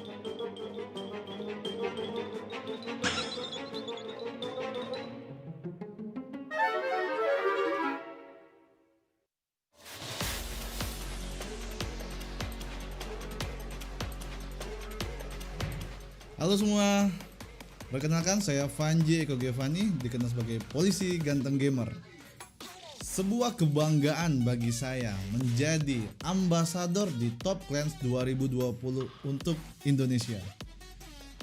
Halo semua, perkenalkan saya Vanji Eko Giovanni, dikenal sebagai polisi ganteng gamer. Sebuah kebanggaan bagi saya menjadi ambasador di Top Clans 2020 untuk Indonesia.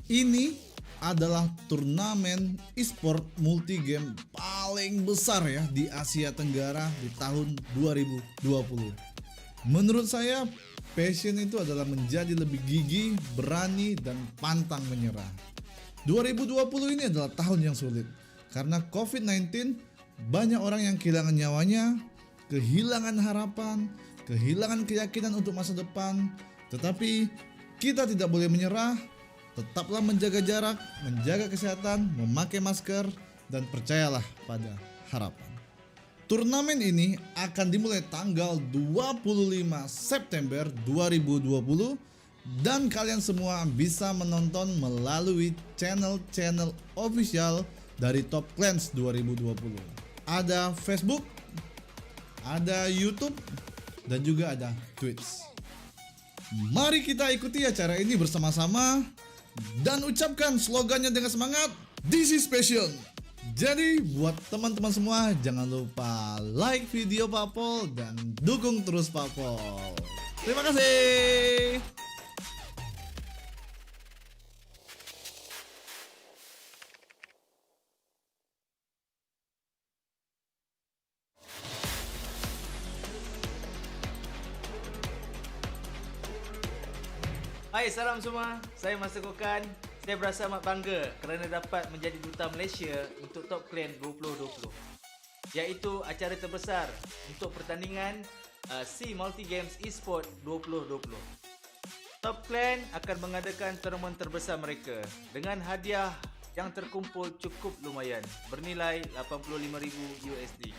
Ini adalah turnamen e-sport multi-game paling besar ya di Asia Tenggara di tahun 2020. Menurut saya, passion itu adalah menjadi lebih gigih, berani, dan pantang menyerah. 2020 ini adalah tahun yang sulit karena COVID-19, banyak orang yang kehilangan nyawanya, kehilangan harapan, kehilangan keyakinan untuk masa depan. Tetapi kita tidak boleh menyerah, tetaplah menjaga jarak, menjaga kesehatan, memakai masker, dan percayalah pada harapan. Turnamen ini akan dimulai tanggal 25 September 2020 dan kalian semua bisa menonton melalui channel-channel official dari Top Clans 2020. Ada Facebook, ada YouTube, dan juga ada Twitch. Mari kita ikuti acara ini bersama-sama dan ucapkan slogannya dengan semangat, "This is passion." Jadi buat teman-teman semua, jangan lupa like video Papol dan dukung terus Papol. Terima kasih. Hai, salam semua. Saya Master Kokan. Saya berasa amat bangga kerana dapat menjadi duta Malaysia untuk Top Clan 2020, iaitu acara terbesar untuk pertandingan SEA Multi Games Esport 2020. Top Clan akan mengadakan tournament terbesar mereka dengan hadiah yang terkumpul cukup lumayan bernilai $85,000 USD.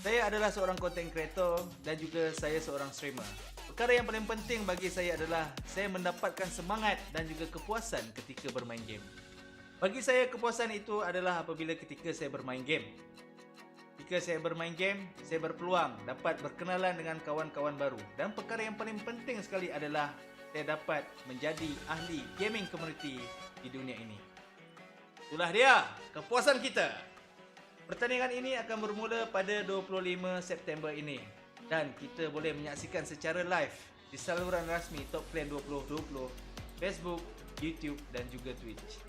Saya adalah seorang content creator dan juga saya seorang streamer. Perkara yang paling penting bagi saya adalah saya mendapatkan semangat dan juga kepuasan ketika bermain game. Bagi saya, kepuasan itu adalah apabila ketika saya bermain game. Ketika saya bermain game, saya berpeluang dapat berkenalan dengan kawan-kawan baru. Dan perkara yang paling penting sekali adalah saya dapat menjadi ahli gaming community di dunia ini. Itulah dia kepuasan kita. Pertandingan ini akan bermula pada 25 September ini. Dan kita boleh menyaksikan secara live di saluran rasmi Top Clan 2020, Facebook, YouTube dan juga Twitch.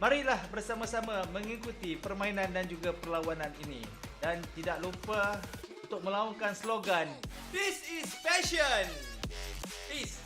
Marilah bersama-sama mengikuti permainan dan juga perlawanan ini. Dan tidak lupa untuk melaungkan slogan, "This is passion!" Peace!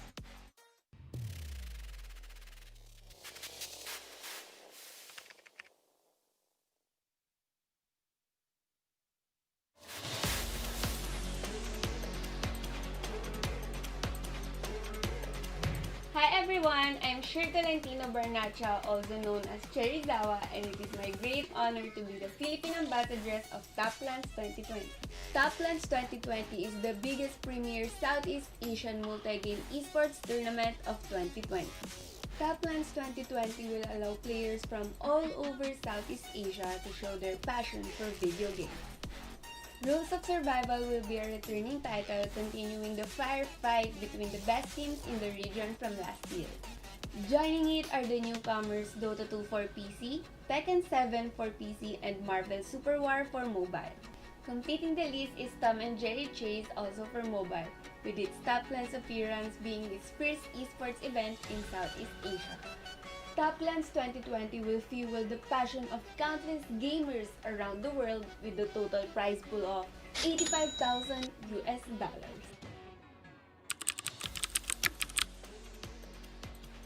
Hi everyone, I'm Shir Tolentino Barnacha, also known as Cherizawa, and it is my great honor to be the Philippine Ambassadress of Taplands 2020. Taplands 2020 is the biggest premier Southeast Asian multi-game esports tournament of 2020. Taplands 2020 will allow players from all over Southeast Asia to show their passion for video games. Rules of Survival will be a returning title, continuing the firefight between the best teams in the region from last year. Joining it are the newcomers Dota 2 for PC, Tekken 7 for PC, and Marvel Super War for mobile. Completing the list is Tom and Jerry Chase, also for mobile, with its Taplands appearance being its first esports event in Southeast Asia. Taplands 2020 will fuel the passion of countless gamers around the world with the total prize pool of $85,000.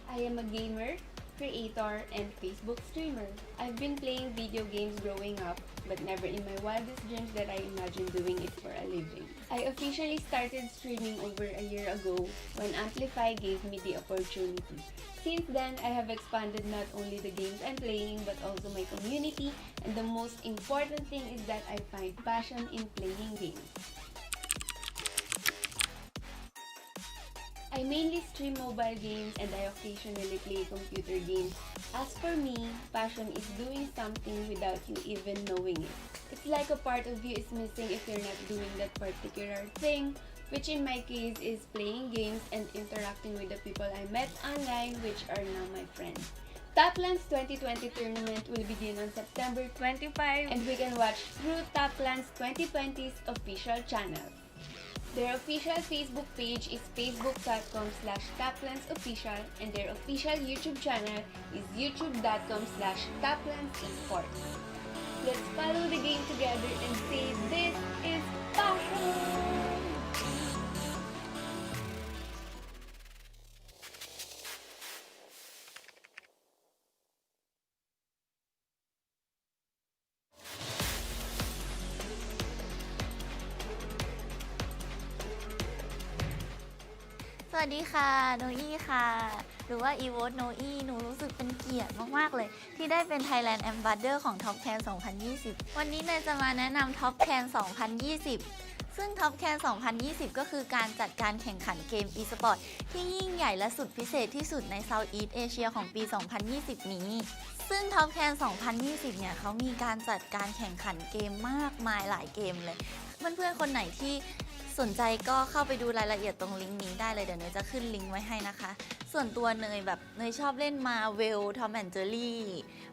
I am a gamer, creator, and Facebook streamer. I've been playing video games growing up, but never in my wildest dreams that I imagined doing it for a living. I officially started streaming over a year ago when Amplify gave me the opportunity. Since then, I have expanded not only the games I'm playing but also my community, and the most important thing is that I find passion in playing games. I mainly stream mobile games and I occasionally play computer games. As for me, passion is doing something without you even knowing it. It's like a part of you is missing if you're not doing that particular thing, which in my case is playing games and interacting with the people I met online, which are now my friends. Taplands 2020 tournament will begin on September 25 and we can watch through Taplands 2020's official channel. Their official Facebook page is facebook.com/taplandsofficial and their official YouTube channel is youtube.com/taplandsesports. Let's follow the game together and say this is passion!สวัสดีค่ะโนอี้ค่ะหรือว่า Evote โนอี้หนูรู้สึกเป็นเกียรติมากๆเลยที่ได้เป็น Thailand Ambassador ของ Top Can 2020 วันนี้เนยจะมาแนะนำ Top Can 2020 ซึ่ง Top Can 2020 ก็คือการจัดการแข่งขันเกม e-sport ที่ยิ่งใหญ่และสุดพิเศษที่สุดใน Southeast Asia ของปี 2020 นี้ซึ่ง Top Can 2020 เนี่ยเขามีการจัดการแข่งขันเกมมากมายหลายเกมเลยเพื่อนๆคนไหนที่สนใจก็เข้าไปดูรายละเอียดตรงลิงก์นี้ได้เลยเดี๋ยวเนยจะขึ้นลิงก์ไว้ให้นะคะส่วนตัวเนยชอบเล่นมาเวลทอมแอนด์เจอรี่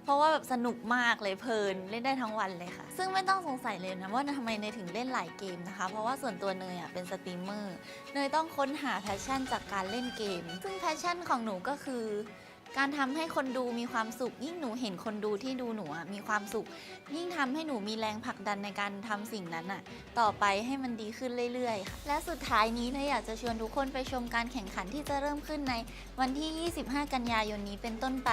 เพราะว่าแบบสนุกมากเลยเพลินเล่นได้ทั้งวันเลยค่ะซึ่งไม่ต้องสงสัยเลยนะว่าทำไมเนยถึงเล่นหลายเกมนะคะเพราะว่าส่วนตัวเนยเป็นสตรีมเมอร์เนยต้องค้นหาแพชชั่นจากการเล่นเกมซึ่งแพชชั่นของหนูก็คือการทำให้คนดูมีความสุขยิ่งหนูเห็นคนดูที่ดูหนูมีความสุขยิ่งทำให้หนูมีแรงผลักดันในการทำสิ่งนั้นต่อไปให้มันดีขึ้นเรื่อยๆค่ะและสุดท้ายนี้อยากจะชวนทุกคนไปชมการแข่งขันที่จะเริ่มขึ้นในวันที่ 25 กันยายนนี้เป็นต้นไป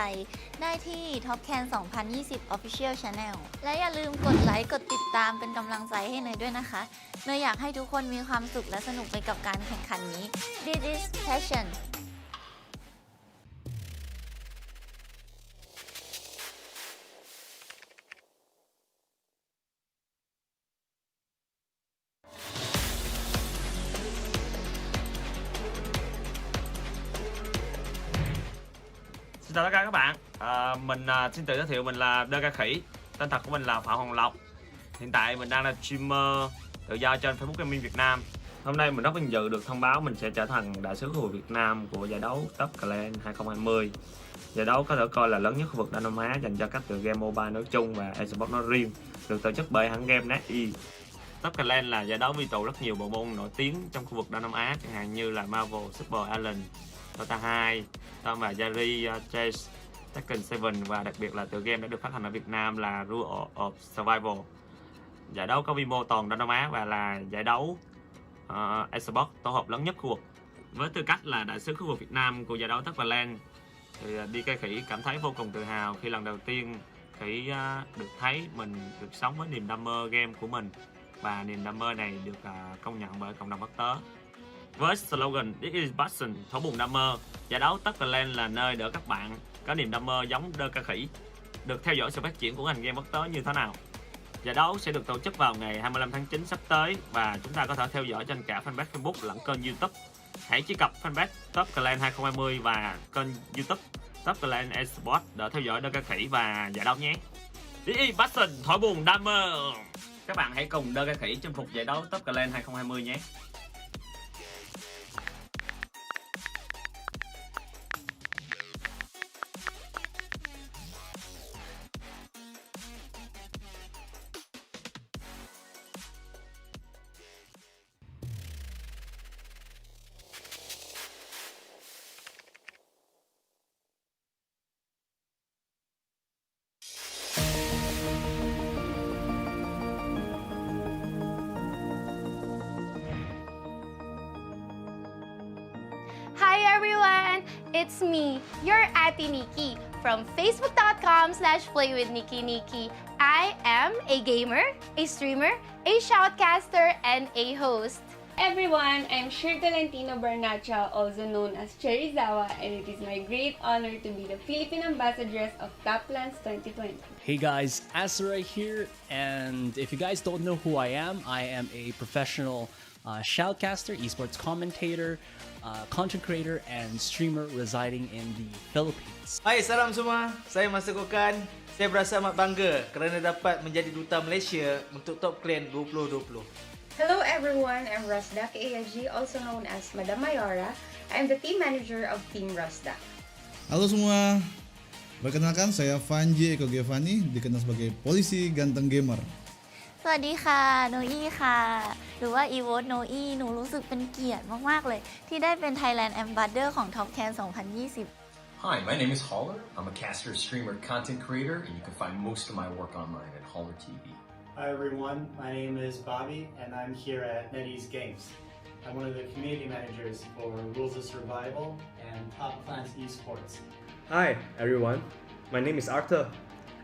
ได้ที่ Top Can 2020 Official Channel และอย่าลืมกดไลค์กดติดตามเป็นกำลังใจให้เนยด้วยนะคะเนยอยากให้ทุกคนมีความสุขและสนุกไปกับการแข่งขันนี้ This is passion Xin chào tất cả các bạn, mình xin tự giới thiệu mình là Đơ Ca Khỉ. Tên thật của mình là Phạm Hoàng Lộc. Hiện tại mình đang là streamer tự do trên Facebook Gaming Việt Nam. Hôm nay mình rất vinh dự được thông báo mình sẽ trở thành đại sứ khu vực Việt Nam của giải đấu Top Clan 2020. Giải đấu có thể coi là lớn nhất khu vực Đông Nam Á dành cho các tựa game mobile nói chung và esports nói riêng, được tổ chức bởi hãng game SEA. Top Clan là giải đấu quy tụ rất nhiều bộ môn nổi tiếng trong khu vực Đông Nam Á, chẳng hạn như là Marvel, Super Alien, Dota 2, Tom và Jerry, Chase, Tekken 7 và đặc biệt là tựa game đã được phát hành ở Việt Nam là Rule of Survival. Giải đấu có quy mô toàn Đông Nam Á và là giải đấu esports tổ hợp lớn nhất khu vực. Với tư cách là đại sứ khu vực Việt Nam của giải đấu Top Clan thì DK Khỉ cảm thấy vô cùng tự hào khi lần đầu tiên Khỉ được thấy mình được sống với niềm đam mê game của mình và niềm đam mê này được công nhận bởi cộng đồng quốc tế. Với slogan This is passion, thổ bùn đam mê, giải đấu Top Clan là nơi để các bạn có niềm đam mê giống Đơ Ca Khỉ được theo dõi sự phát triển của ngành game quốc tế như thế nào. Giải đấu sẽ được tổ chức vào ngày 25 tháng 9 sắp tới và chúng ta có thể theo dõi trên cả fanpage Facebook lẫn kênh YouTube. Hãy truy cập fanpage Top Clan 2020 và kênh YouTube Top Clan Esports để theo dõi Đơ Ca Khỉ và giải đấu nhé. This is passion, thổi buồn đam mê. Các bạn hãy cùng Đơ Ca Khỉ chinh phục giải đấu Top Clan 2020 nhé. Hi everyone! It's me, your Ate Nikki from facebook.com/playwithnikki. I am a gamer, a streamer, a shoutcaster, and a host. Everyone, I'm Shir Tolentino Barnacha, also known as Cherizawa, and it is my great honor to be the Philippine Ambassadress of Taplands 2020. Hey guys, Asa right here, and if you guys don't know who I am a professional shoutcaster, esports commentator, content creator, and streamer residing in the Philippines. Hai, salam semua. Saya Master Kokan. Saya berasa amat bangga kerana dapat menjadi duta Malaysia untuk Top Clan 2020. Hello everyone, I'm Rasdak AIG, also known as Madam Mayora. I'm the team manager of Team Rasdak. Halo semua, perkenalkan saya Vanji Eko Giovanni, dikenal sebagai polisi ganteng gamer. สวัสดีค่ะโนอี้ค่ะหรือว่าอีโวตโนอี้หนูรู้สึกเป็นเกียรติมากๆเลยที่ได้เป็น Thailand Ambassador ของ Top Can 2020 Hi, my name is Holler. I'm a caster, streamer, content creator, and you can find most of my work online at Holler TV. Hi everyone, my name is Bobby and I'm here at NetEase Games. I'm one of the community managers for Rules of Survival and Top Clans Esports. Hi everyone, my name is Arthur.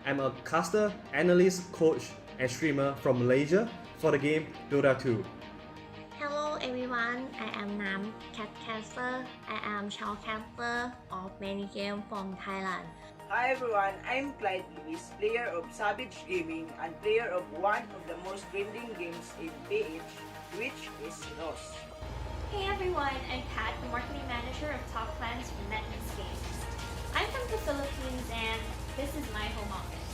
I'm a caster, analyst, coach, and streamer from Malaysia for the game Dota 2. Hello everyone, I am Nam, Catcaster. I am shoutcaster of many games from Thailand. Hi everyone, I'm Clyde Lewis, player of Savage Gaming and player of one of the most trending games in PH, which is Lost. Hey everyone, I'm Pat, the marketing manager of Top Clans from NetEase Games. I'm from the Philippines and this is my home office.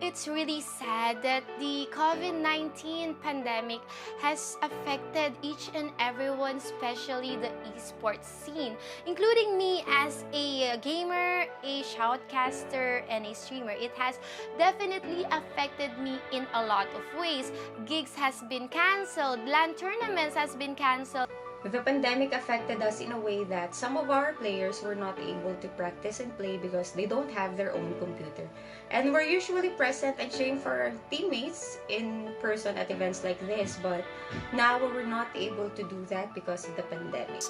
It's really sad that the COVID-19 pandemic has affected each and everyone, especially the esports scene, including me as a gamer, a shoutcaster, and a streamer. It has definitely affected me in a lot of ways. Gigs has been cancelled, LAN tournaments has been cancelled. The pandemic affected us in a way that some of our players were not able to practice and play because they don't have their own computer. And we're usually present and cheering for our teammates in person at events like this, but now we're not able to do that because of the pandemic.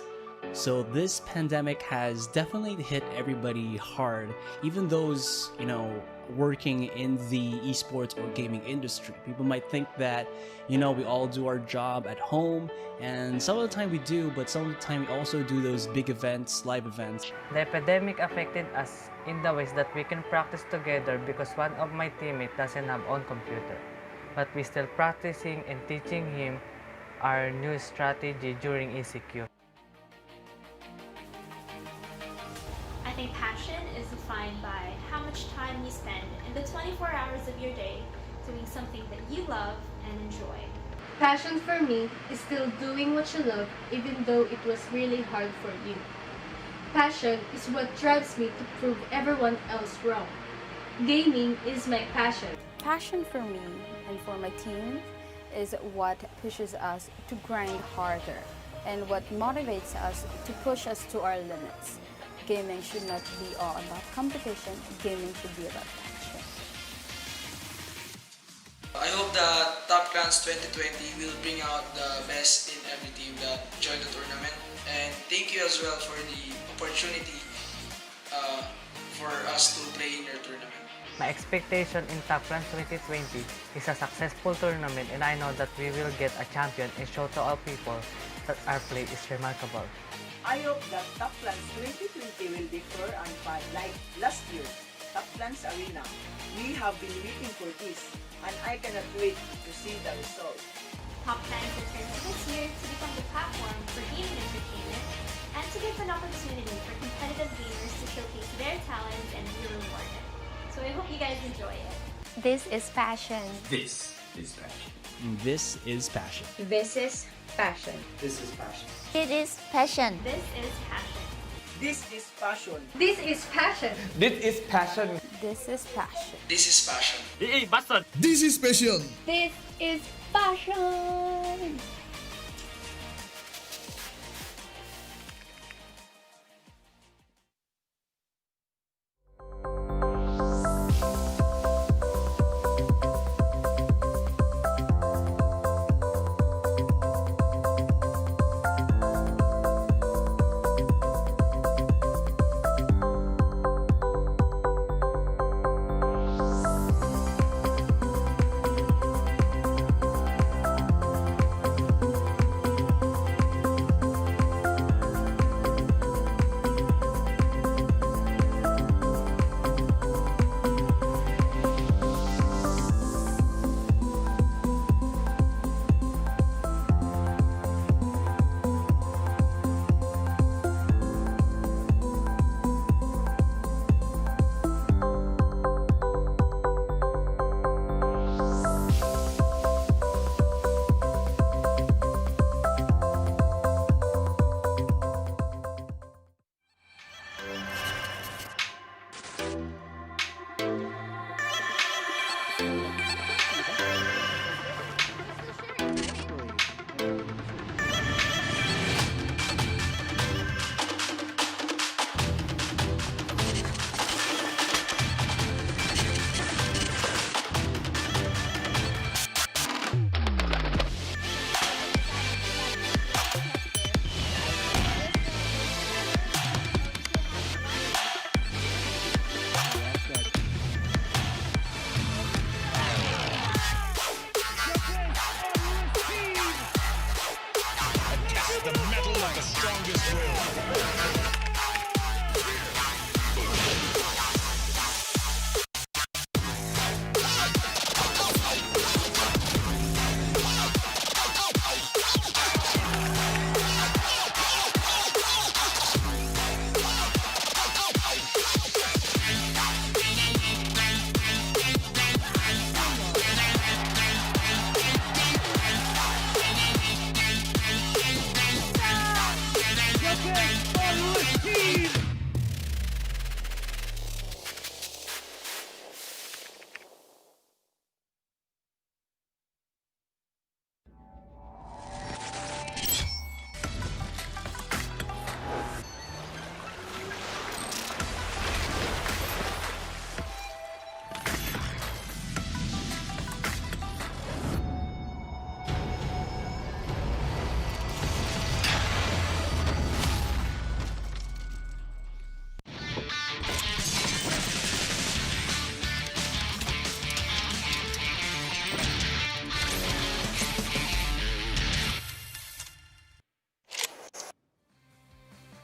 So this pandemic has definitely hit everybody hard, even those, working in the esports or gaming industry. People might think that, we all do our job at home, and some of the time we do, but some of the time we also do those big events, live events. The epidemic affected us in the ways that we can practice together because one of my teammates doesn't have own computer. But we still practicing and teaching him our new strategy during ECQ. I think passion is defined by how much time you spend in the 24 hours of your day doing something that you love and enjoy. Passion for me is still doing what you love even though it was really hard for you. Passion is what drives me to prove everyone else wrong. Gaming is my passion. Passion for me and for my team is what pushes us to grind harder and what motivates us to push us to our limits. Gaming should not be all about competition. Gaming should be about passion. I hope that Top Clans 2020 will bring out the best in every team that join the tournament. And thank you as well for the opportunity for us to play in your tournament. My expectation in Top Clans 2020 is a successful tournament, and I know that we will get a champion and show to all people that our play is remarkable. I hope that Top Clans 2020 will be fair and fun like last year, Top Clans Arena. We have been waiting for this, and I cannot wait to see the result. Top Clans returns this year to become the platform for gaming entertainment and to give an opportunity for competitive gamers to showcase their talents and be rewarded. So I hope you guys enjoy it. This is passion. This is passion. This is passion. This is passion. This is passion. It is passion. This is passion. This is passion. This is passion. This is passion. This is passion. This is passion. This is passion. This is passion. This is passion.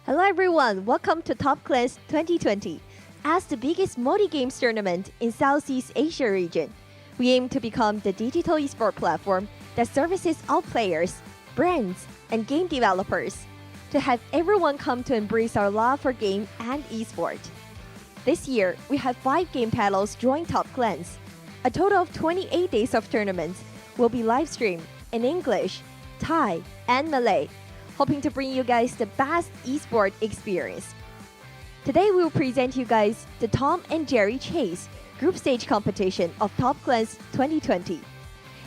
Hello everyone, welcome to Top Clans 2020. As the biggest multi-games tournament in Southeast Asia region, we aim to become the digital esport platform that services all players, brands, and game developers to have everyone come to embrace our love for game and esport. This year, we have 5 game panels join Top Clans. A total of 28 days of tournaments will be live streamed in English, Thai, and Malay, hoping to bring you guys the best esport experience. Today we will present you guys the Tom and Jerry Chase group stage competition of Top Clans 2020.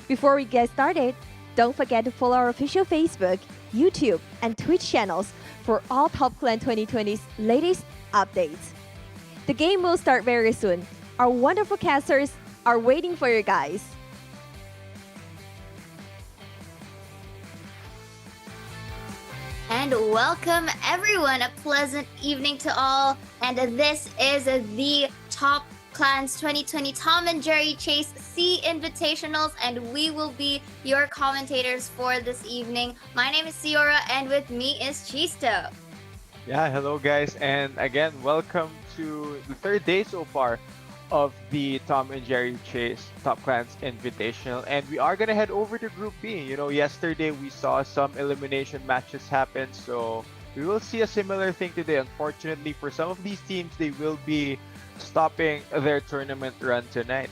Before we get started, don't forget to follow our official Facebook, YouTube, and Twitch channels for all Top Clan 2020's latest updates. The game will start very soon. Our wonderful casters are waiting for you guys. And welcome everyone, a pleasant evening to all. And this is the Top Clans 2020 Tom and Jerry Chase SEA Invitationals, and we will be your commentators for this evening. My name is Ciora, and with me is Chisto. Yeah, hello guys, and again, welcome to the third day so far of the Tom and Jerry Chase Top Clans Invitational, and we are gonna head over to Group B. You know, yesterday we saw some elimination matches happen, so we will see a similar thing today. Unfortunately, for some of these teams, they will be stopping their tournament run tonight.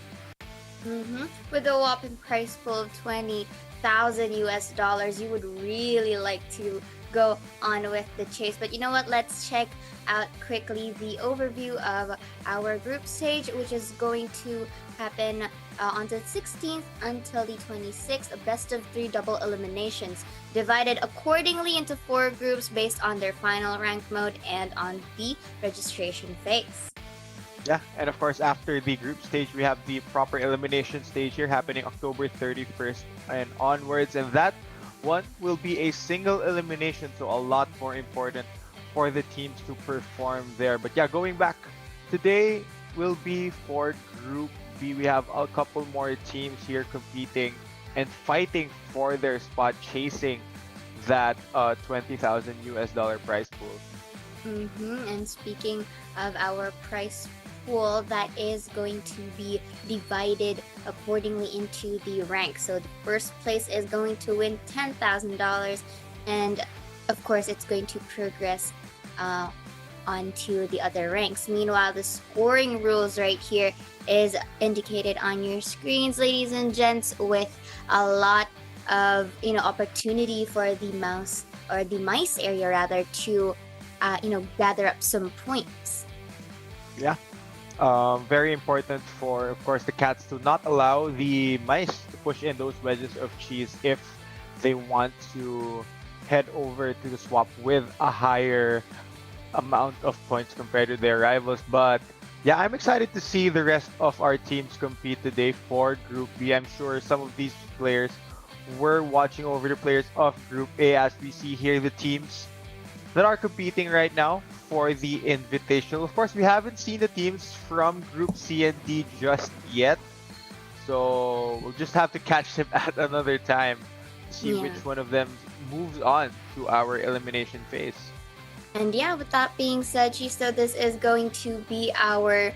With a whopping prize pool of $20,000 US, you would really like to go on with the chase. But you know what? Let's check out quickly the overview of our group stage, which is going to happen on the 16th until the 26th. A best of 3 double eliminations, divided accordingly into 4 groups based on their final rank mode and on the registration phase. Yeah, and of course, after the group stage, we have the proper elimination stage here happening October 31st and onwards, and that one will be a single elimination, so a lot more important for the teams to perform there. But yeah, going back, today will be for Group B. We have a couple more teams here competing and fighting for their spot, chasing that $20,000 US prize pool. And speaking of our prize pool, that is going to be divided accordingly into the rank. So the first place is going to win $10,000, and of course it's going to progress onto the other ranks. Meanwhile, the scoring rules right here is indicated on your screens, ladies and gents, with a lot of opportunity for the mouse, or the mice area rather, to gather up some points. Yeah. Very important for, of course, the cats to not allow the mice to push in those wedges of cheese if they want to head over to the swap with a higher amount of points compared to their rivals. But yeah, I'm excited to see the rest of our teams compete today for Group B. I'm sure some of these players were watching over the players of Group A, as we see here the teams that are competing right now for the Invitational. Of course, we haven't seen the teams from Group C and D just yet, so we'll just have to catch them at another time to see which one of them moves on to our elimination phase. And yeah, with that being said, Chisto, this is going to be our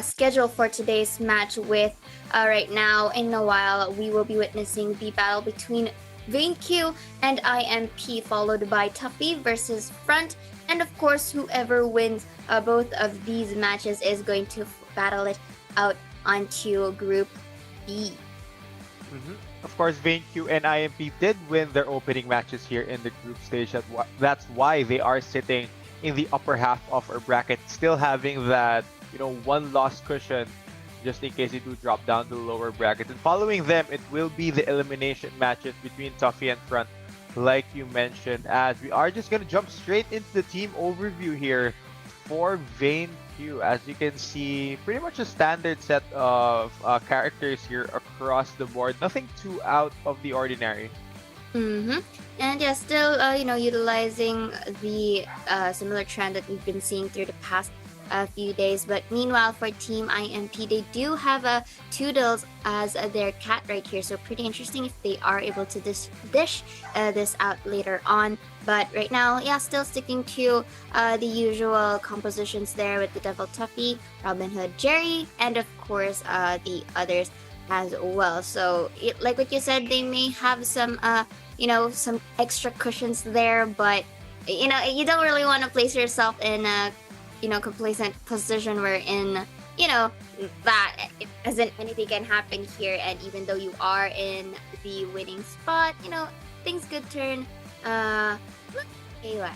schedule for today's match. With right now, in a while, we will be witnessing the battle between Vane Q and IMP, followed by Tuffy versus Front. And of course, whoever wins both of these matches is going to battle it out onto Group B. Of course, VainQ and IMP did win their opening matches here in the group stage. That's why they are sitting in the upper half of our bracket, still having that, one loss cushion just in case they do drop down to the lower bracket. And following them, it will be the elimination matches between Tuffy and Front, like you mentioned, as we are just going to jump straight into the team overview here for VainQ. As you can see, pretty much a standard set of characters here across the board. Nothing too out of the ordinary. Mm-hmm. And yeah, still, utilizing the similar trend that we've been seeing through the past few days. But meanwhile, for Team IMP, they do have Toodles as their cat right here. So pretty interesting if they are able to dish this out later on. But right now, yeah, still sticking to the usual compositions there with the Devil Tuffy, Robin Hood, Jerry, and of course the others as well. So like what you said, they may have some some extra cushions there, but you don't really want to place yourself in a complacent position wherein that as in anything can happen here. And even though you are in the winning spot, things could turn haywire.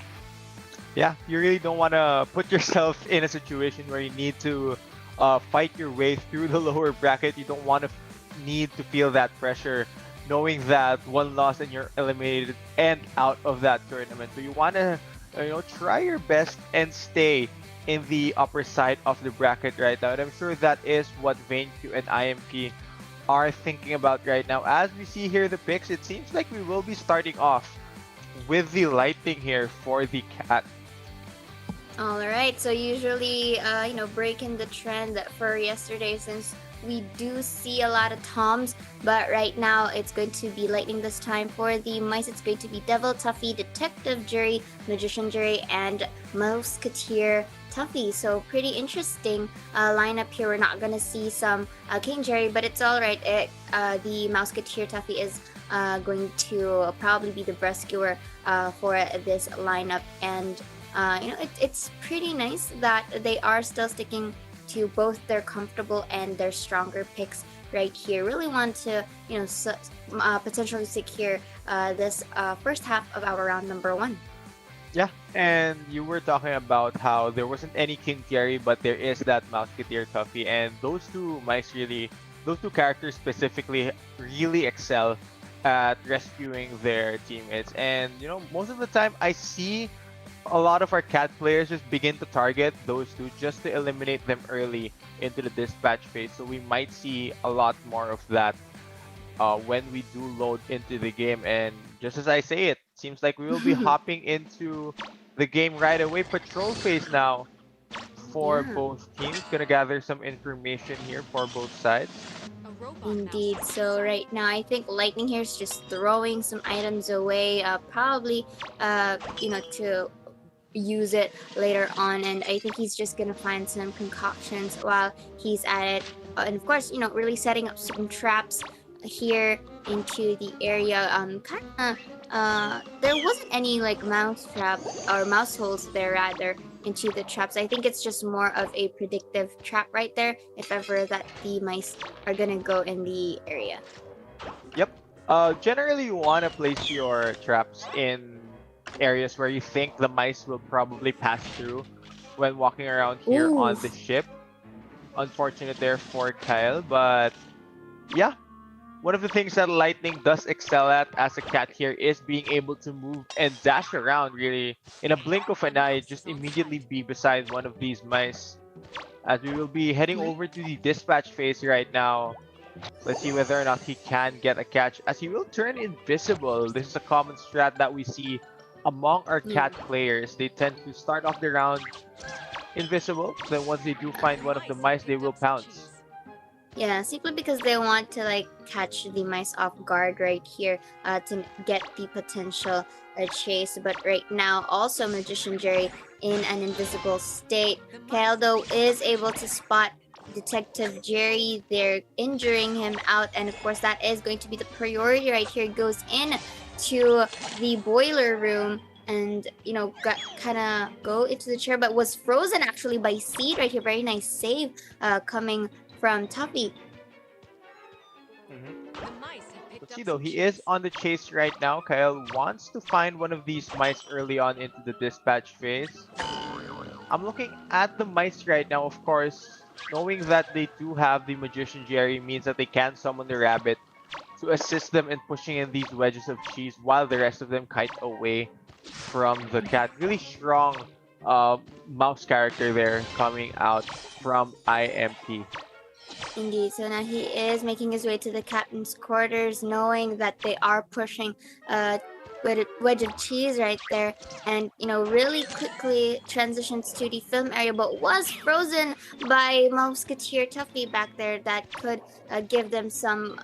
Yeah, you really don't want to put yourself in a situation where you need to fight your way through the lower bracket. You don't want to need to feel that pressure knowing that one loss and you're eliminated and out of that tournament. So you want to try your best and stay in the upper side of the bracket right now. And I'm sure that is what VainQ and IMP are thinking about right now. As we see here the picks, it seems like we will be starting off with the Lightning here for the Cat. All right, so usually, breaking the trend for yesterday, since we do see a lot of Toms, but right now it's going to be Lightning this time. For the Mice, it's going to be Devil Tuffy, Detective Jerry, Magician Jerry, and Musketeer Tuffy. So pretty interesting lineup here. We're not going to see some King Jerry, but it's all right. The Musketeer Tuffy is going to probably be the rescuer for this lineup. And it's pretty nice that they are still sticking to both their comfortable and their stronger picks right here. Really want to potentially secure this first half of our round number 1. Yeah, and you were talking about how there wasn't any King Jerry, but there is that Musketeer Tuffy, and those two characters specifically really excel at rescuing their teammates. And most of the time I see a lot of our cat players just begin to target those two just to eliminate them early into the dispatch phase. So we might see a lot more of that when we do load into the game. And just as I say it, seems like we will be hopping into the game right away. Patrol phase now for both teams. Gonna gather some information here for both sides. Indeed. So right now, I think Lightning here is just throwing some items away, probably, to use it later on. And I think he's just gonna find some concoctions while he's at it. And of course, really setting up some traps here into the area. There wasn't any like mouse trap or mouse holes there rather into the traps. I think it's just more of a predictive trap right there if ever that the mice are gonna go in the area. Yep. Generally you want to place your traps in areas where you think the mice will probably pass through when walking around here on the ship. Unfortunate there for Kyle, but yeah, one of the things that Lightning does excel at as a cat here is being able to move and dash around really in a blink of an eye, just immediately be beside one of these mice. As we will be heading over to the dispatch phase right now. Let's see whether or not he can get a catch, as he will turn invisible. This is a common strat that we see among our cat players. They tend to start off the round invisible, then once they do find one of the mice, they will pounce. Yeah, simply because they want to catch the mice off guard right here to get the potential chase. But right now, also Magician Jerry in an invisible state. Kyle though is able to spot Detective Jerry. They're injuring him out, and of course that is going to be the priority right here. Goes in to the boiler room and kind of go into the chair, but was frozen actually by Seed right here. Very nice save coming from Tuffy. Let's see though, he is on the chase right now. Kyle wants to find one of these mice early on into the dispatch phase. I'm looking at the mice right now, of course, knowing that they do have the Magician Jerry means that they can summon the rabbit to assist them in pushing in these wedges of cheese while the rest of them kite away from the cat. Really strong mouse character there coming out from IMP. Indeed. So now he is making his way to the captain's quarters, knowing that they are pushing wedge of cheese right there, and really quickly transitions to the film area, but was frozen by Musketeer Tuffy back there. That could give them some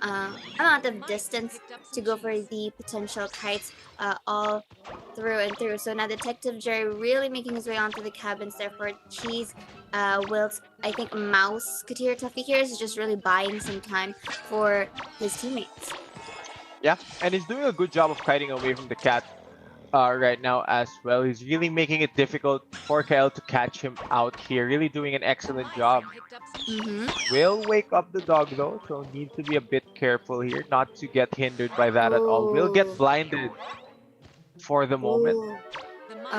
amount of distance to go for the potential kites all through and through. So now Detective Jerry really making his way onto the cabins there for cheese. Whilst I think Musketeer Tuffy here is just really buying some time for his teammates. Yeah, and he's doing a good job of kiting away from the cat right now as well. He's really making it difficult for Kyle to catch him out here. Really doing an excellent job. Will wake up the dog though, so need to be a bit careful here not to get hindered by that at all. Will get blinded for the moment.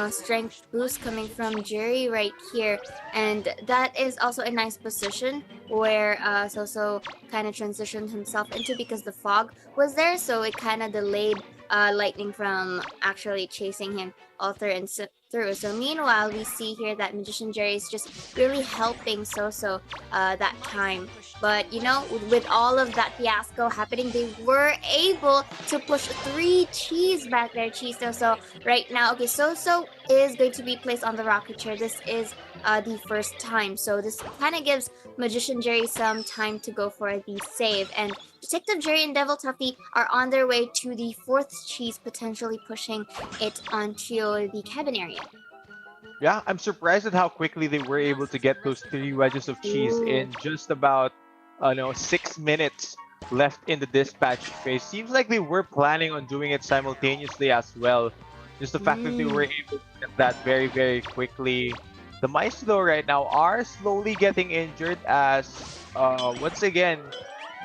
Strength boost coming from Jerry right here, and that is also a nice position where Soso kind of transitioned himself into, because the fog was there, so it kind of delayed Lightning from actually chasing him all through and through. So meanwhile, we see here that Magician Jerry is just really helping Soso that time. But with all of that fiasco happening, they were able to push 3 cheese back there, Chiso. So right now, okay, Soso is going to be placed on the rocket chair. This is the first time, so this kind of gives Magician Jerry some time to go for the save, and Detective Jerry and Devil Tuffy are on their way to the 4th cheese, potentially pushing it onto the cabin area. Yeah, I'm surprised at how quickly they were able to get those 3 wedges of cheese in just about 6 minutes left in the dispatch phase. Seems like they were planning on doing it simultaneously as well. Just the fact that they were able to get that very, very quickly. The mice though right now are slowly getting injured as once again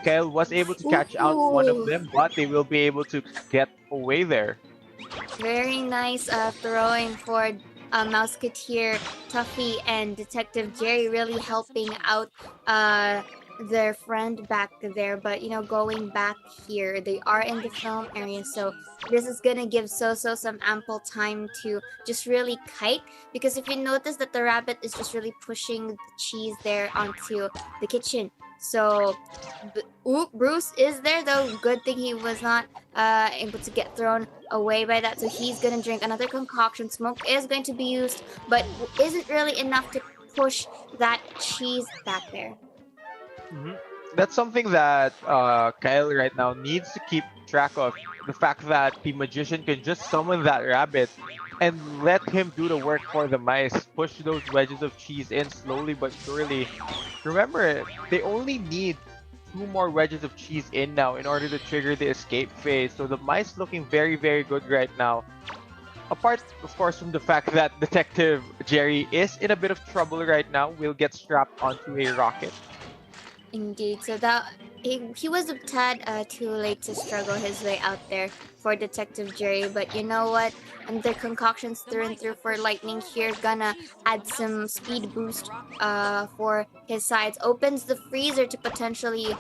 Kyle was able to catch out one of them, but they will be able to get away there. Very nice throwing for Musketeer Tuffy and Detective Jerry, really helping out their friend back there. But going back here, they are in the film area, so this is gonna give Soso some ample time to just really kite, because if you notice that the rabbit is just really pushing the cheese there onto the kitchen. So Bruce is there though. Good thing he was not able to get thrown away by that. So he's gonna drink another concoction. Smoke is going to be used, but isn't really enough to push that cheese back there. That's something that Kyle right now needs to keep track of. The fact that the magician can just summon that rabbit and let him do the work for the mice. Push those wedges of cheese in slowly but surely. Remember, they only need 2 more wedges of cheese in now in order to trigger the escape phase. So the mice looking very, very good right now. Apart, of course, from the fact that Detective Jerry is in a bit of trouble right now, will get strapped onto a rocket. Indeed. So that he was a tad too late to struggle his way out there for Detective Jerry, but you know what? And their concoctions through and through for Lightning here, gonna add some speed boost for his sides. Opens the freezer to potentially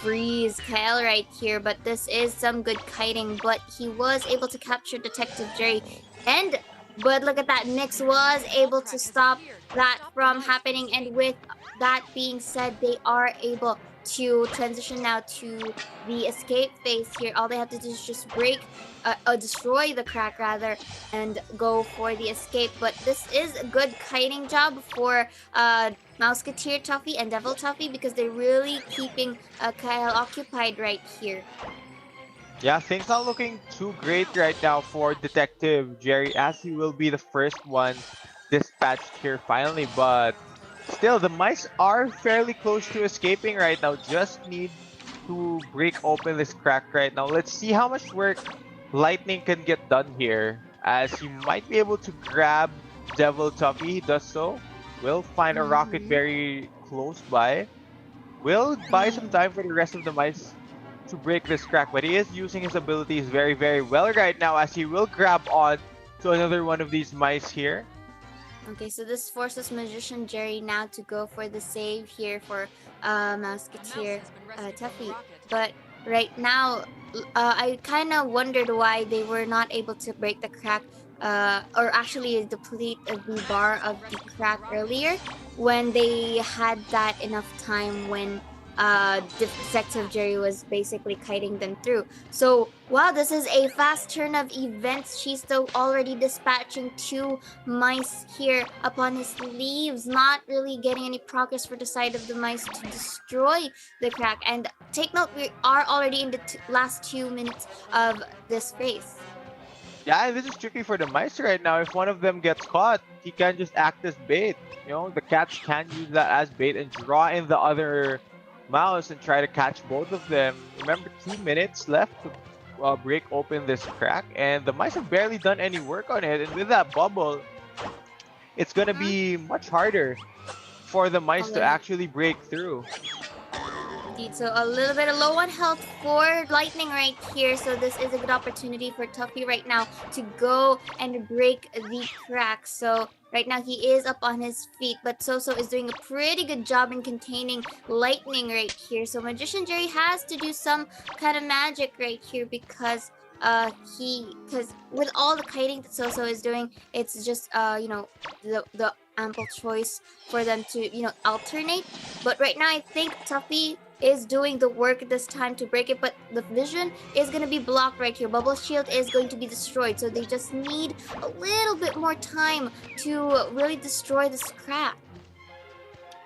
freeze Kyle right here, but this is some good kiting, but he was able to capture Detective Jerry, but look at that, Nyx was able to stop that from happening, and with that being said, they are able to transition now to the escape phase here. All they have to do is just destroy the crack rather, and go for the escape. But this is a good kiting job for Musketeer Tuffy and Devil Tuffy, because they're really keeping Kyle occupied right here. Yeah, things not looking too great right now for Detective Jerry, as he will be the first one dispatched here finally, but still, the mice are fairly close to escaping right now. Just need to break open this crack right now. Let's see how much work Lightning can get done here, as he might be able to grab Devil Tuffy. He does so. Will find a rocket very close by. Will buy some time for the rest of the mice to break this crack, but he is using his abilities very, very well right now as he will grab on to another one of these mice here. Okay, so this forces Magician Jerry now to go for the save here for Mouseketeer Tuffy. But right now, I kind of wondered why they were not able to break the crack, or actually deplete the bar of the crack earlier when they had that enough time when Detective Jerry was basically kiting them through. So, wow, this is a fast turn of events. She's still already dispatching 2 mice here upon his sleeves, not really getting any progress for the side of the mice to destroy the crack. And take note, we are already in the last 2 minutes of this phase. Yeah, and this is tricky for the mice right now. If one of them gets caught, he can just act as bait. You know, the cats can use that as bait and draw in the other mouse and try to catch both of them. Remember, 2 minutes left to break open this crack, and the mice have barely done any work on it. And with that bubble, it's gonna be much harder for the mice to actually break through. Indeed, so a little bit of low on health for Lightning right here. So this is a good opportunity for Tuffy right now to go and break the crack. So right now he is up on his feet, but Soso is doing a pretty good job in containing Lightning right here. So Magician Jerry has to do some kind of magic right here because because with all the kiting that Soso is doing, it's just you know, the ample choice for them to, you know, alternate. But right now I think Tuffy is doing the work this time to break it, but the vision is going to be blocked right here. Bubble shield is going to be destroyed, so they just need a little bit more time to really destroy this crack.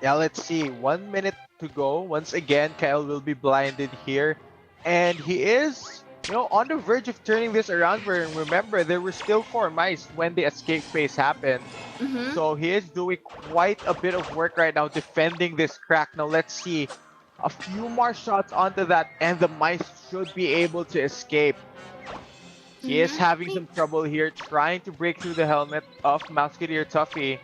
Yeah, let's see. 1 minute to go. Once again, Kyle will be blinded here. And he is, you know, on the verge of turning this around for him. Remember, there were still 4 mice when the escape phase happened. So he is doing quite a bit of work right now defending this crack. Now let's see. A few more shots onto that and the mice should be able to escape. He is having some trouble here trying to break through the helmet of Mouseketeer Tuffy.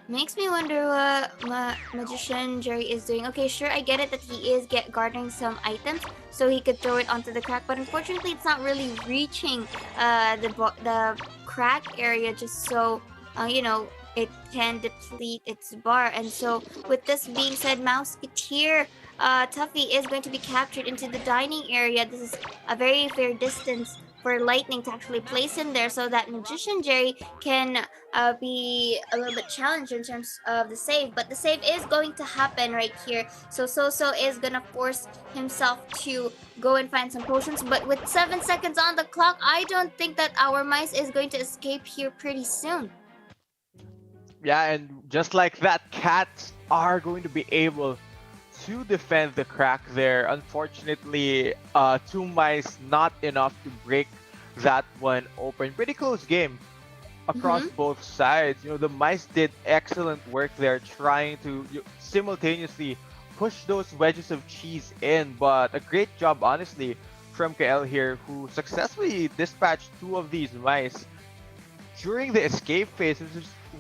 Makes me wonder what Magician Jerry is doing. Okay, sure, I get it that he is guarding some items so he could throw it onto the crack, but unfortunately it's not really reaching the crack area just so, you know, it can deplete its bar. And so with this being said, Mouseketeer Tuffy is going to be captured into the dining area. This is a very fair distance for Lightning to actually place him there so that Magician Jerry can be a little bit challenged in terms of the save. But the save is going to happen right here. So Soso is going to force himself to go and find some potions. But with 7 seconds on the clock, I don't think that our mice is going to escape here pretty soon. Yeah, and just like that, cats are going to be able to defend the crack there. Unfortunately, 2 mice not enough to break that one open. Pretty close game across both sides. You know, the mice did excellent work there trying to simultaneously push those wedges of cheese in, but a great job, honestly, from KL here, who successfully dispatched 2 of these mice during the escape phase,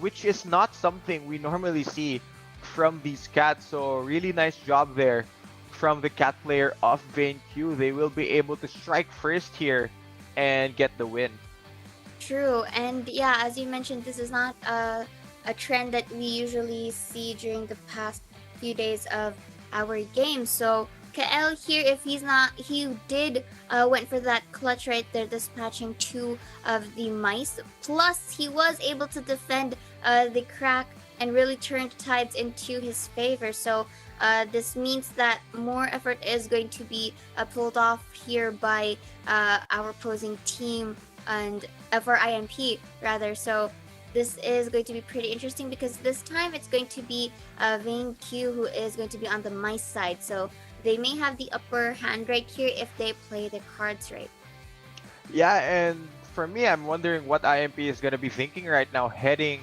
which is not something we normally see from these cats. So really nice job there from the cat player of Vayne Q. They will be able to strike first here and get the win. True, and yeah, as you mentioned, this is not a trend that we usually see during the past few days of our game. So KL here, if he's not, he did went for that clutch right there, dispatching 2 of the mice. Plus, he was able to defend the crack and really turned tides into his favor. So this means that more effort is going to be pulled off here by our opposing team and for IMP rather. So this is going to be pretty interesting because this time it's going to be Vayne Q who is going to be on the mice side. So they may have the upper hand right here if they play the cards right. Yeah, and for me, I'm wondering what IMP is going to be thinking right now heading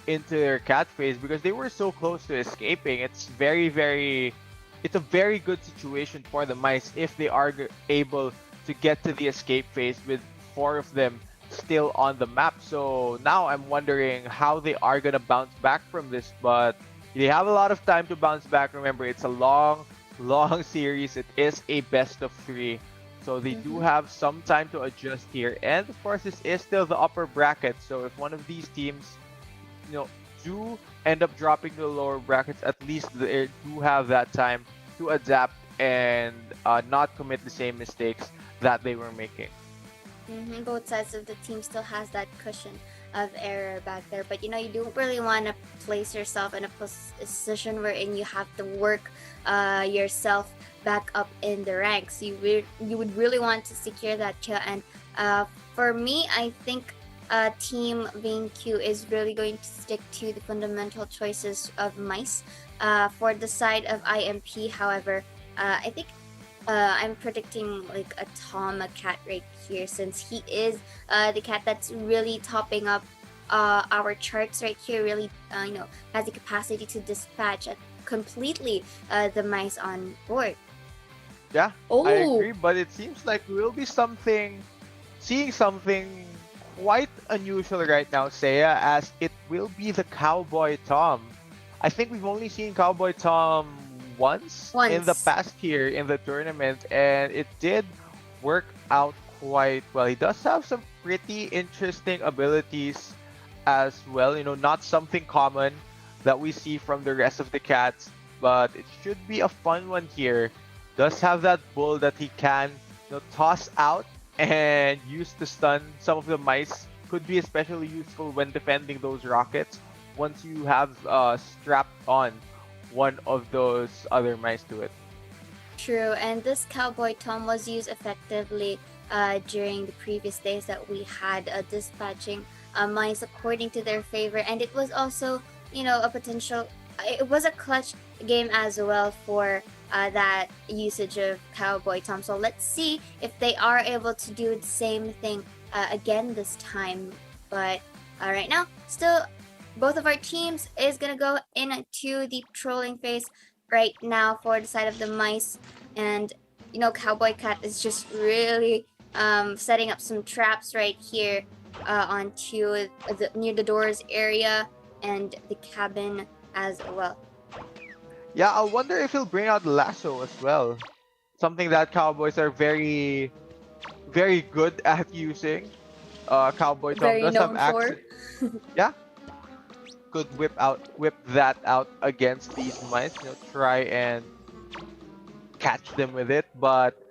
into their cat phase because they were so close to escaping. It's it's a very good situation for the mice if they are able to get to the escape phase with 4 of them still on the map. So now I'm wondering how they are going to bounce back from this, but they have a lot of time to bounce back. Remember, it's a long long series. It is a best of 3. So they do have some time to adjust here. And of course, this is still the upper bracket. So if one of these teams, do end up dropping to the lower brackets, at least they do have that time to adapt and not commit the same mistakes that they were making. Both sides of the team still has that cushion of error back there, but you don't really want to place yourself in a position wherein you have to work yourself back up in the ranks. You would really want to secure that kill, and for me, I think Team VinQ is really going to stick to the fundamental choices of mice. For the side of IMP, however, I think I'm predicting like a Tom, a cat right here, since he is the cat that's really topping up our charts right here. Really, has the capacity to dispatch completely the mice on board. Yeah, I agree, but it seems like we'll be seeing something quite unusual right now, Seiya, as it will be the Cowboy Tom. I think we've only seen Cowboy Tom once in the past year in the tournament, and it did work out quite well. He does have some pretty interesting abilities as well, not something common that we see from the rest of the cats, but it should be a fun one here. Does have that bull that he can toss out and use to stun some of the mice. Could be especially useful when defending those rockets once you have strapped on one of those other mice to it. True, and this Cowboy Tom was used effectively during the previous days that we had dispatching mice according to their favor, and it was also a potential. It was a clutch game as well for that usage of Cowboy Tom. So let's see if they are able to do the same thing again this time. But right now, still, both of our teams is gonna go into the patrolling phase right now for the side of the mice, and Cowboy Cat is just really setting up some traps right here onto near the doors area and the cabin as well. Yeah, I wonder if he'll bring out lasso as well. Something that Cowboys are very, very good at using. Cowboy Tom Very does have known access. Yeah, could whip that out against these mice. Try and catch them with it. But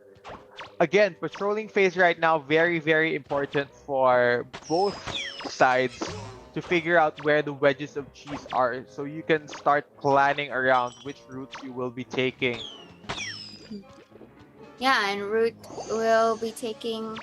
again, patrolling phase right now, very, very important for both sides to figure out where the wedges of cheese are, so you can start planning around which routes you will be taking. Yeah, and route will be taking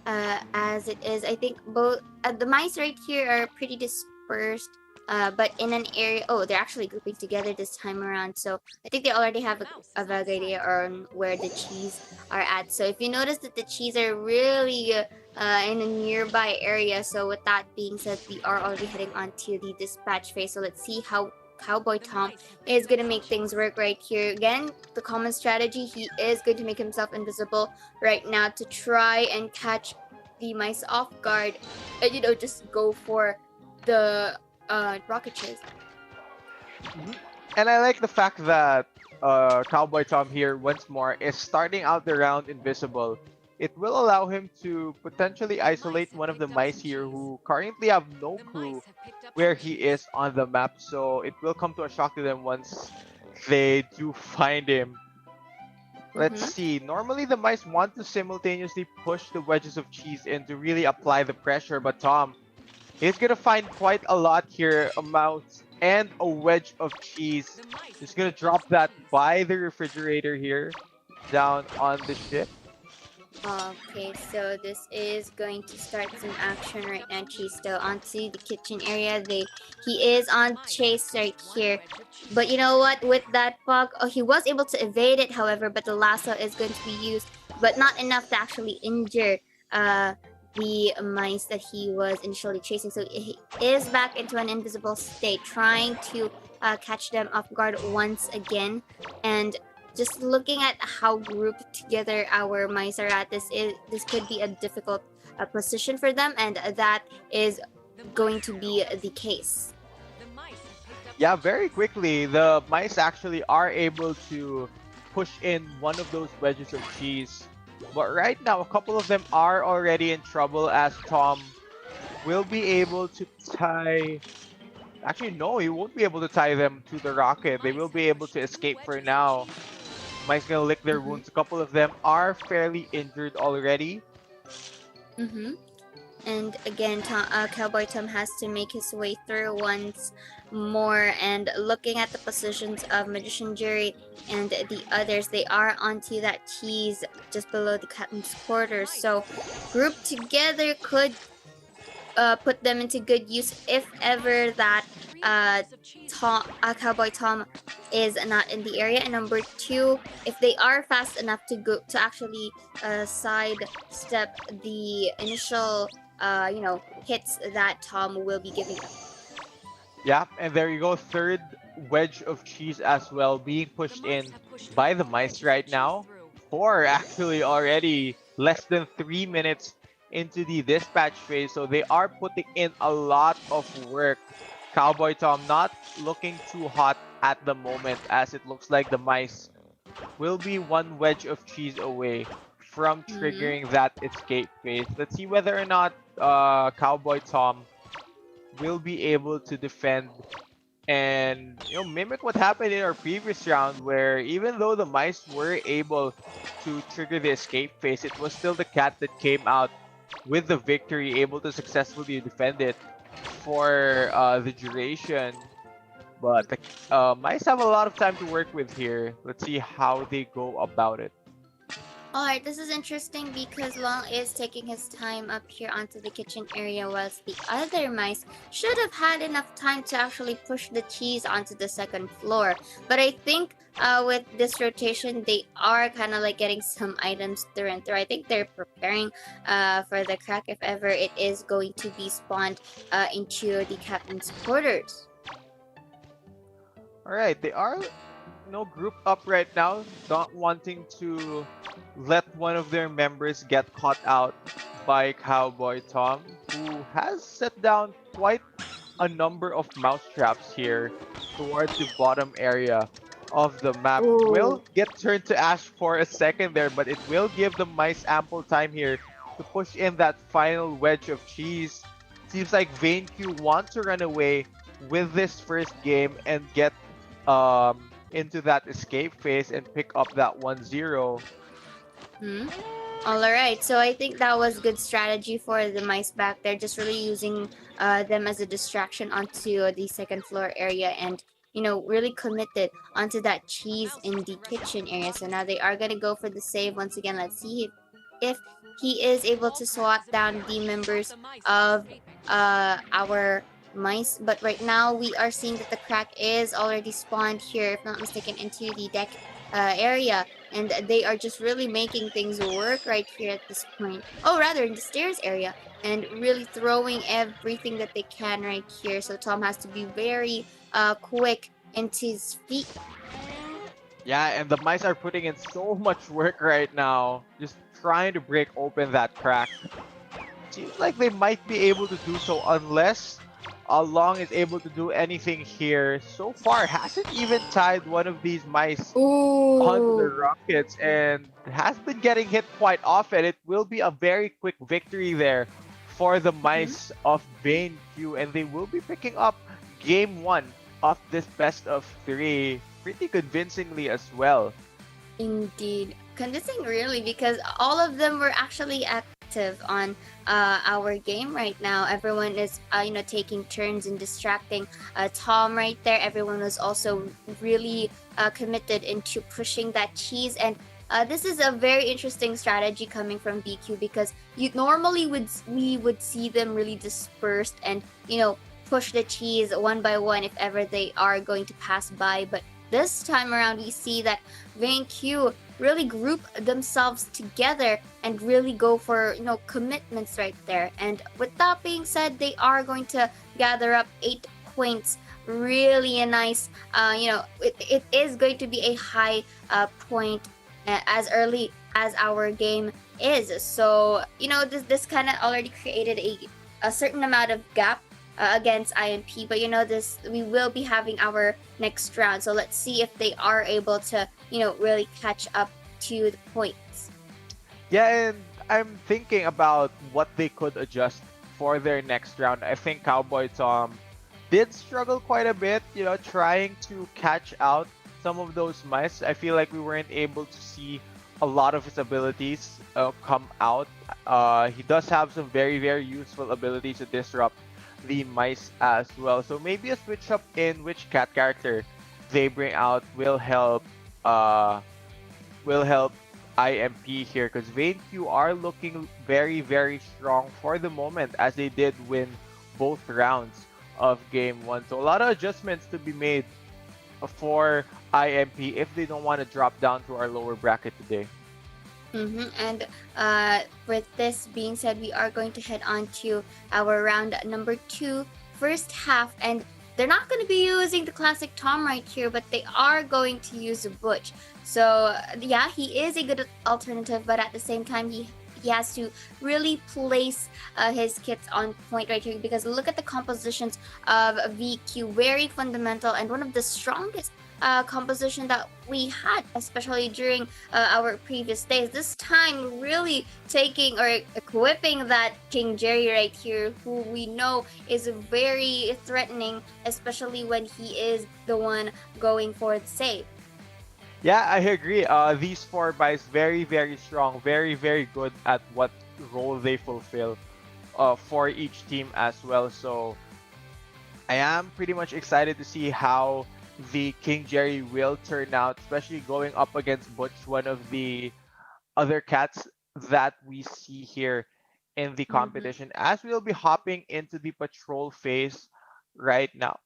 as it is. I think both the mice right here are pretty dispersed, but in an area. Oh, they're actually grouping together this time around. So I think they already have a vague idea on where the cheese are at. So if you notice that the cheese are really in a nearby area. So with that being said, we are already heading on to the dispatch phase. So let's see how Cowboy Tom is going to make things work right here. Again, the common strategy, he is going to make himself invisible right now to try and catch the mice off guard and just go for the rocket chase. And I like the fact that Cowboy Tom here once more is starting out the round invisible. It will allow him to potentially isolate one of the mice here who currently have no clue where he is on the map. So it will come to a shock to them once they do find him. Let's see. Normally the mice want to simultaneously push the wedges of cheese in to really apply the pressure, but Tom is gonna find quite a lot here, a mouse and a wedge of cheese. He's gonna drop that by the refrigerator here, down on the ship. Okay, so this is going to start some action right now. Cheese still onto the kitchen area. He is on chase right here. But you know what? With that bug, he was able to evade it, however, but the lasso is going to be used, but not enough to actually injure the mice that he was initially chasing. So he is back into an invisible state, trying to catch them off guard once again. And just looking at how grouped together our mice are at, this could be a difficult position for them, and that is going to be the case. Yeah, very quickly, the mice actually are able to push in one of those wedges of cheese. But right now, a couple of them are already in trouble as Tom will be able to tie. Actually, no, he won't be able to tie them to the rocket. They will be able to escape for now. Mike's gonna lick their wounds. A couple of them are fairly injured already. Mm-hmm. And again, Cowboy Tom has to make his way through once more. And looking at the positions of Magician Jerry and the others, they are onto that cheese just below the captain's quarters. So grouped together could put them into good use if ever that Cowboy Tom is not in the area. And number two, if they are fast enough to go to actually sidestep the initial hits that Tom will be giving them. Yeah, and there you go. Third wedge of cheese as well being pushed in by the mice right now. Four actually already, less than 3 minutes into the dispatch phase. So they are putting in a lot of work. Cowboy Tom not looking too hot at the moment, as it looks like the mice will be one wedge of cheese away from triggering that escape phase. Let's see whether or not Cowboy Tom will be able to defend and mimic what happened in our previous round, where even though the mice were able to trigger the escape phase, it was still the cat that came out with the victory, able to successfully defend it for the duration. But the mice have a lot of time to work with here. Let's see how they go about it. Alright, this is interesting because Long is taking his time up here onto the kitchen area, whilst the other mice should have had enough time to actually push the cheese onto the second floor. But I think with this rotation, they are kind of like getting some items through and through. I think they're preparing for the crack if ever it is going to be spawned into the captain's quarters. Alright, they are grouped up right now, not wanting to let one of their members get caught out by Cowboy Tom, who has set down quite a number of mouse traps here towards the bottom area of the map. Will get turned to ash for a second there, but it will give the mice ample time here to push in that final wedge of cheese. Seems like VaneQ want to run away with this first game and get into that escape phase and pick up that 1-0. Alright, so I think that was good strategy for the mice back there, just really using them as a distraction onto the second floor area and really committed onto that cheese in the kitchen area. So now they are going to go for the save once again. Let's see if he is able to swat down the members of our mice. But right now we are seeing that the crack is already spawned here, if not mistaken, into the deck area, and they are just really making things work right here at this point. Oh, rather in the stairs area, and really throwing everything that they can right here. So Tom has to be very quick into his feet. Yeah, and the mice are putting in so much work right now, just trying to break open that crack. Seems like they might be able to do so unless Long is able to do anything here. So far, hasn't even tied one of these mice onto the rockets and has been getting hit quite often. It will be a very quick victory there for the mice of VaneQ, and they will be picking up game 1 of this best of 3 pretty convincingly as well. Indeed. Convincing, really, because all of them were actually active on our game right now. Everyone is taking turns in distracting Tom right there. Everyone was also really committed into pushing that cheese, and this is a very interesting strategy coming from BQ, because we would see them really dispersed and push the cheese one by one if ever they are going to pass by. But this time around, we see that VaneQ really group themselves together and really go for commitments right there. And with that being said, they are going to gather up 8 points. Really a nice, it is going to be a high point as early as our game is. So this kind of already created a certain amount of gap against IMP. But this, we will be having our next round. So let's see if they are able to, really catch up to the points. Yeah, and I'm thinking about what they could adjust for their next round. I think Cowboy Tom did struggle quite a bit, trying to catch out some of those mice. I feel like we weren't able to see a lot of his abilities come out. He does have some very, very useful abilities to disrupt the mice as well. So maybe a switch up in which cat character they bring out will help IMP here, because VainQ are looking very, very strong for the moment, as they did win both rounds of game 1. So a lot of adjustments to be made for IMP if they don't want to drop down to our lower bracket today. And with this being said, we are going to head on to our round number 2, first half, and they're not going to be using the classic Tom right here, but they are going to use Butch. So yeah, he is a good alternative, but at the same time, he has to really place his kits on point right here, because look at the compositions of VQ, very fundamental and one of the strongest composition that we had, especially during our previous days. This time, really taking or equipping that King Jerry right here, who we know is very threatening, especially when he is the one going for the save. Yeah, I agree. These 4 buys very, very strong, very, very good at what role they fulfill for each team as well. So I am pretty much excited to see how the King Jerry will turn out, especially going up against Butch, one of the other cats that we see here in the competition, as we'll be hopping into the patrol phase right now.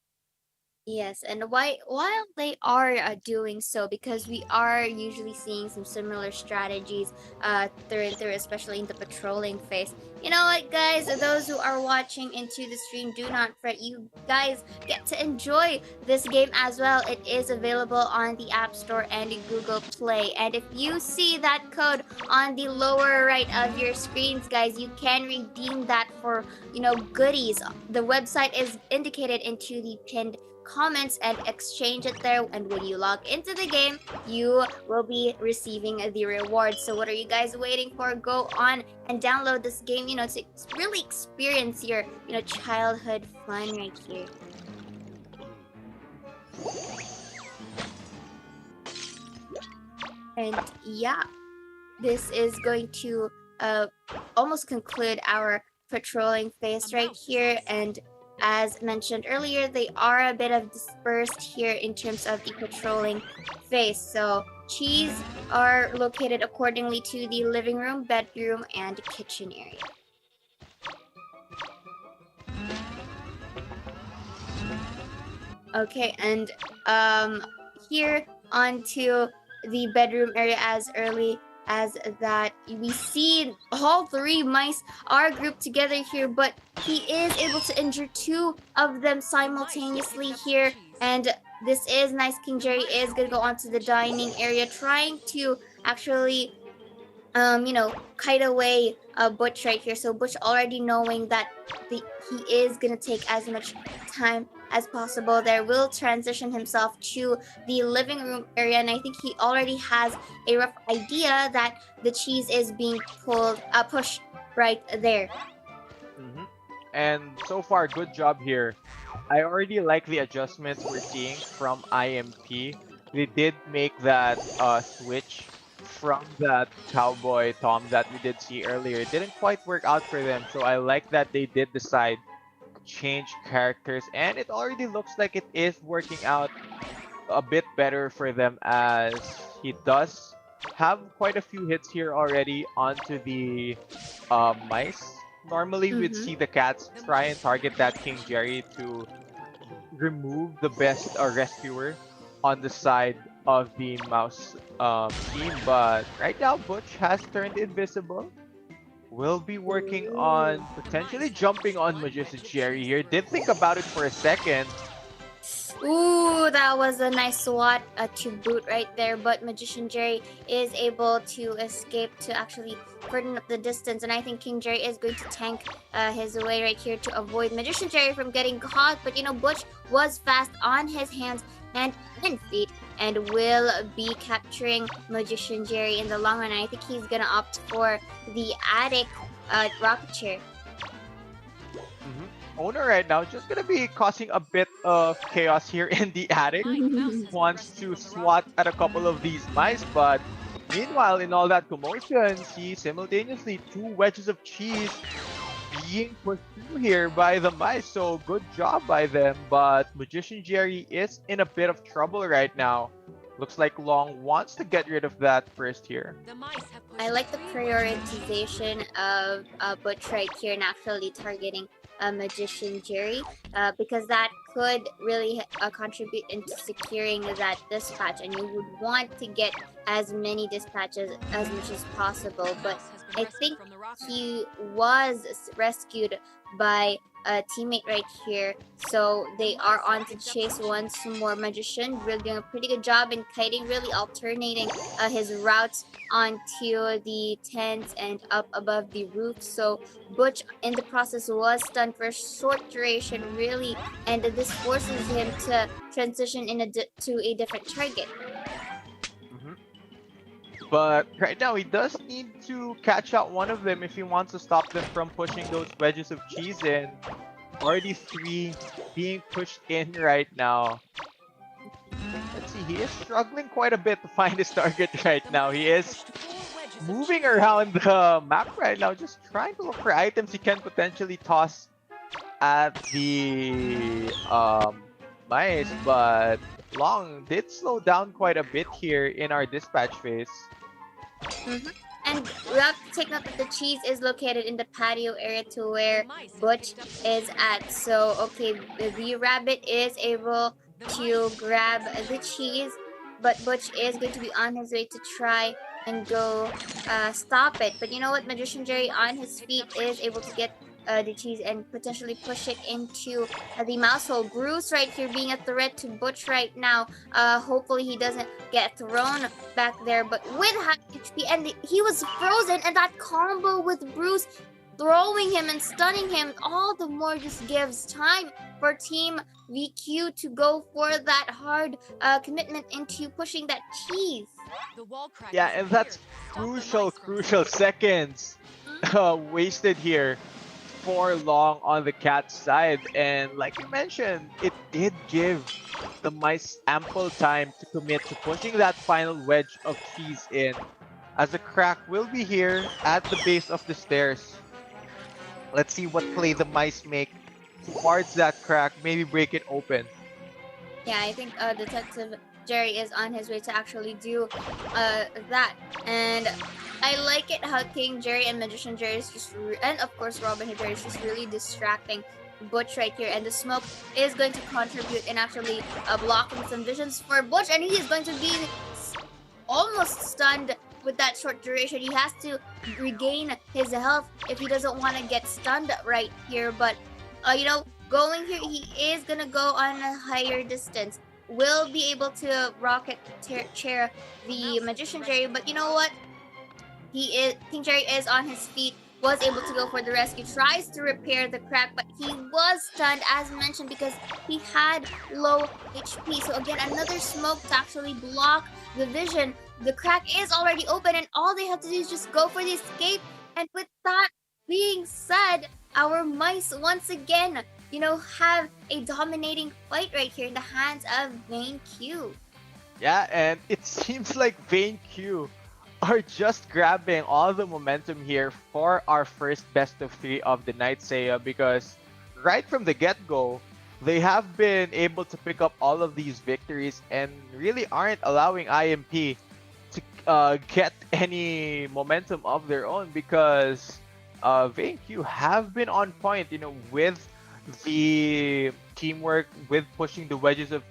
Yes, and while they are doing so, because we are usually seeing some similar strategies through and through, especially in the patrolling phase. You know what, guys? Those who are watching into the stream, do not fret. You guys get to enjoy this game as well. It is available on the App Store and Google Play. And if you see that code on the lower right of your screens, guys, you can redeem that for, goodies. The website is indicated into the pinned comments and exchange it there, and when you log into the game, you will be receiving the rewards. So what are you guys waiting for? Go on and download this game, to really experience your childhood fun right here. And yeah, this is going to almost conclude our patrolling phase right here. And as mentioned earlier, they are a bit of dispersed here in terms of the patrolling phase. So cheese are located accordingly to the living room, bedroom, and kitchen area. Okay, and here onto the bedroom area as early as that, we see all 3 mice are grouped together here, but he is able to injure 2 of them simultaneously here, and this is nice. King Jerry is gonna go onto the dining area, trying to actually kite away Butch right here. So Butch, already knowing that he is gonna take as much time as possible there, will transition himself to the living room area, and I think he already has a rough idea that the cheese is being pushed right there. And so far, good job here. I already like the adjustments we're seeing from IMP. They did make that switch from that Cowboy Tom that we did see earlier. It didn't quite work out for them, so I like that they did decide to change characters, and it already looks like it is working out a bit better for them, as he does have quite a few hits here already onto the mice. Normally, we'd see the cats try and target that King Jerry to remove the best rescuer on the side of the mouse team, but right now Butch has turned invisible. We'll be working on potentially jumping on Magician Jerry here. Did think about it for a second. Ooh, that was a nice swat to boot right there. But Magician Jerry is able to escape to actually shorten up the distance. And I think King Jerry is going to tank his way right here to avoid Magician Jerry from getting caught. But Butch was fast on his hands and feet and will be capturing Magician Jerry in the long run. And I think he's going to opt for the attic rocket chair. Owner right now just gonna be causing a bit of chaos here in the attic. Wants to swat at a couple of these mice, but meanwhile, in all that commotion, see simultaneously 2 wedges of cheese being pushed through here by the mice. So good job by them, but Magician Jerry is in a bit of trouble right now. Looks like Long wants to get rid of that first here. I like the prioritization of Butch right here and actually targeting Magician Jerry because that could really contribute into securing that dispatch, and you would want to get as many dispatches as much as possible. But I think he was rescued by a teammate right here, so they are on to chase once more. Magician really doing a pretty good job in kiting, really alternating his routes onto the tents and up above the roof. So Butch in the process was stunned for a short duration, really, and this forces him to transition to a different target. But right now, he does need to catch out one of them if he wants to stop them from pushing those wedges of cheese in. Already 3 being pushed in right now. Let's see, he is struggling quite a bit to find his target right now. He is moving around the map right now, just trying to look for items he can potentially toss at the mice, but Long did slow down quite a bit here in our dispatch phase. And we have to take note that the cheese is located in the patio area to where Butch is at. So, okay, the rabbit is able to grab the cheese, but Butch is going to be on his way to try and go stop it. But you know what? Magician Jerry on his feet is able to get the cheese and potentially push it into the mouse hole. Bruce right here being a threat to Butch right now. Hopefully he doesn't get thrown back there, but with high HP, and he was frozen, and that combo with Bruce throwing him and stunning him all the more just gives time for Team VQ to go for that hard commitment into pushing that cheese. Yeah, and that's crucial seconds wasted here for Long on the cat side. And like you mentioned, it did give the mice ample time to commit to pushing that final wedge of cheese in, as the crack will be here at the base of the stairs. Let's see what play the mice make towards that crack, maybe break it open. Yeah, I think Detective Jerry is on his way to actually do that. And I like it how King Jerry and Magician Jerry is just, and of course Robin Hood Jerry is just really distracting Butch right here. And the smoke is going to contribute in actually blocking some visions for Butch. And he is going to be almost stunned with that short duration. He has to regain his health if he doesn't want to get stunned right here. But, going here, he is going to go on a higher distance. Will be able to rocket chair the Magician Jerry, but you know what? King Jerry is on his feet, was able to go for the rescue, tries to repair the crack, but he was stunned as mentioned because he had low HP. So again, another smoke to actually block the vision. The crack is already open, and all they have to do is just go for the escape. And with that being said, our mice once again have a dominating fight right here in the hands of Vane Q. Yeah, and it seems like Vane Q are just grabbing all the momentum here for our first best of 3 of the night, Seiya, because right from the get-go, they have been able to pick up all of these victories and really aren't allowing IMP to get any momentum of their own, because Vane Q have been on point, with the teamwork, with pushing the wedges of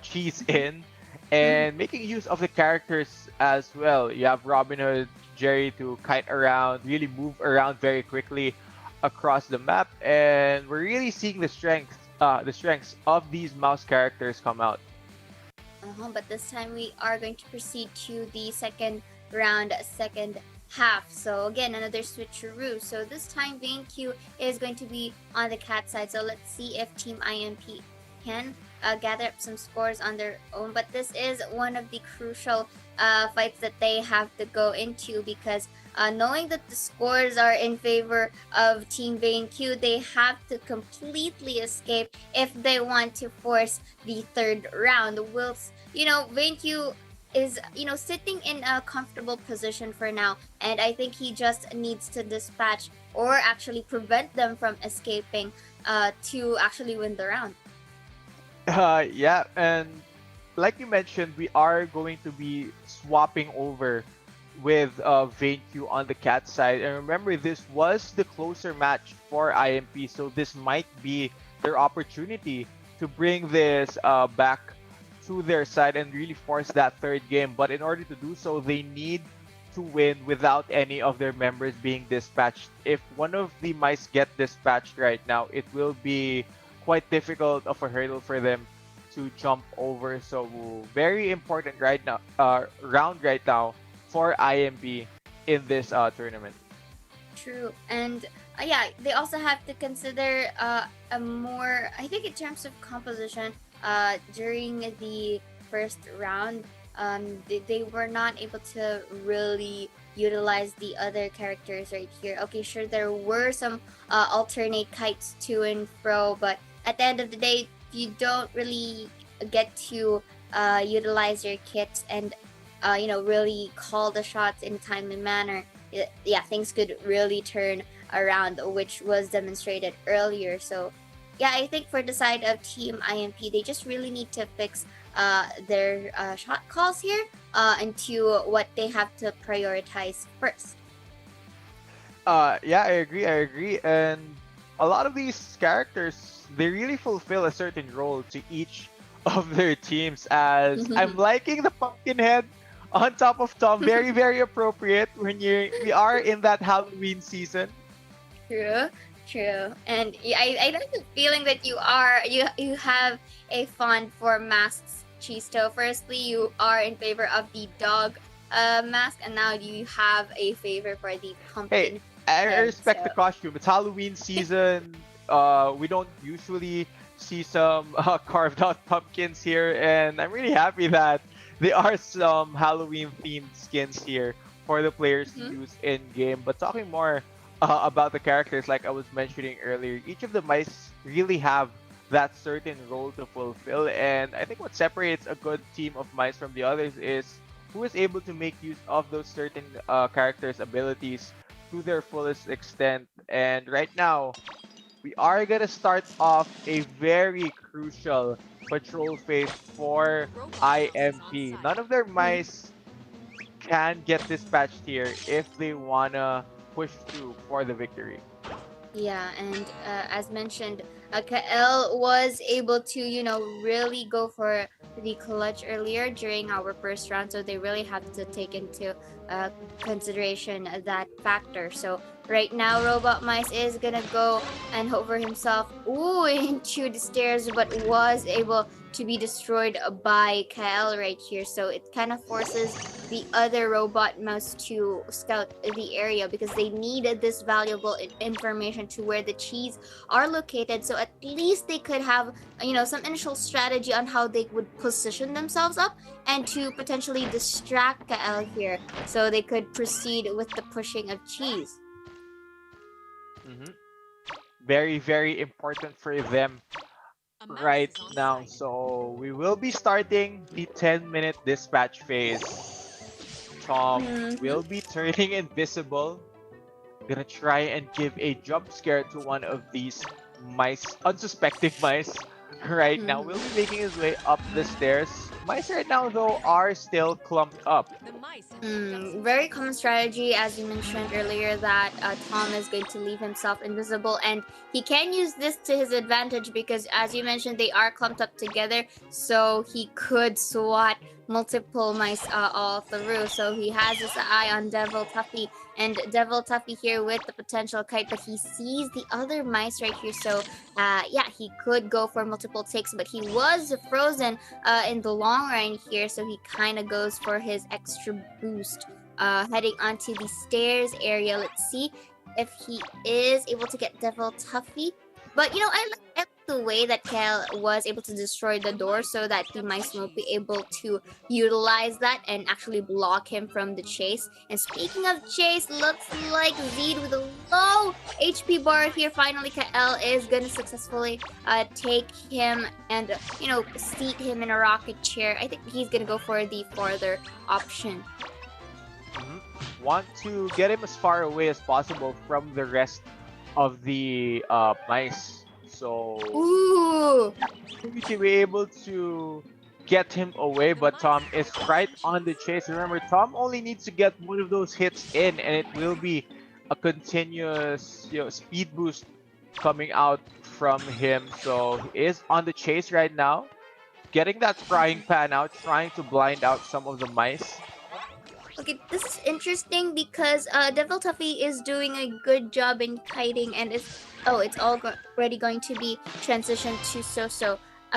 cheese in, and making use of the characters as well. You have Robin Hood Jerry to kite around, really move around very quickly across the map, and we're really seeing the strength the strengths of these mouse characters come out. But this time we are going to proceed to the second round, second half. So again, another switcheroo. So this time VainQ is going to be on the cat side. So let's see if Team IMP can gather up some scores on their own. But this is one of the crucial fights that they have to go into, because knowing that the scores are in favor of Team VainQ, they have to completely escape if they want to force the third round. Whilst, VainQ is, sitting in a comfortable position for now, and I think he just needs to dispatch or actually prevent them from escaping to actually win the round. Yeah, and like you mentioned, we are going to be swapping over with VainQ on the cat side. And remember, this was the closer match for IMP, so this might be their opportunity to bring this back to their side and really force that third game. But in order to do so, they need to win without any of their members being dispatched. If one of the mice get dispatched right now, it will be quite difficult of a hurdle for them to jump over. So very important right now, round right now for IMP in this tournament. True. And yeah, they also have to consider a more, I think in terms of composition, during the first round, they were not able to really utilize the other characters right here. Okay, sure, there were some alternate kites to and fro, but at the end of the day, you don't really get to utilize your kits and really call the shots in a timely manner. Yeah, things could really turn around, which was demonstrated earlier. So yeah, I think for the side of Team IMP, they just really need to fix their shot calls here into what they have to prioritize first. Yeah, I agree. And a lot of these characters, they really fulfill a certain role to each of their teams. As I'm liking the pumpkin head on top of Tom. Very, very appropriate when we are in that Halloween season. True. And I like the feeling that you have a fond for masks, Chisto. Firstly, you are in favor of the dog mask, and now you have a favor for the pumpkin. Hey, I respect the costume. It's Halloween season. We don't usually see some carved out pumpkins here, and I'm really happy that there are some Halloween themed skins here for the players to use in game. But talking more about the characters, like I was mentioning earlier, each of the mice really have that certain role to fulfill, and I think what separates a good team of mice from the others is who is able to make use of those certain characters' abilities to their fullest extent. And right now, we are gonna start off a very crucial patrol phase for IMP. None of their mice can get dispatched here if they wanna push through for the victory. Yeah, and as mentioned, Kael was able to, really go for the clutch earlier during our first round, so they really have to take into consideration that factor. So right now, Robot Mice is gonna go and hover himself into the stairs, but was able to be destroyed by Kael right here. So it kind of forces the other robot mouse to scout the area, because they needed this valuable information to where the cheese are located. So at least they could have, some initial strategy on how they would position themselves up and to potentially distract Kael here, so they could proceed with the pushing of cheese. Very, very important for them right now. So we will be starting the 10-minute dispatch phase. Tom will be turning invisible. Gonna try and give a jump scare to one of these mice, unsuspecting mice. Right now, will be making his way up the stairs. Mice right now, though, are still clumped up. Very common strategy, as you mentioned earlier, that Tom is going to leave himself invisible, and he can use this to his advantage because, as you mentioned, they are clumped up together, so he could swat multiple mice all through. So he has his eye on Devil Tuffy, and Devil Tuffy here with the potential kite, but he sees the other mice right here. So yeah, he could go for multiple takes, but he was frozen in the long run here. So he kind of goes for his extra boost, heading onto the stairs area. Let's see if he is able to get Devil Tuffy. But you know, I like the way that Kel was able to destroy the door so that the mice won't be able to utilize that and actually block him from the chase. And speaking of chase, looks like Zed with a low HP bar here. Finally, Kael is gonna successfully take him and you know, seat him in a rocket chair. I think he's gonna go for the farther option. Want to get him as far away as possible from the rest of the mice. So Ooh, to be able to get him away, but Tom is right on the chase. Remember, Tom only needs to get one of those hits in, and it will be a continuous, you know, speed boost coming out from him. So he is on the chase right now, getting that frying pan out, trying to blind out some of the mice. okay, this is interesting because Devil Tuffy is doing a good job in kiting, and it's already going to be transitioned to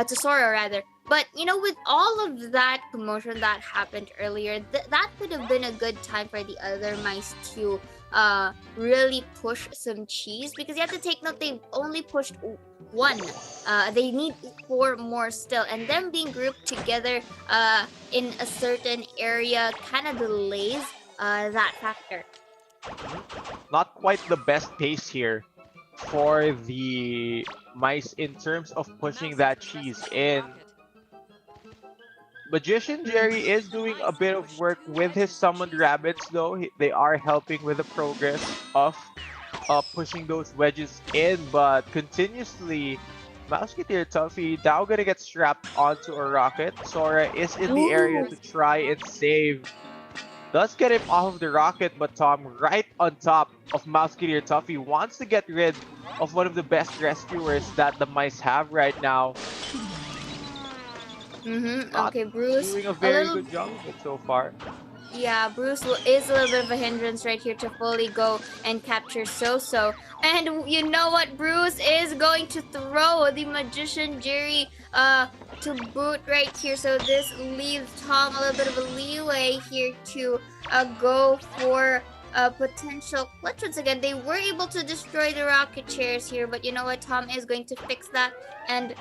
to Sora rather. But you know, with all of that commotion that happened earlier, that could have been a good time for the other mice to really push some cheese, because you have to take note they've only pushed one. They need 4 more still, and them being grouped together in a certain area kind of delays that factor. Not quite the best pace here for the mice in terms of pushing that cheese in. Magician Jerry is doing a bit of work with his summoned rabbits, though. They are helping with the progress of pushing those wedges in, but continuously, Musketeer Tuffy now gonna get strapped onto a rocket. Sora is in the area to try and save. Does get him off of the rocket, but Tom right on top of Musketeer Tuffy wants to get rid of one of the best rescuers that the mice have right now. Okay, Bruce. Doing a very good job of it so far. Yeah, Bruce is a little bit of a hindrance right here to fully go and capture So-So. And you know what? Bruce is going to throw the Magician Jerry to boot right here. So this leaves Tom a little bit of a leeway here to go for potential clutch once again. They were able to destroy the rocket chairs here, but you know what? Tom is going to fix that and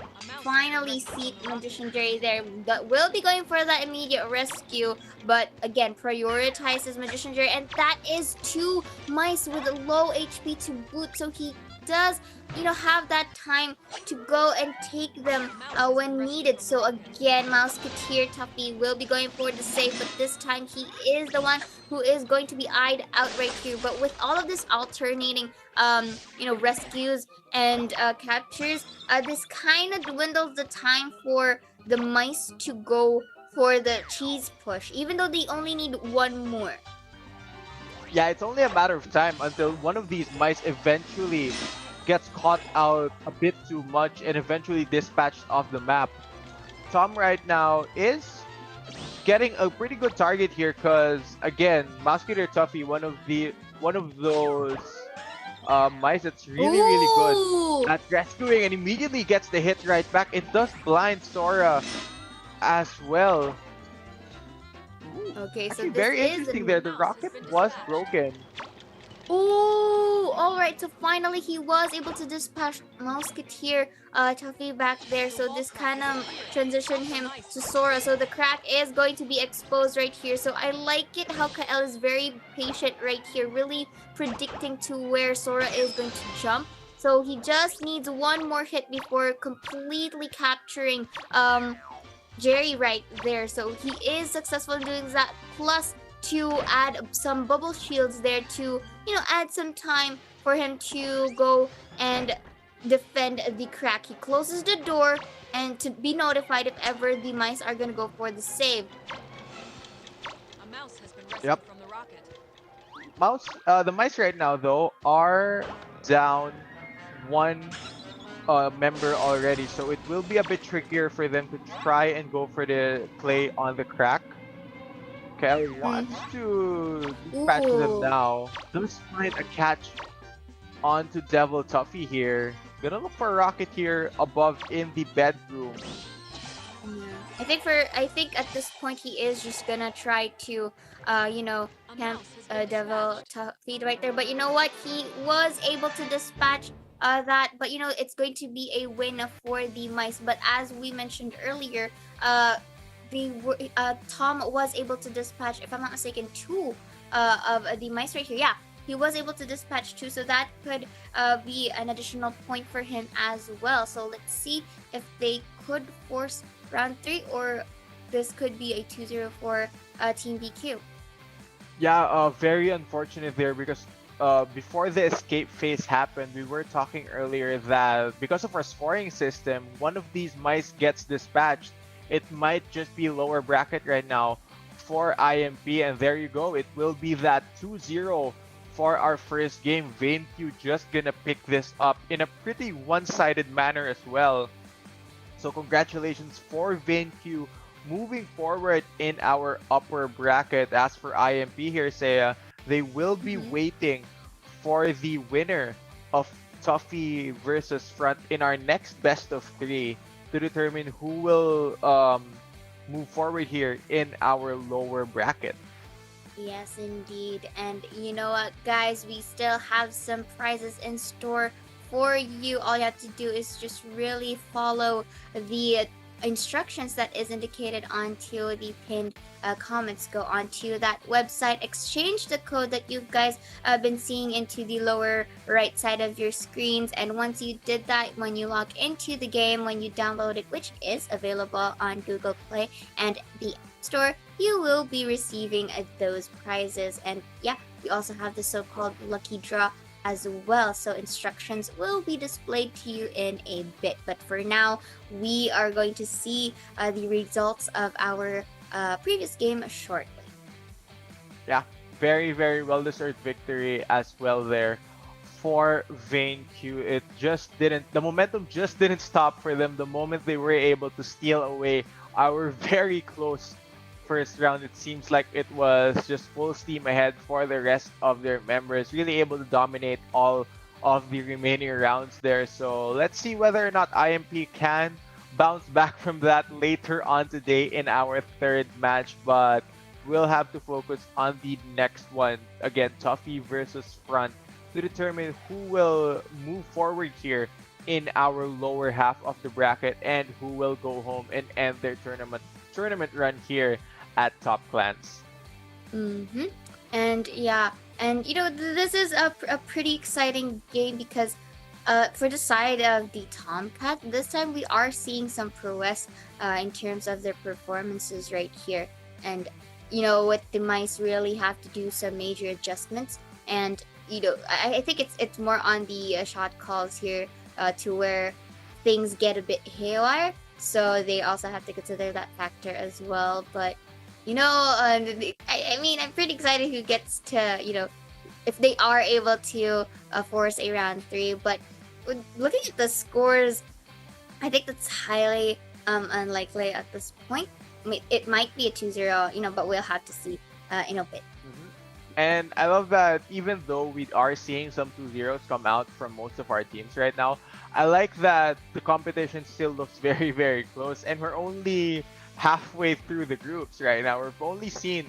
finally seat Magician Jerry there. That will be going for that immediate rescue, but again, prioritizes Magician Jerry, and that is 2 mice with low HP to boot, so he does, you know, have that time to go and take them when needed. So again, Musketeer Tuffy will be going for the save, but this time he is the one who is going to be eyed out right here. But with all of this alternating, you know, rescues and captures, this kind of dwindles the time for the mice to go for the cheese push, even though they only need 1 more. Yeah, it's only a matter of time until one of these mice eventually gets caught out a bit too much and eventually dispatched off the map. Tom right now is getting a pretty good target here because, again, Musketeer Tuffy, one of those mice that's really good at rescuing, and immediately gets the hit right back. It does blind Sora as well. Okay, so Actually, this very is interesting there. The rocket was broken. Ooh, alright, so finally he was able to dispatch Musketeer Tuffy back there. So this kind of transitioned him to Sora. So the crack is going to be exposed right here. So I like it how Kael is very patient right here, really predicting to where Sora is going to jump. So he just needs 1 more hit before completely capturing Jerry right there. So he is successful in doing that, plus to add some bubble shields there to, you know, add some time for him to go and defend the crack. He closes the door and to be notified if ever the mice are gonna go for the save. A mouse has been rescued Yep. from the rocket. The mice right now though are down 1 member already, so it will be a bit trickier for them to try and go for the play on the crack. Kale wants to dispatch them Ooh. now. Does find a catch onto Devil Tuffy here. Gonna look for a rocket here above in the bedroom. I think at this point he is just gonna try to camp Devil Feed right there. But you know what? He was able to dispatch that, but it's going to be a win for the mice. But as we mentioned earlier, Tom was able to dispatch, if I'm not mistaken, two of the mice right here. Yeah, he was able to dispatch two, so that could be an additional point for him as well. So let's see if they could force round 3, or this could be a 2-0 for Team BQ. Yeah, very unfortunate there because before the escape phase happened, we were talking earlier that because of our scoring system, one of these mice gets dispatched. It might just be lower bracket right now for IMP, and there you go. It will be that 2-0 for our first game. VaneQ just gonna pick this up in a pretty one-sided manner as well. So congratulations for VaneQ moving forward in our upper bracket. As for IMP here, Saya, they will be waiting for the winner of Tuffy versus Front in our next best of 3 to determine who will move forward here in our lower bracket. Yes, indeed. And you know what, guys? We still have some prizes in store for you. All you have to do is just really follow the instructions that is indicated onto the pinned comments. Go onto that website, exchange the code that you guys have been seeing into the lower right side of your screens, and once you did that, when you log into the game, when you download it, which is available on Google Play and the App Store, you will be receiving those prizes. And yeah, we also have the so-called lucky draw as well, so instructions will be displayed to you in a bit. But for now, we are going to see the results of our previous game shortly. Yeah, very, very well-deserved victory as well there for VaneQ. It just didn't, the momentum just didn't stop for them the moment they were able to steal away our very close first round. It seems like it was just full steam ahead for the rest of their members, really able to dominate all of the remaining rounds there. So let's see whether or not IMP can bounce back from that later on today in our third match, but we'll have to focus on the next one. Again, Tuffy versus Front to determine who will move forward here in our lower half of the bracket and who will go home and end their tournament run here at Top Clans. And yeah, and this is a pretty exciting game because for the side of the Tomcat, this time we are seeing some prowess in terms of their performances right here. And what the mice really have to do some major adjustments, and I think it's more on the shot calls here to where things get a bit haywire, so they also have to consider that factor as well. But I mean, I'm pretty excited who gets to, if they are able to force a round 3. But looking at the scores, I think that's highly unlikely at this point. I mean, it might be a 2-0, but we'll have to see in a bit. And I love that even though we are seeing some 2-0s come out from most of our teams right now, I like that the competition still looks very, very close, and we're only halfway through the groups right now. We've only seen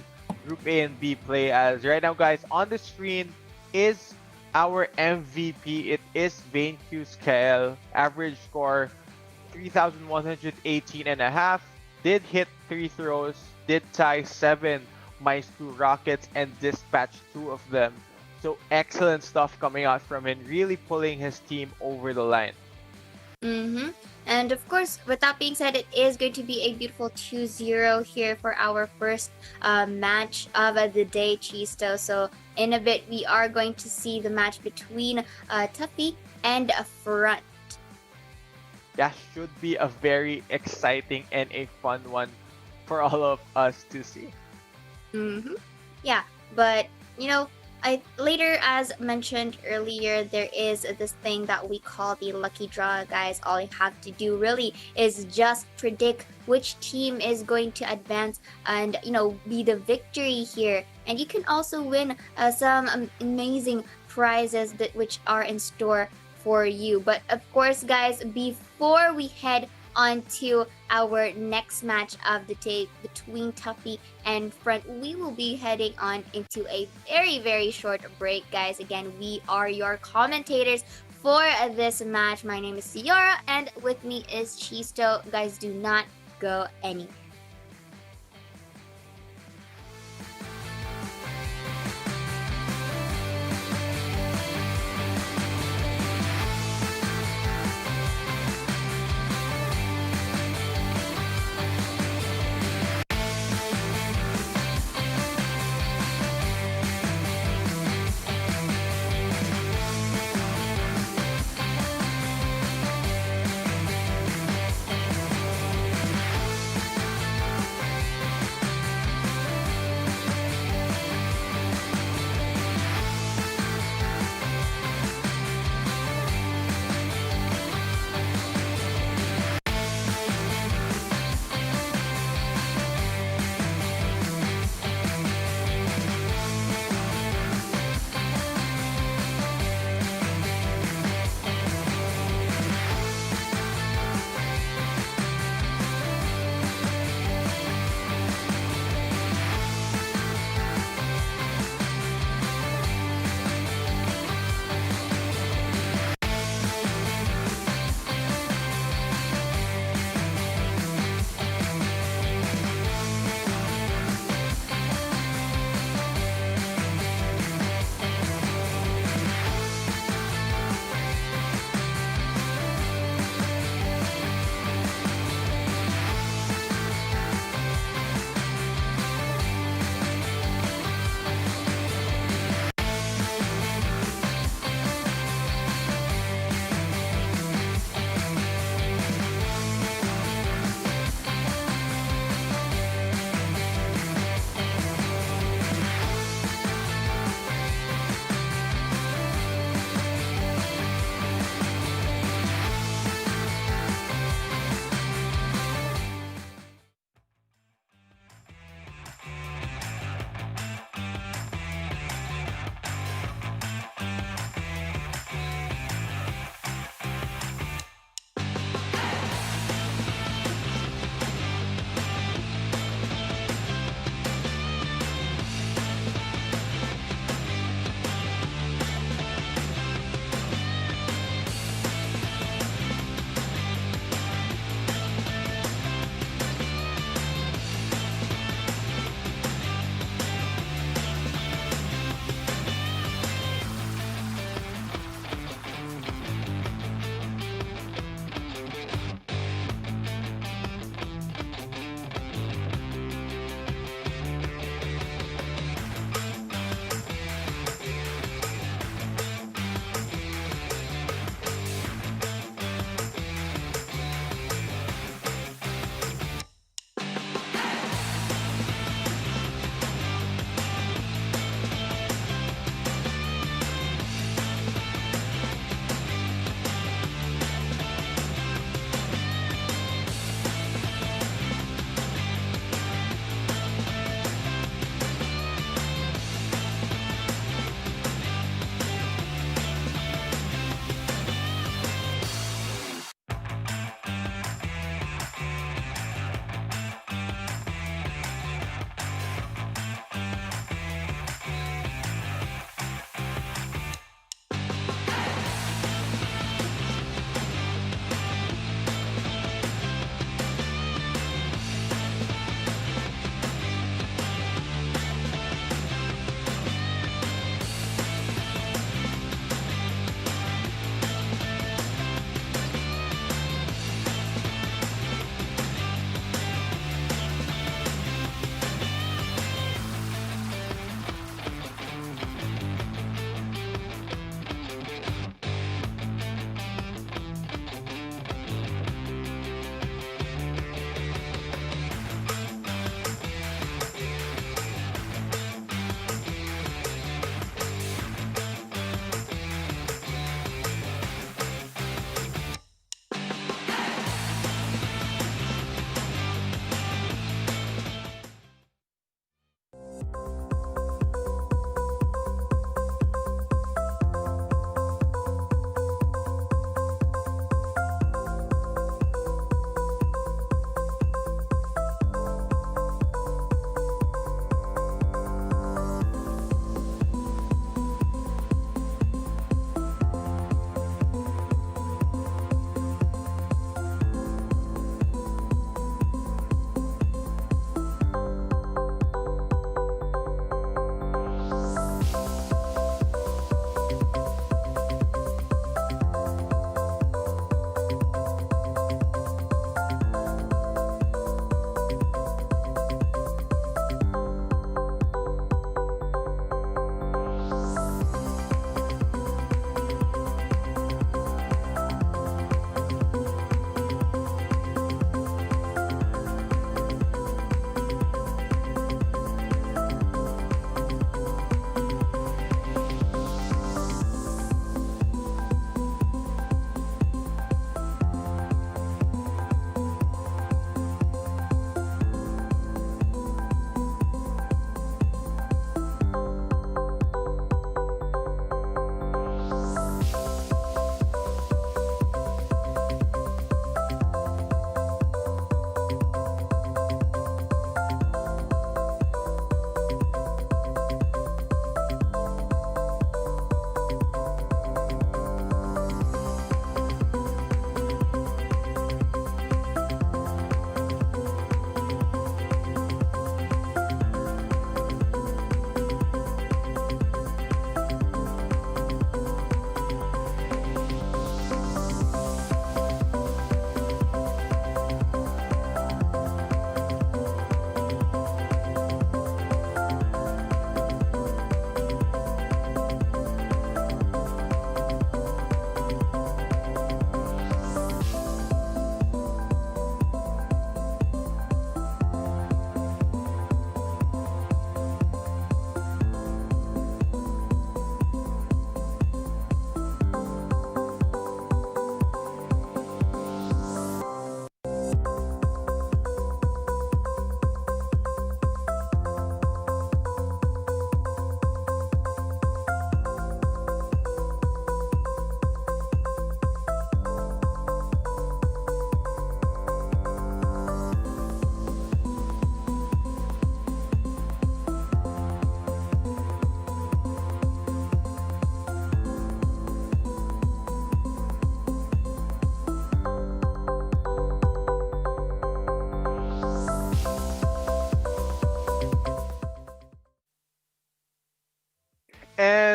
Group A and B play. As right now, guys, on the screen is our MVP. It is VaneQ's KL. Average score 3,118.5. Did hit 3 throws, did tie 7 mice 2 rockets, and dispatch 2 of them. So excellent stuff coming out from him, really pulling his team over the line. And of course, with that being said, it is going to be a beautiful 2-0 here for our first match of the day, Chisto. So in a bit, we are going to see the match between Tuffy and Front. That should be a very exciting and a fun one for all of us to see. Yeah, but Later, as mentioned earlier, there is this thing that we call the lucky draw, guys. All you have to do really is just predict which team is going to advance and be the victory here. And you can also win some amazing prizes which are in store for you. But of course, guys, before we head on to our next match of the day between Tuffy and Front, we will be heading on into a very, very short break, guys. Again, we are your commentators for this match. My name is Ciara, and with me is Chisto. Guys, do not go anywhere.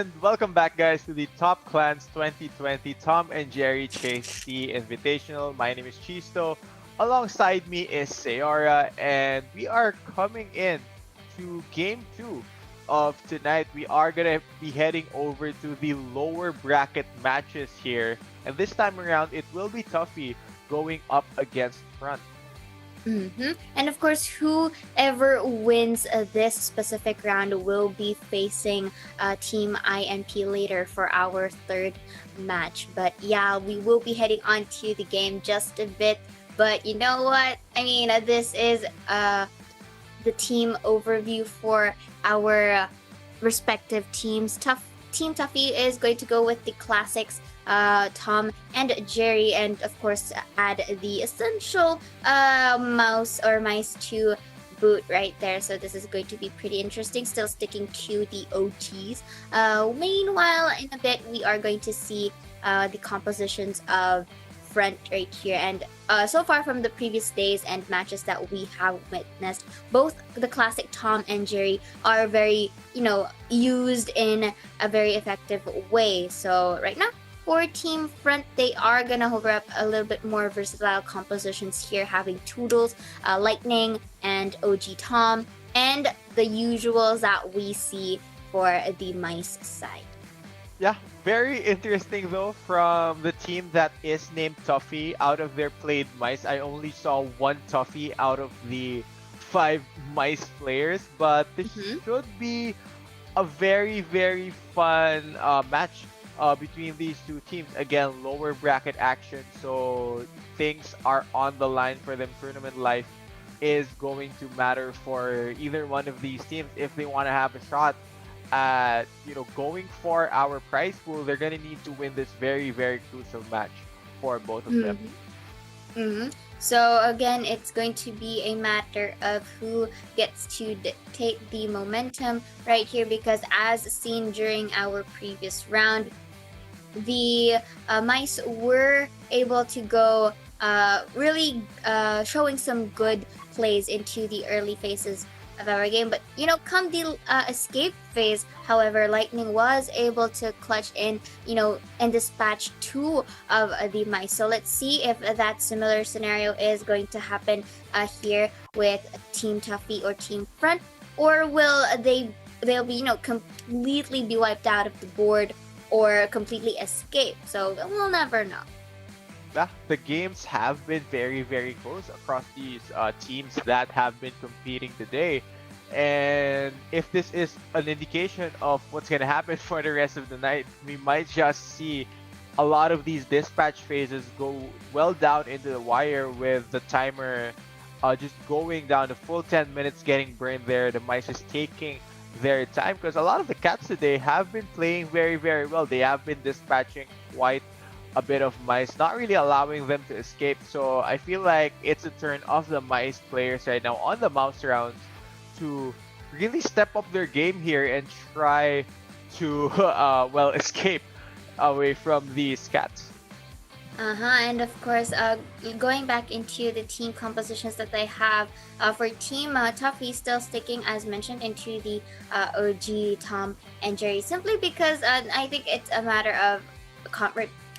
And welcome back, guys, to the Top Clans 2020 Tom and Jerry Chase SEA Invitational. My name is Chisto. Alongside me is Sayora, and we are coming in to Game 2 of tonight. We are going to be heading over to the lower bracket matches here. And this time around, it will be Tuffy going up against Front. And of course, whoever wins this specific round will be facing Team INP later for our third match. But yeah, we will be heading on to the game just a bit. But you know what? I mean, this is the team overview for our respective teams. Team Tuffy is going to go with the classics, Tom and Jerry, and of course add the essential mouse or mice to boot right there. So this is going to be pretty interesting. Still sticking to the OGs. Meanwhile, in a bit, we are going to see the compositions of Front right here, and so far from the previous days and matches that we have witnessed, both the classic Tom and Jerry are very, used in a very effective way. So right now, for Team Front, they are gonna hover up a little bit more versatile compositions here, having Toodles, Lightning, and OG Tom, and the usuals that we see for the mice side. Yeah, very interesting though from the team that is named Tuffy. Out of their played mice, I only saw one Tuffy out of the 5 mice players, but this should be a very, very fun match between these two teams. Again, lower bracket action, so things are on the line for them. Tournament life is going to matter for either one of these teams if they want to have a shot at going for our prize pool. They're gonna need to win this very, very crucial match for both of them. So again, it's going to be a matter of who gets to take the momentum right here, because as seen during our previous round, the mice were able to go really showing some good plays into the early phases of our game. But come the escape phase, however, Lightning was able to clutch in, and dispatch 2 of the mice. So let's see if that similar scenario is going to happen here with Team Tuffy or Team Front, or will they'll be completely be wiped out of the board or completely escape. So we'll never know. Yeah, the games have been very, very close across these teams that have been competing today. And if this is an indication of what's going to happen for the rest of the night, we might just see a lot of these dispatch phases go well down into the wire, with the timer just going down the full 10 minutes, getting burned there. The mice is taking their time, because a lot of the cats today have been playing very, very well. They have been dispatching quite a bit of mice, not really allowing them to escape. So I feel like it's a turn of the mice players right now on the mouse rounds to really step up their game here and try to escape away from these cats. And of course, going back into the team compositions that they have, for Team Tuffy, still sticking, as mentioned, into the OG Tom and Jerry, simply because I think it's a matter of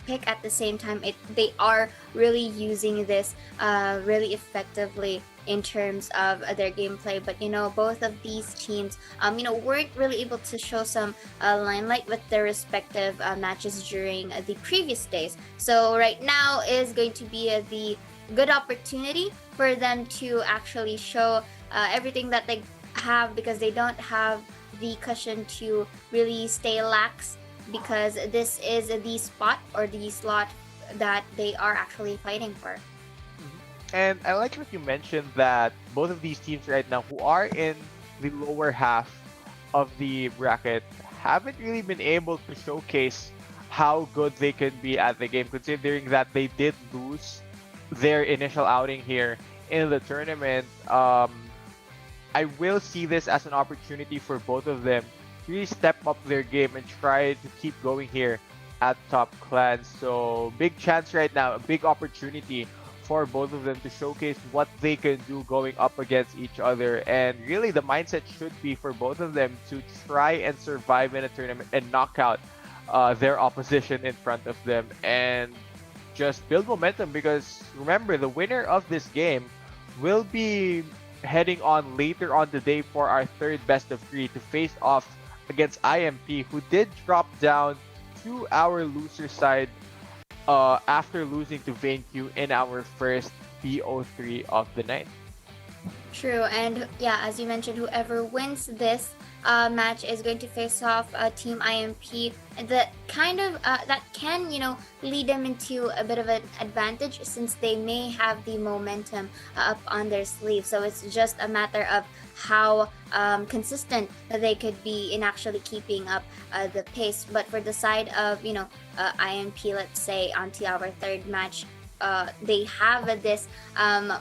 pick. At the same time, they are really using this really effectively in terms of their gameplay. But both of these teams weren't really able to show some limelight with their respective matches during the previous days. So right now is going to be the good opportunity for them to actually show everything that they have, because they don't have the cushion to really stay lax, because this is the spot or the slot that they are actually fighting for. And I like what you mentioned, that both of these teams right now who are in the lower half of the bracket haven't really been able to showcase how good they can be at the game, considering that they did lose their initial outing here in the tournament. I will see this as an opportunity for both of them to really step up their game and try to keep going here at Top Clans. So big chance right now, a big opportunity for both of them to showcase what they can do going up against each other. And really, the mindset should be for both of them to try and survive in a tournament and knock out their opposition in front of them and just build momentum. Because remember, the winner of this game will be heading on later on today for our third best of three to face off against IMP, who did drop down to our loser side after losing to VainQ in our first BO3 of the night. True, and yeah, as you mentioned, whoever wins this match is going to face off Team IMP. That kind of that can lead them into a bit of an advantage since they may have the momentum up on their sleeve. So it's just a matter of how consistent they could be in actually keeping up the pace. But for the side of IMP, let's say onto our third match, they have this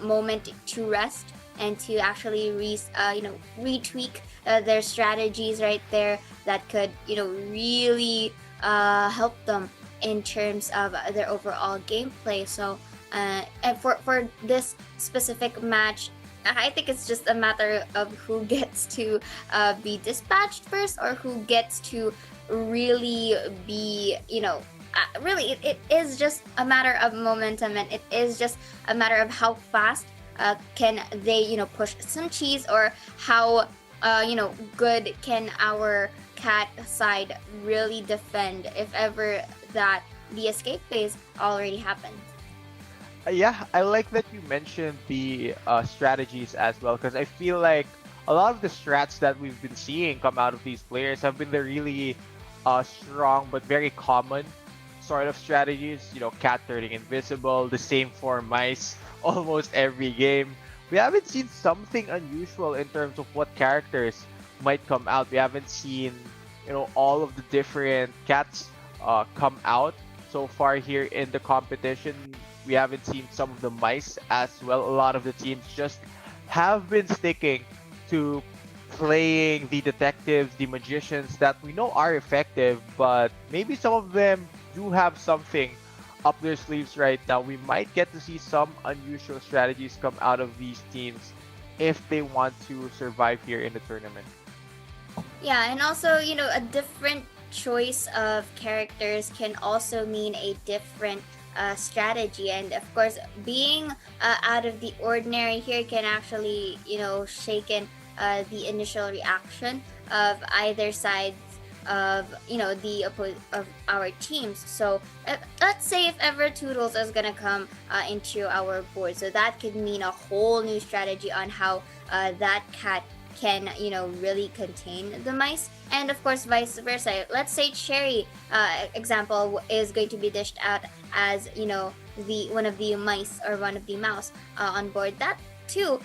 moment to rest and to actually retweak their strategies right there that could really help them in terms of their overall gameplay. So and for this specific match, I think it's just a matter of who gets to be dispatched first, or who gets to really be really it is just a matter of momentum, and it is just a matter of how fast can they push some cheese, or how good can our cat side really defend if ever that the escape phase already happened. Yeah, I like that you mentioned the strategies as well, because I feel like a lot of the strats that we've been seeing come out of these players have been the really strong but very common sort of strategies. Cat turning invisible, the same for mice almost every game. We haven't seen something unusual in terms of what characters might come out. We haven't seen, all of the different cats come out so far here in the competition. We haven't seen some of the mice as well. A lot of the teams just have been sticking to playing the detectives, the magicians that we know are effective, but maybe some of them do have something up their sleeves right now. We might get to see some unusual strategies come out of these teams if they want to survive here in the tournament. Yeah, and also, a different choice of characters can also mean a different strategy. And of course, being out of the ordinary here can actually, shaken the initial reaction of either side of of our teams. So let's say if ever Toodles is gonna come into our board, so that could mean a whole new strategy on how that cat can really contain the mice. And of course vice versa, let's say Cherry example is going to be dished out as the one of the mice or one of the mouse on board. That too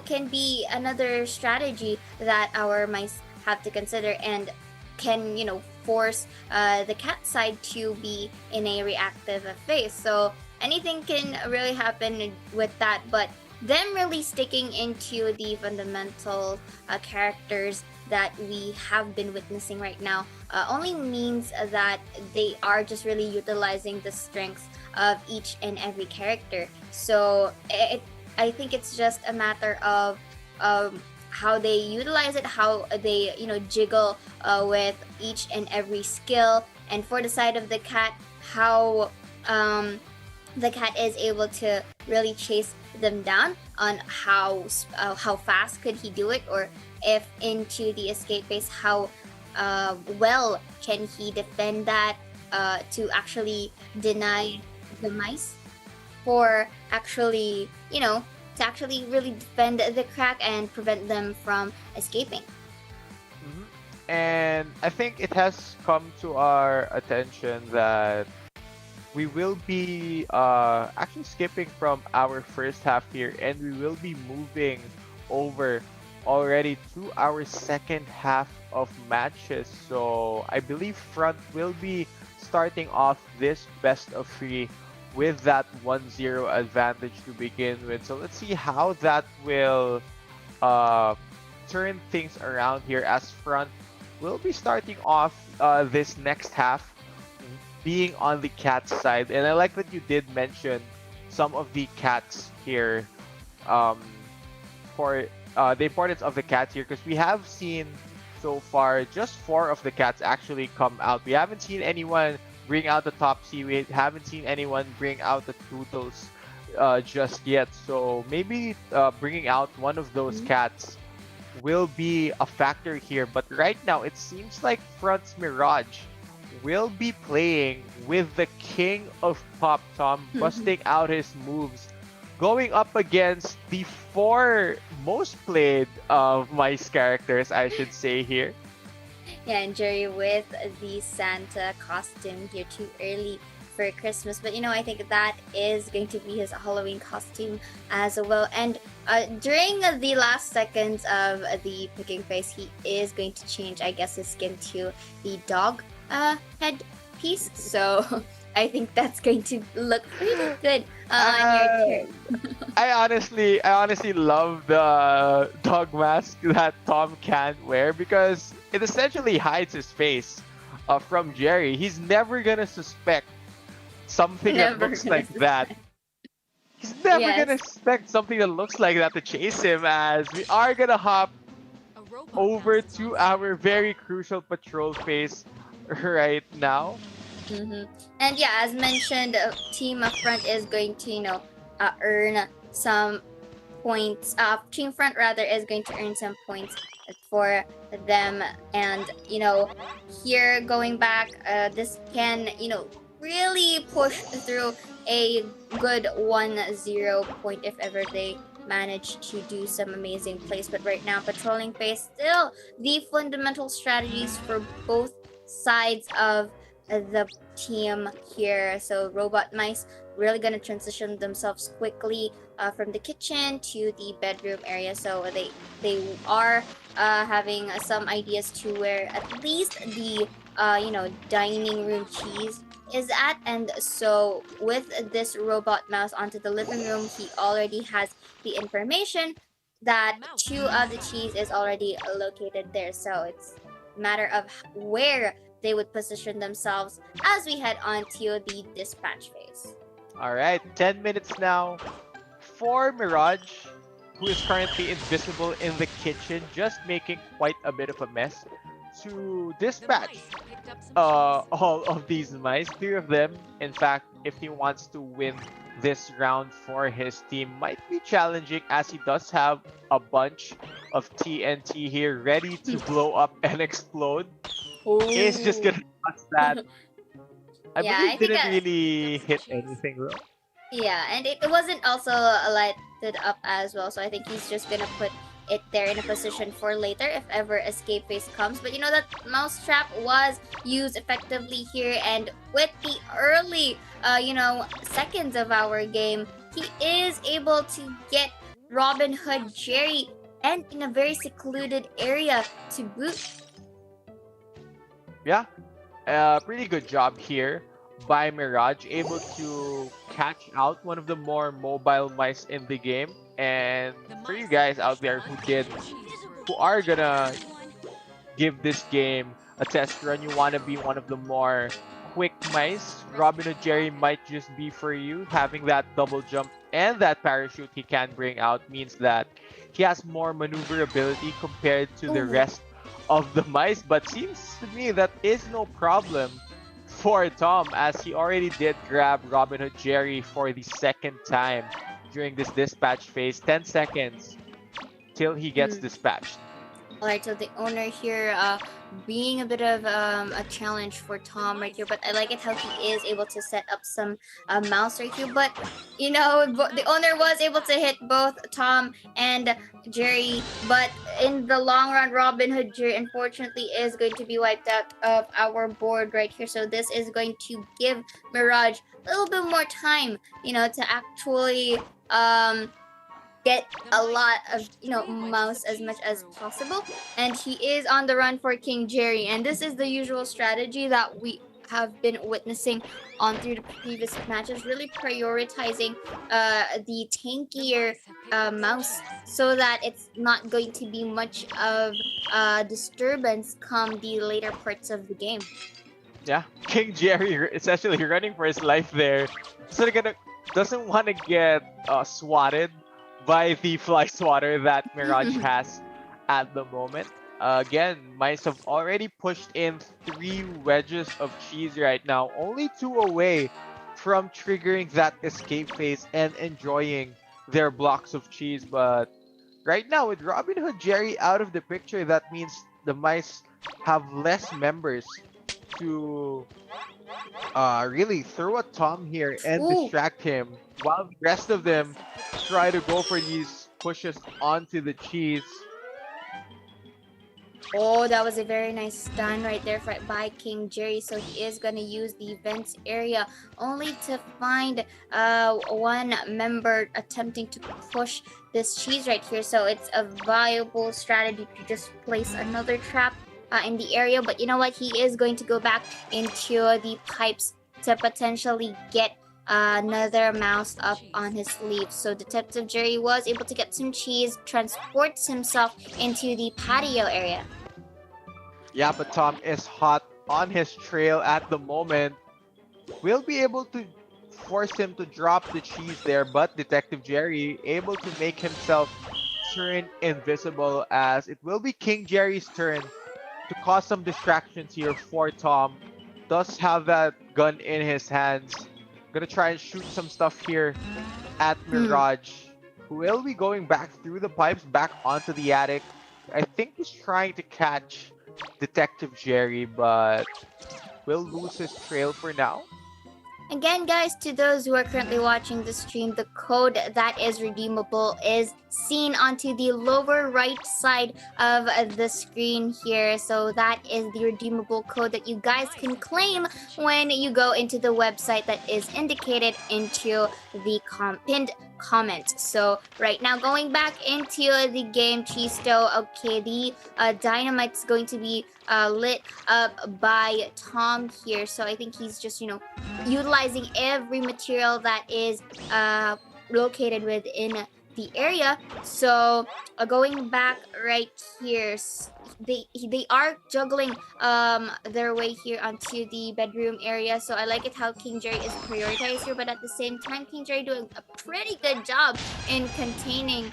can be another strategy that our mice have to consider, and can force the cat side to be in a reactive phase. So anything can really happen with that, but them really sticking into the fundamental characters that we have been witnessing right now only means that they are just really utilizing the strengths of each and every character. So I think it's just a matter of how they utilize it, how they jiggle with each and every skill. And for the side of the cat, how the cat is able to really chase them down on how fast could he do it, or if into the escape phase, how well can he defend that to actually deny the mice, for actually to actually really defend the crack and prevent them from escaping. And I think it has come to our attention that we will be actually skipping from our first half here, and we will be moving over already to our second half of matches. So I believe Front will be starting off this best of three with that 1-0 advantage to begin with. So let's see how that will turn things around here, as Front will be starting off this next half being on the cat side. And I like that you did mention some of the cats here, um, for the importance of the cats here, because we have seen so far just 4 of the cats actually come out. We haven't seen anyone bring out the top C. We haven't seen anyone bring out the Tootles just yet. So maybe bringing out one of those cats will be a factor here. But right now, it seems like Front's Mirage will be playing with the king of Pop Tom, busting out his moves, going up against the 4 most played of Mice characters, I should say here. Yeah, and Jerry with the Santa costume here too early for Christmas. But I think that is going to be his Halloween costume as well. And during the last seconds of the picking phase, he is going to change, I guess, his skin to the dog head piece. So I think that's going to look pretty good on your turn. I honestly love the dog mask that Tom can wear because it essentially hides his face from Jerry. He's never gonna suspect something that looks like that. He's never gonna suspect something that looks like that to chase him, as we are gonna hop over to our very crucial patrol phase right now. And yeah, as mentioned, Team Front is going to, earn some points. Team Front rather is going to earn some points for them, and here going back, this can really push through a good 1-0 point if ever they manage to do some amazing plays. But right now, patrolling phase, still the fundamental strategies for both sides of the team here. So robot mice really gonna transition themselves quickly from the kitchen to the bedroom area. So they are having some ideas to where at least the dining room cheese is at. And so with this robot mouse onto the living room, he already has the information that 2 of the cheese is already located there. So it's a matter of where they would position themselves as we head on to the dispatch phase. Alright, 10 minutes now for Mirage, who is currently invisible in the kitchen, just making quite a bit of a mess, to dispatch all of these mice. 3 of them, in fact, if he wants to win this round for his team, might be challenging, as he does have a bunch of TNT here ready to blow up and explode. He's just gonna toss that. I believe didn't really hit anything though. Yeah, and it wasn't also lighted up as well, so I think he's just gonna put it there in a position for later if ever escape phase comes. But that mousetrap was used effectively here, and with the early seconds of our game, he is able to get Robin Hood Jerry, and in a very secluded area to boot. Yeah, pretty good job here by Mirage, able to catch out one of the more mobile mice in the game. And for you guys out there who are gonna give this game a test run, you want to be one of the more quick mice, Robin Hood Jerry might just be for you. Having that double jump and that parachute he can bring out means that he has more maneuverability compared to the rest of the mice. But seems to me that is no problem for Tom, as he already did grab Robin Hood Jerry for the 2nd time during this dispatch phase. 10 seconds till he gets dispatched. Alright, so the owner here being a bit of a challenge for Tom right here, but I like it how he is able to set up some mouse right here. But the owner was able to hit both Tom and Jerry, but in the long run, Robin Hood Jerry unfortunately is going to be wiped out of our board right here. So this is going to give Mirage a little bit more time to actually get a lot of mouse as much as possible. And he is on the run for King Jerry, and this is the usual strategy that we have been witnessing on through the previous matches, really prioritizing the tankier mouse so that it's not going to be much of disturbance come the later parts of the game. Yeah, King Jerry essentially running for his life there. So they're gonna doesn't want to get swatted by the fly swatter that Mirage has at the moment. Again, Mice have already pushed in 3 wedges of cheese right now, only 2 away from triggering that escape phase and enjoying their blocks of cheese. But right now, with Robin Hood Jerry out of the picture, that means the Mice have less members to really throw a Tom here and Ooh. distract him while the rest of them try to go for these pushes onto the cheese. Oh, that was a very nice stun right there by King Jerry. So he is gonna use the vents area only to find one member attempting to push this cheese right here. So it's a viable strategy to just place another trap in the area. But you know what? He is going to go back into the pipes to potentially get another mouse up on his sleeve. So Detective Jerry was able to get some cheese, transports himself into the patio area. Yeah, but Tom is hot on his trail at the moment. Will be able to force him to drop the cheese there, but Detective Jerry able to make himself turn invisible, as it will be King Jerry's turn to cause some distractions here for Tom. Does have that gun in his hands. Gonna try and shoot some stuff here at Mirage, who will be going back through the pipes back onto the attic. I think he's trying to catch Detective Jerry, but will lose his trail for now. Again, guys, to those who are currently watching the stream, the code that is redeemable is seen onto the lower right side of the screen here. So that is the redeemable code that you guys can claim when you go into the website that is indicated into the pinned comment. So right now, going back into the game, Chisto, okay, the dynamite's going to be lit up by Tom here. So I think he's just, utilizing every material that is located within the area. So going back right here, they are juggling their way here onto the bedroom area. So I like it how King Jerry is prioritized here, but at the same time, King Jerry doing a pretty good job in containing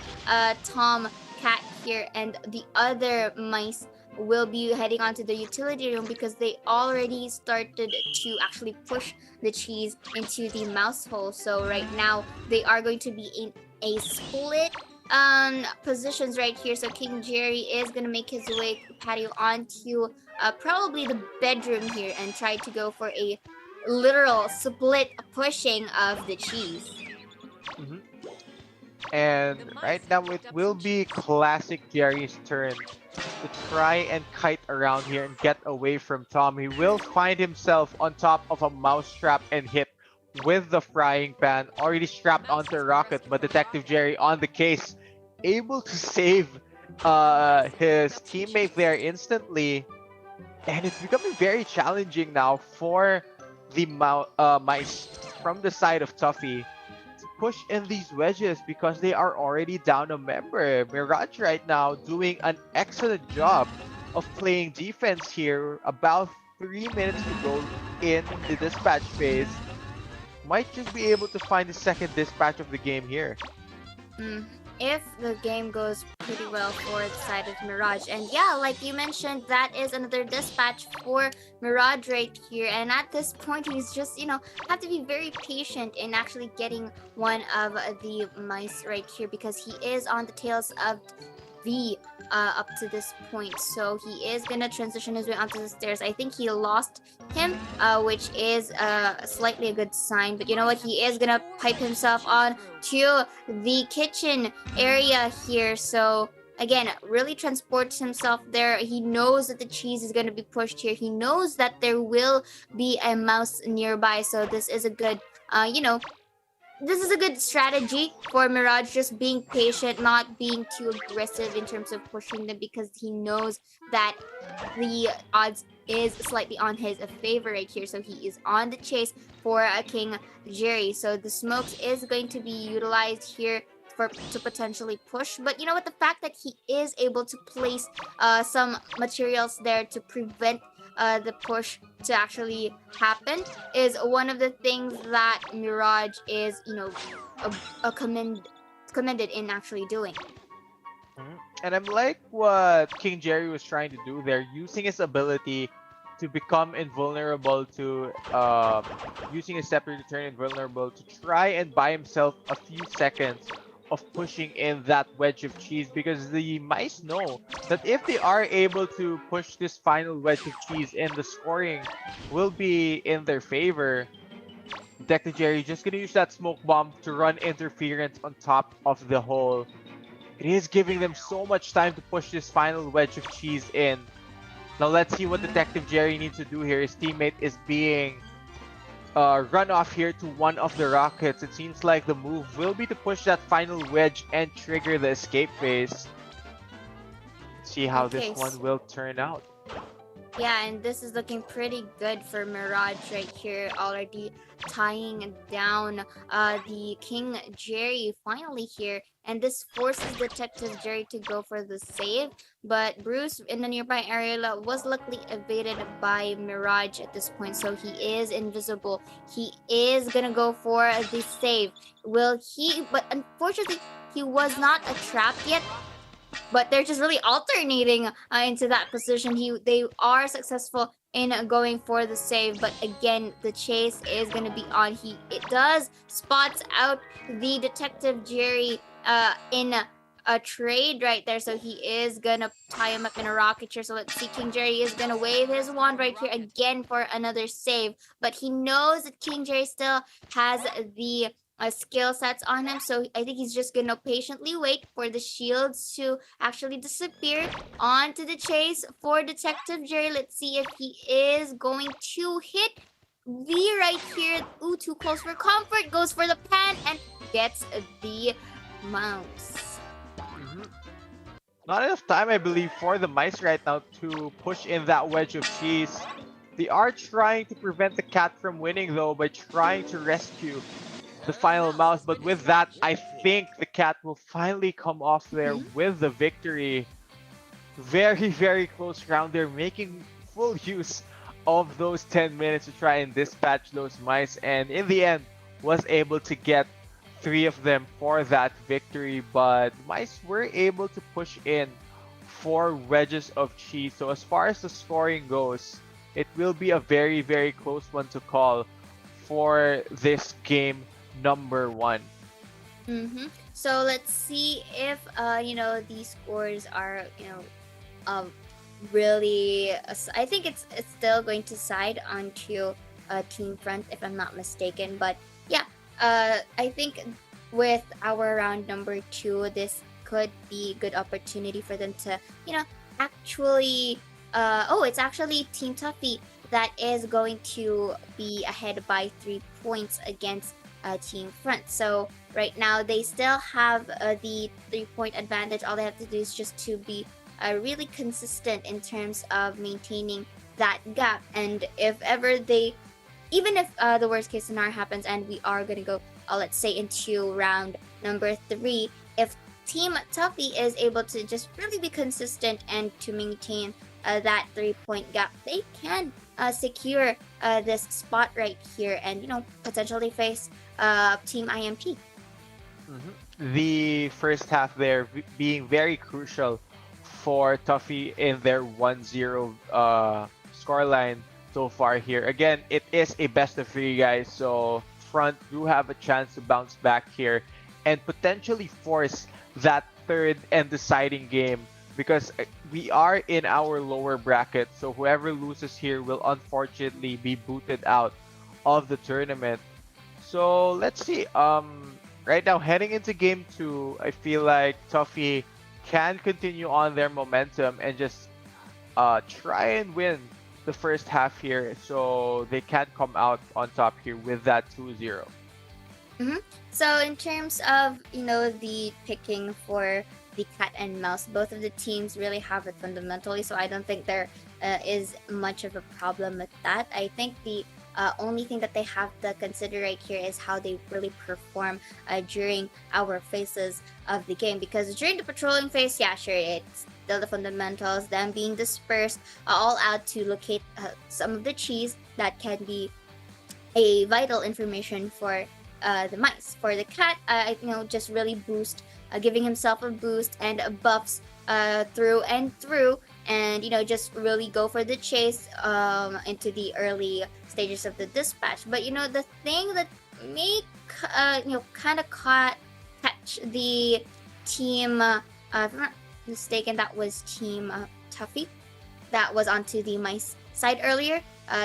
Tom Cat here, and the other mice will be heading onto the utility room because they already started to actually push the cheese into the mouse hole. So right now they are going to be in a split positions right here. So King Jerry is gonna make his way patio onto probably the bedroom here and try to go for a literal split pushing of the cheese. And right now it will be classic Jerry's turn to try and kite around here and get away from Tom. He will find himself on top of a mousetrap and hit with the frying pan, already strapped onto a rocket, but Detective Jerry on the case, able to save his teammate there instantly. And it's becoming very challenging now for the mice from the side of Tuffy to push in these wedges because they are already down a member. Mirage right now doing an excellent job of playing defense here. About 3 minutes to go in the dispatch phase. Might just be able to find the second dispatch of the game here. If the game goes pretty well for the side of Mirage. And yeah, like you mentioned, that is another dispatch for Mirage right here. And at this point, he's just, have to be very patient in actually getting one of the mice right here because he is on the tails of V up to this point. So he is gonna transition his way onto the stairs. I think he lost him, which is slightly a good sign. But you know what? He is gonna pipe himself on to the kitchen area here. So again, really transports himself there. He knows that the cheese is going to be pushed here. He knows that there will be a mouse nearby. So this is a good, this is a good strategy for Mirage, just being patient, not being too aggressive in terms of pushing them because he knows that the odds is slightly on his favor right here. So he is on the chase for King Jerry. So the smokes is going to be utilized here to potentially push. But you know what? The fact that he is able to place some materials there to prevent the push to actually happen is one of the things that Mirage is, commended in actually doing. And I'm like what King Jerry was trying to do there, using his ability to become invulnerable to using his scepter to turn invulnerable to try and buy himself a few seconds of pushing in that wedge of cheese, because the mice know that if they are able to push this final wedge of cheese in, the scoring will be in their favor. Detective Jerry just gonna use that smoke bomb to run interference on top of the hole. It is giving them so much time to push this final wedge of cheese in. Now let's see what Detective Jerry needs to do here. His teammate is being run off here to one of the rockets. It seems like the move will be to push that final wedge and trigger the escape phase. Let's see how this one will turn out. Yeah, and this is looking pretty good for Mirage right here, already tying down the King Jerry finally here. And this forces Detective Jerry to go for the save. But Bruce in the nearby area was luckily evaded by Mirage at this point. So he is invisible. He is going to go for the save. Will he? But unfortunately, he was not trapped yet. But they're just really alternating into that position. They are successful in going for the save, but again, the chase is going to be on. It does spots out the Detective Jerry in a trade right there, so he is gonna tie him up in a rocket chair. So let's see, King Jerry is gonna wave his wand right here again for another save, but he knows that King Jerry still has the skill sets on him, so I think he's just gonna patiently wait for the shields to actually disappear onto the chase for Detective Jerry. Let's see if he is going to hit V right here. Ooh, too close for comfort. Goes for the pan and gets the mouse. Not enough time, I believe, for the mice right now to push in that wedge of cheese. They are trying to prevent the cat from winning, though, by trying to rescue the final mouse. But with that, I think the cat will finally come off there with the victory. Very, very close round there, making full use of those 10 minutes to try and dispatch those mice. And in the end, was able to get 3 of them for that victory, but mice were able to push in 4 wedges of cheese. So as far as the scoring goes, it will be a very, very close one to call for this game number 1. So let's see if these scores are really. I think it's still going to side onto Team Front if I'm not mistaken, but yeah. I think with our round number 2, this could be a good opportunity for them to, actually. It's actually Team Tuffy that is going to be ahead by 3 points against Team Front. So right now they still have the 3-point advantage. All they have to do is just to be really consistent in terms of maintaining that gap. And if ever even if the worst case scenario happens and we are going to go, let's say, into round number 3, if Team Tuffy is able to just really be consistent and to maintain that 3-point gap, they can secure this spot right here and, potentially face Team IMP. The first half there being very crucial for Tuffy in their 1-0 scoreline so far here. Again, it is a best of 3, guys, so Front do have a chance to bounce back here and potentially force that third and deciding game, because we are in our lower bracket, so whoever loses here will unfortunately be booted out of the tournament. So let's see. Right now, heading into game 2, I feel like Tuffy can continue on their momentum and just try and win the first half here, so they can come out on top here with that 2-0. So in terms of the picking for the cat and mouse, both of the teams really have it fundamentally, so I don't think there is much of a problem with that. I think the only thing that they have to consider right here is how they really perform during our phases of the game, because during the patrolling phase, yeah, sure, the fundamentals, them being dispersed all out to locate some of the cheese that can be a vital information for the mice. For the cat, just really giving himself a boost and buffs through and through, and just really go for the chase into the early stages of the dispatch. But the thing that may kind of catch the team, if I'm not mistaken, that was Team Tuffy that was onto the mice side earlier.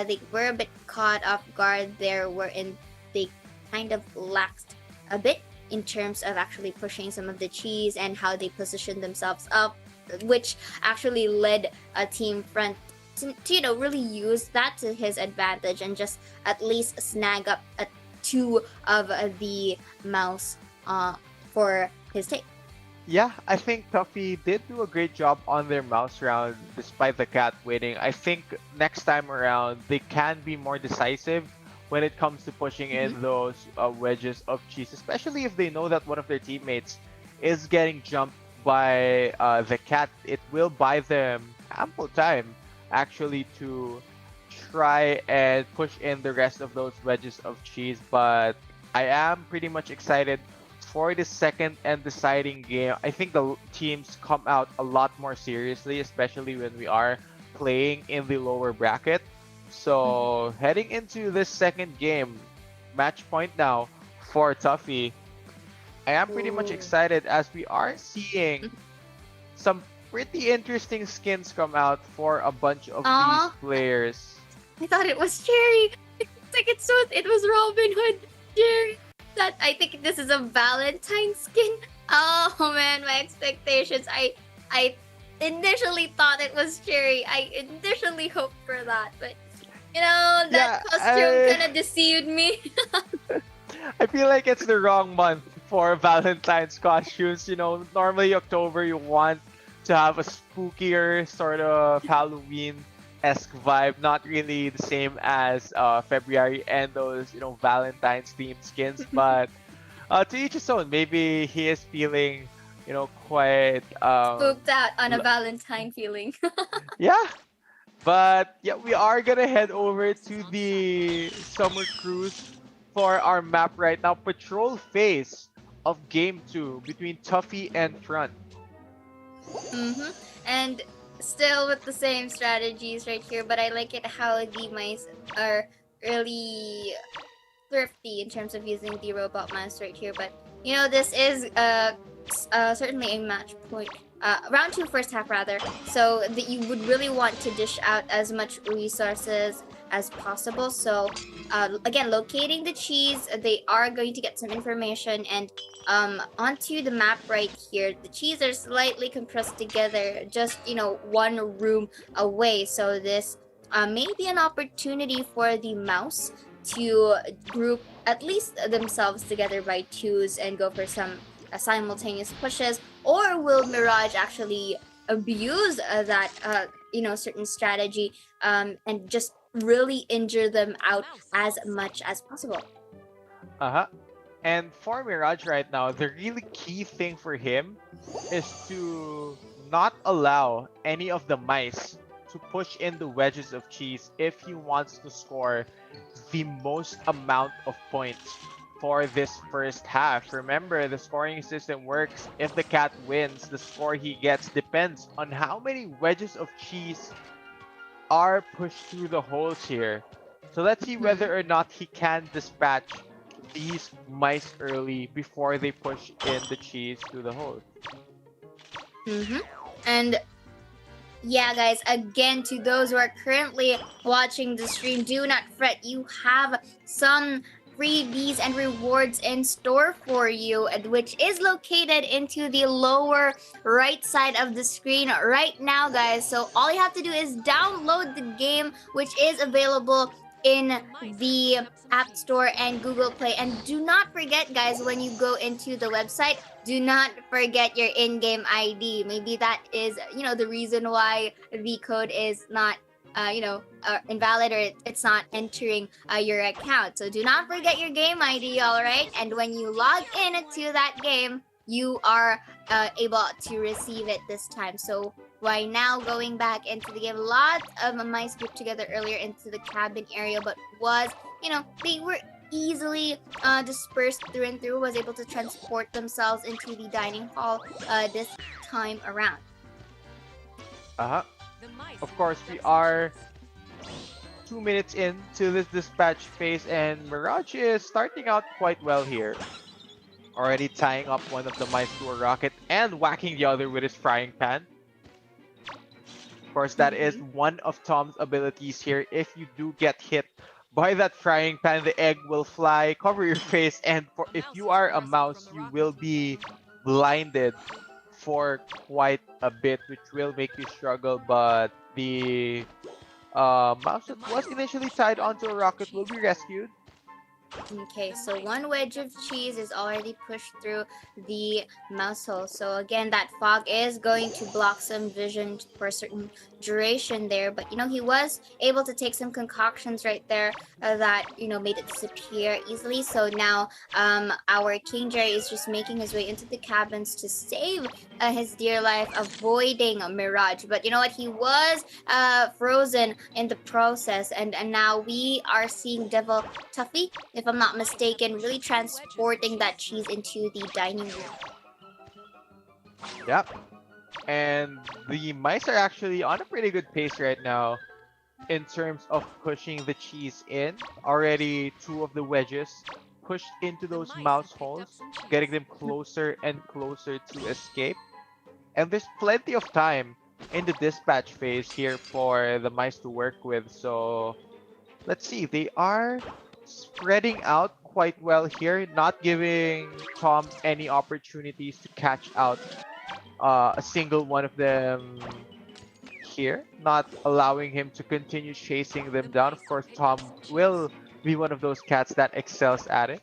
They were a bit caught off guard there, wherein they kind of laxed a bit in terms of actually pushing some of the cheese and how they positioned themselves up, which actually led a Team Front to really use that to his advantage and just at least snag up two of the mouse for his take. Yeah, I think Tuffy did do a great job on their mouse round despite the cat winning. I think next time around they can be more decisive when it comes to pushing in those wedges of cheese, especially if they know that one of their teammates is getting jumped by the cat. It will buy them ample time actually to try and push in the rest of those wedges of cheese. But I am pretty much excited for the second and deciding game. I think the teams come out a lot more seriously, especially when we are playing in the lower bracket. So heading into this second game, match point now for Tuffy, I am pretty much excited as we are seeing some pretty interesting skins come out for a bunch of these players. I thought it was Cherry. It was Robin Hood. Cherry. That I think this is a Valentine skin. Oh man, my expectations. I initially thought it was Cherry. I initially hoped for that, but that costume kind of deceived me. I feel like it's the wrong month for Valentine's costumes. Normally October you want to have a spookier sort of Halloween-esque vibe, not really the same as February and those Valentine's themed skins. But to each his own. Maybe he is feeling quite Spooked out on a Valentine feeling. yeah. But yeah, we are gonna head over to the summer cruise for our map right now. Patrol phase of game 2 between Tuffy and Front. And still with the same strategies right here, but I like it how the mice are really thrifty in terms of using the robot mouse right here. But this is certainly a match point. Round 2 first half rather, so that you would really want to dish out as much resources as possible. So again, locating the cheese, they are going to get some information, and onto the map right here, the cheese are slightly compressed together, just one room away. So this may be an opportunity for the mouse to group at least themselves together by twos and go for some simultaneous pushes. Or will Mirage actually abuse that certain strategy and just really injure them out as much as possible? And for Mirage right now, the really key thing for him is to not allow any of the mice to push in the wedges of cheese if he wants to score the most amount of points for this first half. Remember, the scoring system works. If the cat wins, the score he gets depends on how many wedges of cheese are pushed through the holes here. So let's see whether or not he can dispatch these mice early before they push in the cheese through the holes. And yeah, guys, again, to those who are currently watching the stream, do not fret. You have some freebies and rewards in store for you, which is located into the lower right side of the screen right now, guys. So all you have to do is download the game, which is available in the App Store and Google Play. And do not forget, guys, when you go into the website, do not forget your in-game ID. Maybe that is, the reason why the code is not invalid, or it's not entering your account. So do not forget your game ID, all right? And when you log in to that game, you are able to receive it this time. So right now, going back into the game, lots of mice grouped together earlier into the cabin area, but they were easily dispersed through and through, was able to transport themselves into the dining hall this time around. Uh-huh. Of course, we are 2 minutes into this dispatch phase, and Mirage is starting out quite well here. Already tying up one of the mice to a rocket and whacking the other with his frying pan. Of course, that is one of Tom's abilities here. If you do get hit by that frying pan, the egg will fly, cover your face, and if you are a mouse, you will be blinded for quite a bit, which will make you struggle. But the mouse that was initially tied onto a rocket will be rescued. Okay, so one wedge of cheese is already pushed through the mouse hole. So again, that fog is going to block some vision for a certain duration there. But he was able to take some concoctions right there that made it disappear easily. So now our King Jerry is just making his way into the cabins to save his dear life, avoiding a Mirage. But you know what? He was frozen in the process, and now we are seeing Devil Tuffy, if I'm not mistaken, really transporting that cheese into the dining room. Yep. And the mice are actually on a pretty good pace right now in terms of pushing the cheese in. Already 2 of the wedges pushed into those mouse holes, getting them closer and closer to escape. And there's plenty of time in the dispatch phase here for the mice to work with. So let's see, they are spreading out quite well here, not giving Tom any opportunities to catch out a single one of them here, not allowing him to continue chasing them down. Of course, Tom will be one of those cats that excels at it.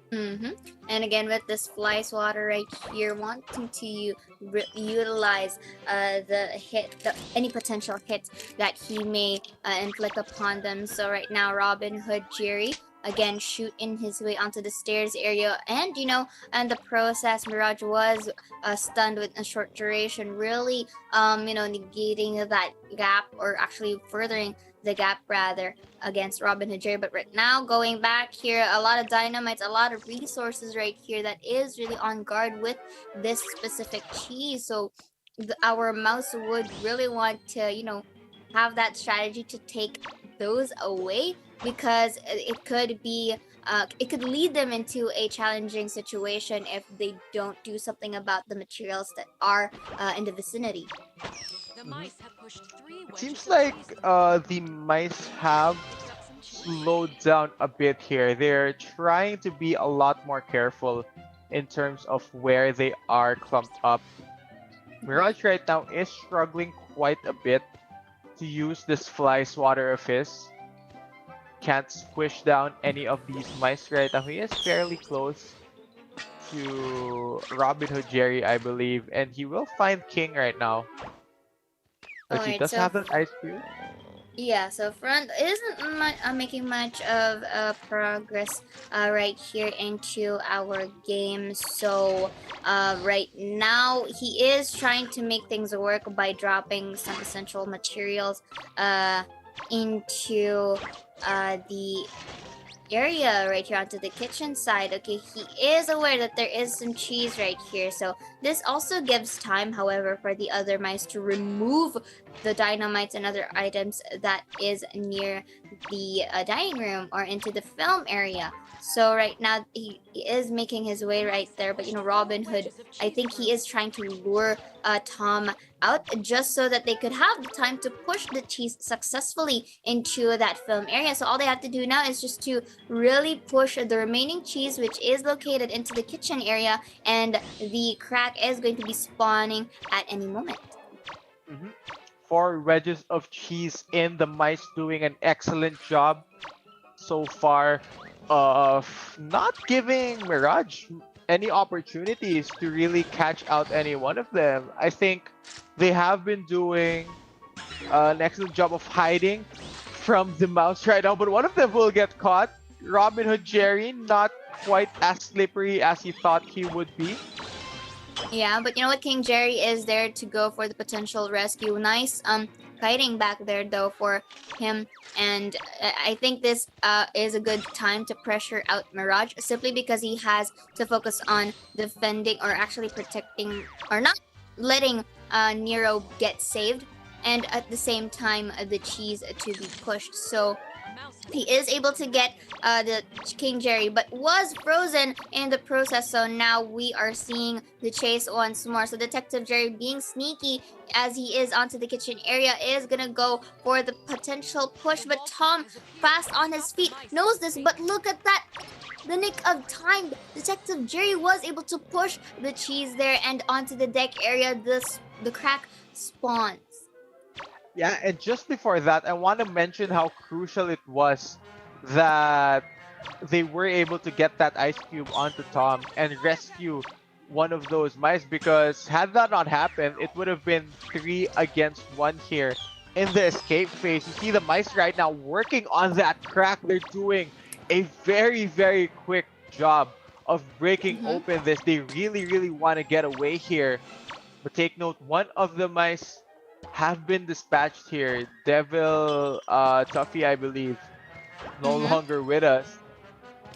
And again, with this fly swatter right here, wanting to utilize any potential hit that he may inflict upon them. So right now, Robin Hood Jerry again shooting his way onto the stairs area, and and the process, Mirage was stunned with a short duration, really negating that gap, or actually furthering the gap rather, against Robin Hood Jerry. But right now, going back here, a lot of dynamites, a lot of resources right here that is really on guard with this specific cheese. So our mouse would really want to have that strategy to take those away, because it could be it could lead them into a challenging situation if they don't do something about the materials that are in the vicinity. It seems like the mice have slowed down a bit here. They're trying to be a lot more careful in terms of where they are clumped up. Mirage right now is struggling quite a bit to use this fly swatter of his. Can't squish down any of these mice right now. He is fairly close to Robin Hood Jerry, I believe, and he will find King right now. But he does have an ice cube. Yeah, so Front isn't making much of progress right here into our game. So right now, he is trying to make things work by dropping some essential materials into the area right here onto the kitchen side. Okay, he is aware that there is some cheese right here, so this also gives time, however, for the other mice to remove the dynamites and other items that is near the dining room or into the film area. So right now he is making his way right there, but Robin Hood, I think he is trying to lure Tom out just so that they could have the time to push the cheese successfully into that film area. So all they have to do now is just to really push the remaining cheese, which is located into the kitchen area, and the crack is going to be spawning at any moment. 4 wedges of cheese in. The mice doing an excellent job so far of not giving Mirage any opportunities to really catch out any one of them. I think they have been doing an excellent job of hiding from the mouse right now, but one of them will get caught. Robin Hood Jerry, not quite as slippery as he thought he would be. Yeah, but you know what? King Jerry is there to go for the potential rescue. Nice kiting back there though for him. And I think this is a good time to pressure out Mirage simply because he has to focus on defending or actually protecting or not letting Nero get saved. And at the same time, the cheese to be pushed. So he is able to get the King Jerry, but was frozen in the process. So now we are seeing the chase once more. So Detective Jerry, being sneaky as he is onto the kitchen area, is gonna go for the potential push. But Tom, fast on his feet, knows this. But look at that. The nick of time, Detective Jerry was able to push the cheese there and onto the deck area. The crack spawns. Yeah, and just before that, I want to mention how crucial it was that they were able to get that ice cube onto Tom and rescue one of those mice, because had that not happened, it would have been 3 against 1 here in the escape phase. You see the mice right now working on that crack. They're doing a very, very quick job of breaking open this. They really, really want to get away here. But take note, one of the mice have been dispatched here. Devil Tuffy, I believe, no longer with us.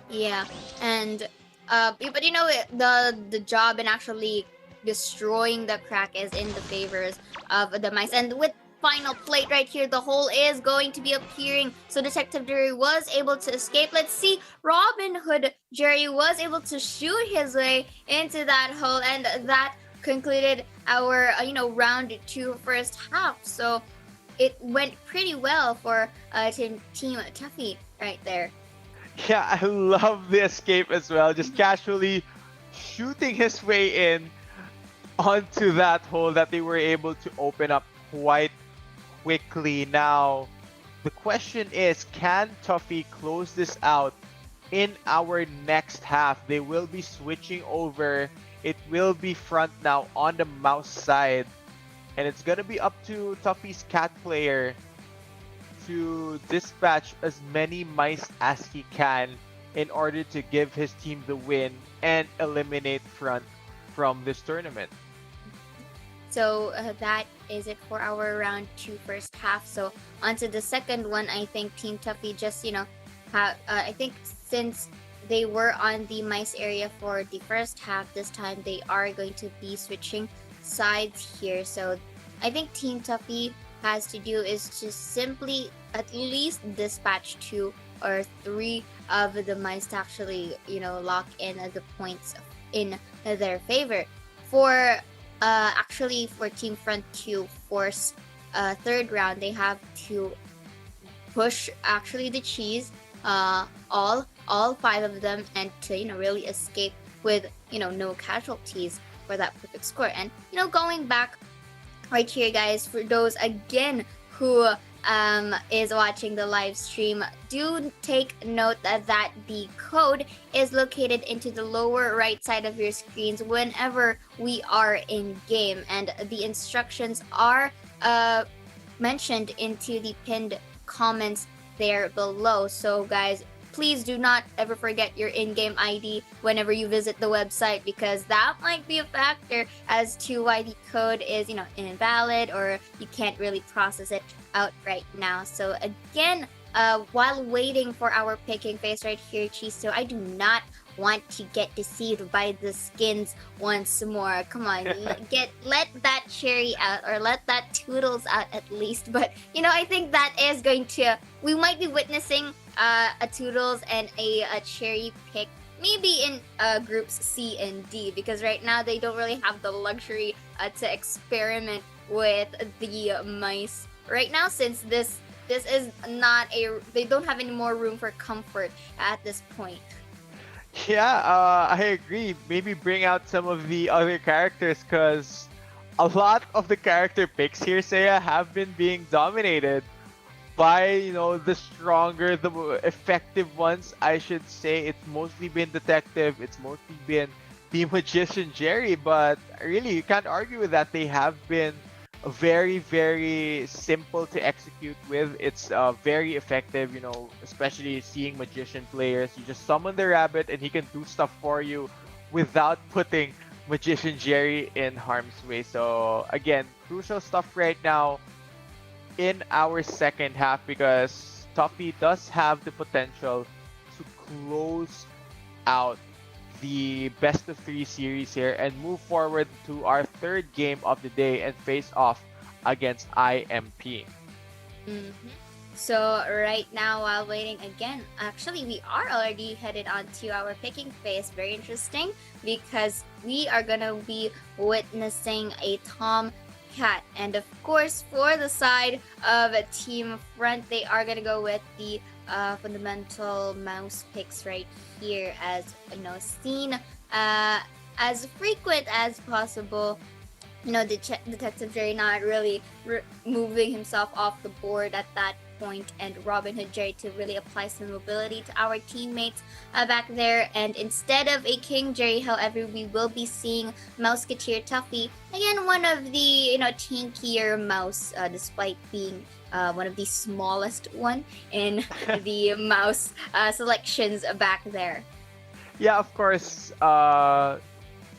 Yeah, and but you know the job in actually destroying the crack is in the favors of the mice. And with final plate right here, the hole is going to be appearing. So Detective Jerry was able to escape. Let's see, Robin Hood Jerry was able to shoot his way into that hole, and that concluded our round 2 first half. So it went pretty well for Team Tuffy right there. Yeah, I love the escape as well. Just casually shooting his way in onto that hole that they were able to open up quite quickly. Now, the question is, can Tuffy close this out in our next half? They will be switching over. It will be front now on the mouse side. And it's going to be up to Tuffy's cat player to dispatch as many mice as he can in order to give his team the win and eliminate front from this tournament. So that is it for our round 2 first half. So onto the second one, I think Team Tuffy just I think since they were on the mice area for the first half, this time they are going to be switching sides here. So I think Team Tuffy has to do is just simply at least dispatch 2 or 3 of the mice to actually lock in the points in their favor. For actually for Team Front to force third round, they have to push actually the cheese, all 5 of them, and to really escape with no casualties for that perfect score. And going back right here, guys, for those again who is watching the live stream, do take note that the code is located into the lower right side of your screens whenever we are in game, and the instructions are mentioned into the pinned comments there below. So guys, please do not ever forget your in-game ID whenever you visit the website, because that might be a factor as to why the code is, invalid, or you can't really process it out right now. So again, while waiting for our picking phase right here, Chisto, I do not want to get deceived by the skins once more. Come on, let that cherry out, or let that toodles out at least. But I think that is going to, we might be witnessing a toodles and a cherry pick maybe in groups C and D, because right now they don't really have the luxury to experiment with the mice right now, since this is not they don't have any more room for comfort at this point. Yeah, I agree. Maybe bring out some of the other characters, because a lot of the character picks here, Seiya, have been being dominated by the stronger, the effective ones. I should say it's mostly been Detective, it's mostly been the Magician Jerry, but really you can't argue with that. They have been very, very simple to execute with. It's very effective, especially seeing Magician players. You just summon the rabbit and he can do stuff for you without putting Magician Jerry in harm's way. So again, crucial stuff right now in our second half because Tuffy does have the potential to close out the best of three series here and move forward to our third game of the day and face off against IMP. So right now, while waiting again, actually we are already headed on to our picking phase. Very interesting because we are gonna be witnessing a Tom Cat, and of course for the side of Team Front, they are gonna go with the fundamental mouse picks right here, as seen as frequent as possible. Detective Jerry not really moving himself off the board at that point, and Robin Hood Jerry to really apply some mobility to our teammates back there. And instead of a King Jerry, however, we will be seeing Mouseketeer Tuffy. Again, one of the tankier mouse, despite being one of the smallest one in the mouse selections back there. Yeah, of course.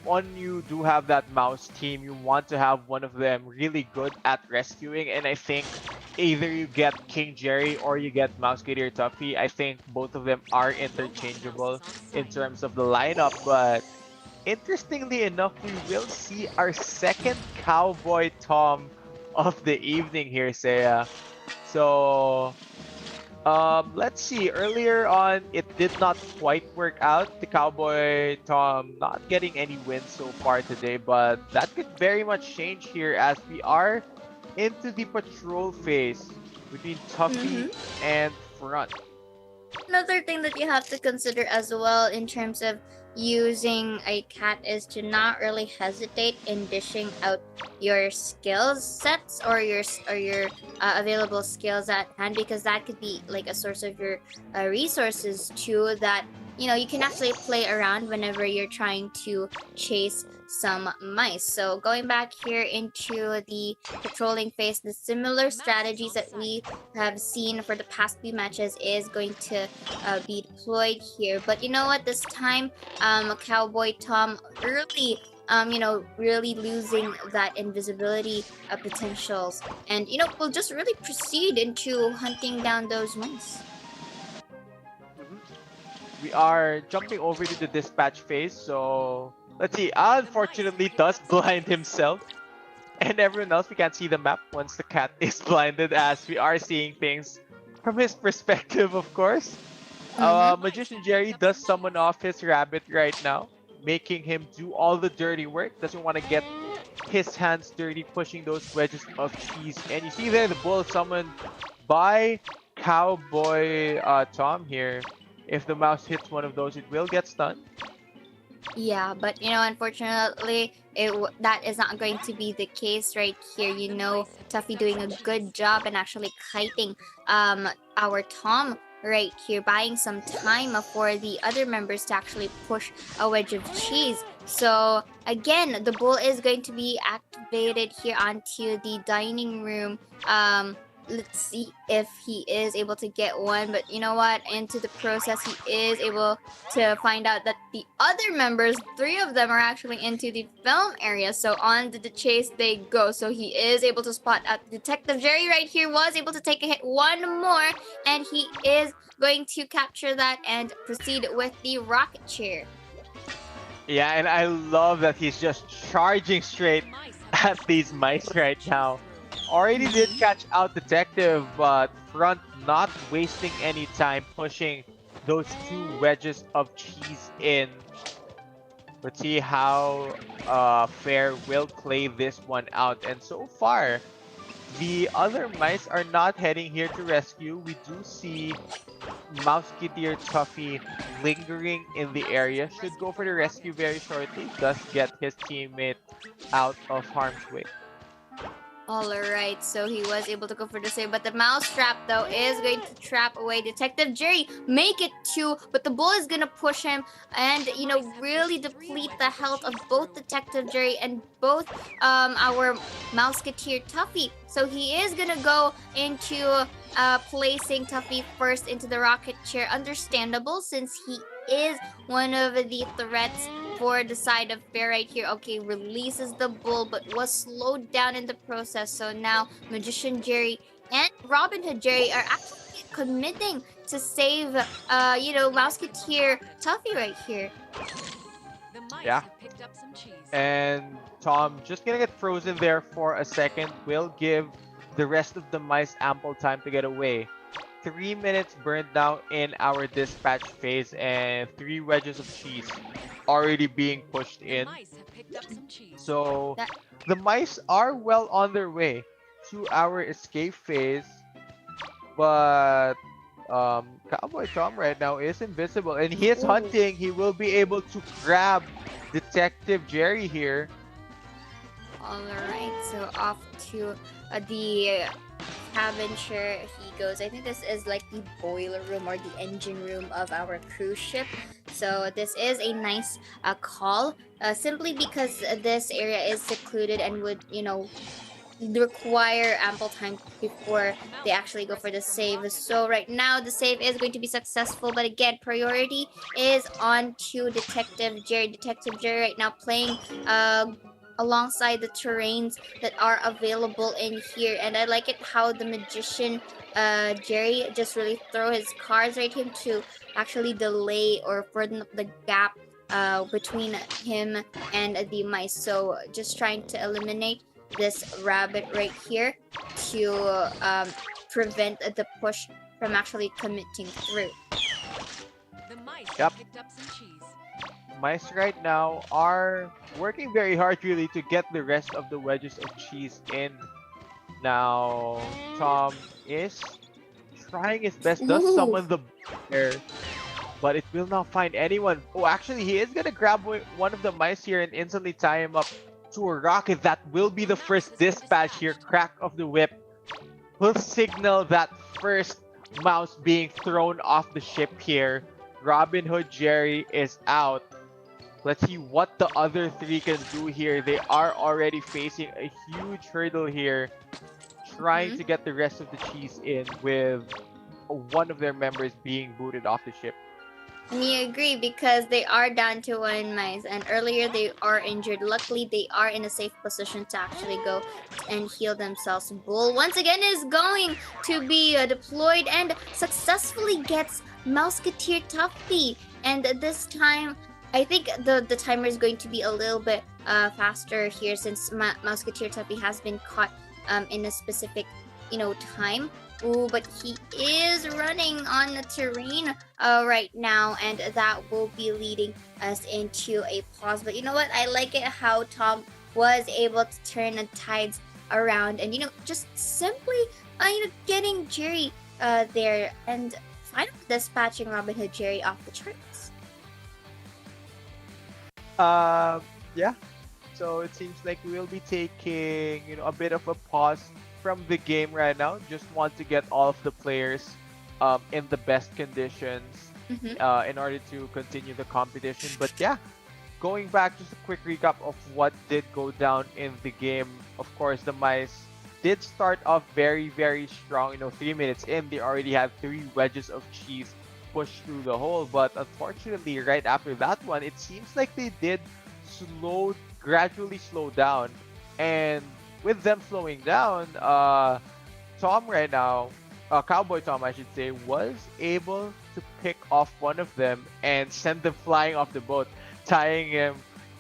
When you do have that mouse team, you want to have one of them really good at rescuing, and I think either you get King Jerry or you get Mouseketeer Tuffy. I think both of them are interchangeable in terms of the lineup, but interestingly enough, we will see our second Cowboy Tom of the evening here, Saya. So let's see. Earlier on, it did not quite work out. The Cowboy Tom not getting any wins so far today, but that could very much change here as we are into the patrol phase between Tuffy and Front. Another thing that you have to consider as well in terms of using a cat is to not really hesitate in dishing out your skills sets or your available skills at hand, because that could be like a source of your resources too, that you can actually play around whenever you're trying to chase some mice. So going back here into the patrolling phase, the similar strategies that we have seen for the past few matches is going to be deployed here. But you know what, this time Cowboy Tom early really losing that invisibility potentials, and we'll just really proceed into hunting down those mice. We are jumping over to the dispatch phase, so let's see. Unfortunately, does blind himself. And everyone else, we can't see the map once the cat is blinded, as we are seeing things from his perspective, of course. Magician Jerry does summon off his rabbit right now, making him do all the dirty work. Doesn't want to get his hands dirty pushing those wedges of cheese. And you see there the bull summoned by Cowboy Tom here. If the mouse hits one of those, it will get stunned. Yeah, but unfortunately, that is not going to be the case right here. Tuffy doing a good job and actually kiting our Tom right here, buying some time for the other members to actually push a wedge of cheese. So again, the bull is going to be activated here onto the dining room. Let's see if he is able to get one, but you know what, into the process he is able to find out that the other members, 3 of them, are actually into the film area. So on to the chase they go. So he is able to spot out Detective Jerry right here, was able to take a hit, one more, and he is going to capture that and proceed with the rocket chair. Yeah, and I love that he's just charging straight at these mice right now. Already did catch out Detective, but Front not wasting any time pushing those 2 wedges of cheese in. Let's see how Fair will play this one out. And so far, the other mice are not heading here to rescue. We do see Mouseketeer Tuffy lingering in the area. Should go for the rescue very shortly. Does get his teammate out of harm's way. Alright, so he was able to go for the save, but the mouse trap though is going to trap away Detective Jerry. Make it 2, but the bull is gonna push him and really deplete the health of both Detective Jerry and both our Mouseketeer Tuffy. So he is gonna go into placing Tuffy first into the rocket chair. Understandable, since he is one of the threats for the side of Fair right here. Okay, releases the bull, but was slowed down in the process. So now Magician Jerry and Robin Hood Jerry are actually committing to save, Mouseketeer Tuffy right here. Yeah. And Tom just gonna get frozen there for a second will give the rest of the mice ample time to get away. 3 minutes burned down in our dispatch phase and 3 wedges of cheese already being pushed in. So the mice are well on their way to our escape phase, but Cowboy Tom right now is invisible and he is hunting. He will be able to grab Detective Jerry here. Alright, so off to the cabin chair he goes. I think this is like the boiler room or the engine room of our cruise ship. So this is a nice call, simply because this area is secluded and would, require ample time before they actually go for the save. So right now the save is going to be successful, but again, priority is on to Detective Jerry. Detective Jerry right now playing alongside the terrains that are available in here, and I like it how the Magician Jerry just really throw his cards right him to actually delay or further the gap between him and the mice. So just trying to eliminate this rabbit right here to prevent the push from actually committing through. Yep. Mice right now are working very hard really to get the rest of the wedges of cheese in. Now Tom is trying his best, does summon the bear, but it will not find anyone. Oh, actually he is gonna grab one of the mice here and instantly tie him up to a rocket. That will be the first dispatch here. Crack of the whip will signal that first mouse being thrown off the ship here. Robin Hood Jerry is out. Let's see what the other 3 can do here. They are already facing a huge hurdle here, trying to get the rest of the cheese in with one of their members being booted off the ship. And you agree because they are down to 1 mice, and earlier they are injured. Luckily, they are in a safe position to actually go and heal themselves. Bull once again is going to be deployed and successfully gets Mouseketeer Tuffy. And this time, I think the timer is going to be a little bit faster here since Mouseketeer Tuffy has been caught in a specific, time. Ooh, but he is running on the terrain right now, and that will be leading us into a pause. But you know what? I like it how Tom was able to turn the tides around and, just simply, getting Jerry there and finally dispatching Robin Hood Jerry off the charts. Yeah. So it seems like we'll be taking, a bit of a pause from the game right now. Just want to get all of the players in the best conditions in order to continue the competition. But yeah, going back, just a quick recap of what did go down in the game. Of course, the mice did start off very, very strong. 3 minutes in, they already had 3 wedges of cheese pushed through the hole. But unfortunately, right after that one, it seems like they did gradually slow down. And with them slowing down, Tom right now, Cowboy Tom I should say, was able to pick off one of them and send them flying off the boat, tying him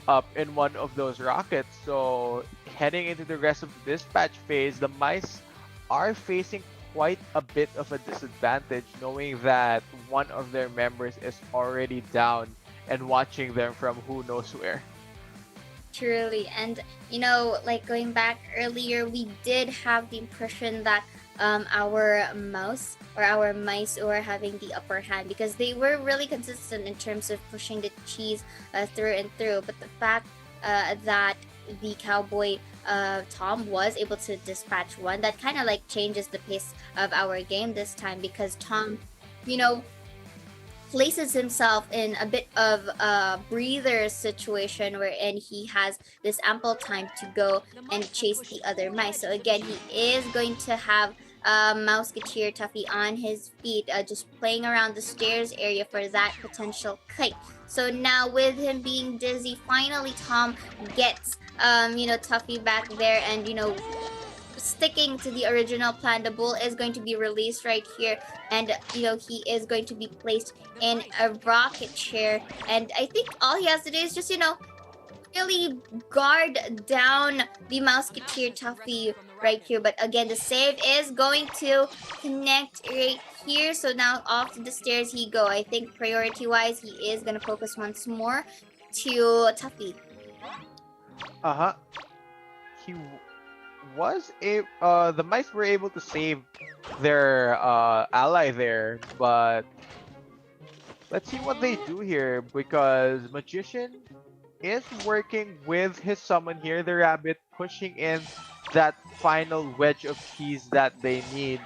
up in one of those rockets. So heading into the rest of the dispatch phase, the mice are facing quite a bit of a disadvantage, knowing that one of their members is already down and watching them from who knows where. Truly, and like going back earlier, we did have the impression that our mouse or our mice were having the upper hand because they were really consistent in terms of pushing the cheese through and through. But the fact that the Cowboy Tom was able to dispatch one, that kind of like changes the pace of our game this time, because Tom, places himself in a bit of a breather situation wherein he has this ample time to go and chase the other mice. So again, he is going to have Mouseketeer Tuffy on his feet, just playing around the stairs area for that potential kite. So now with him being dizzy, finally Tom gets Tuffy back there, and sticking to the original plan, the bull is going to be released right here, and he is going to be placed in a rocket chair, and I think all he has to do is just really guard down the Mouseketeer Tuffy right here. But again, the save is going to connect right here, so now off to the stairs he go. I think priority wise he is going to focus once more to Tuffy. He was a the mice were able to save their ally there, but let's see what they do here, because Magician is working with his summon here, the rabbit, pushing in that final wedge of cheese that they need.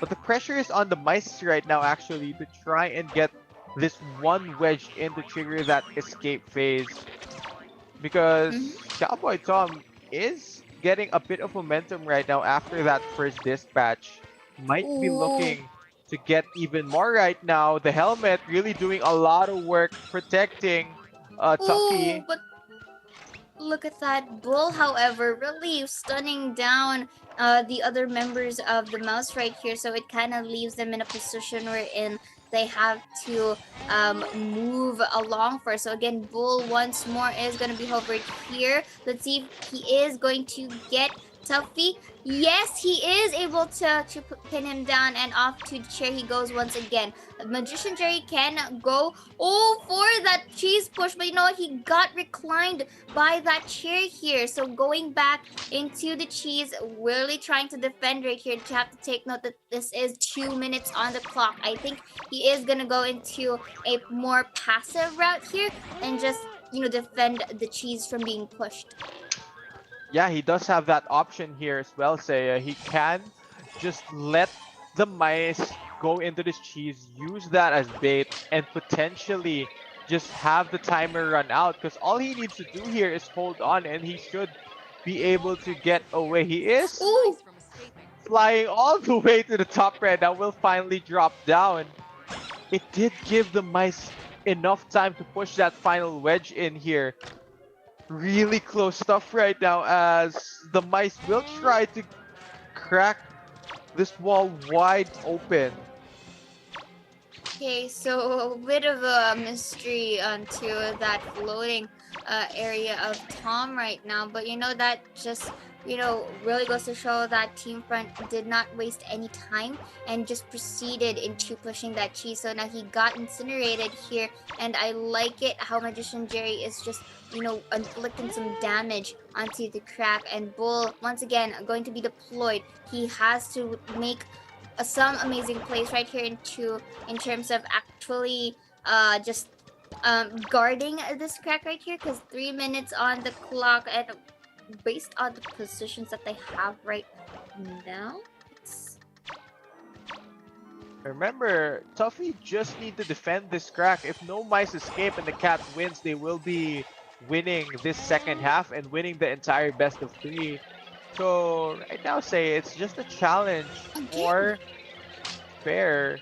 But the pressure is on the mice right now actually to try and get this one wedge in to trigger that escape phase, because Cowboy Tom is getting a bit of momentum right now after that first dispatch. Might be looking to get even more right now. The helmet really doing a lot of work protecting Tuffy. But look at that. Bull, however, really stunning down the other members of the mouse right here, so it kind of leaves them in a position wherein they have to move along first. So again, Bull once more is going to be hovered here. Let's see if he is going to get Tuffy. Yes, he is able to pin him down, and off to the chair he goes once again. Magician Jerry can go for that cheese push, but you know what? He got reclined by that chair here. So going back into the cheese, really trying to defend right here. You have to take note that this is 2 minutes on the clock. I think he is gonna go into a more passive route here and just defend the cheese from being pushed. Yeah, he does have that option here as well, Seiya. He can just let the mice go into this cheese, use that as bait, and potentially just have the timer run out, because all he needs to do here is hold on and he should be able to get away. He is flying all the way to the top right now, will finally drop down. It did give the mice enough time to push that final wedge in here. Really close stuff right now, as the mice will try to crack this wall wide open. Okay, so a bit of a mystery onto that floating area of Tom right now, but that just really goes to show that Team Front did not waste any time and just proceeded into pushing that cheese. So now he got incinerated here, and I like it how Magician Jerry is just inflicting some damage onto the crack, and Bull once again going to be deployed. He has to make some amazing plays right here in terms of actually just guarding this crack right here, because 3 minutes on the clock, and based on the positions that they have right now, remember, Tuffy just need to defend this crack. If no mice escape and the cat wins, they will be winning this second half and winning the entire best of 3. So right now, say it's just a challenge for Fair,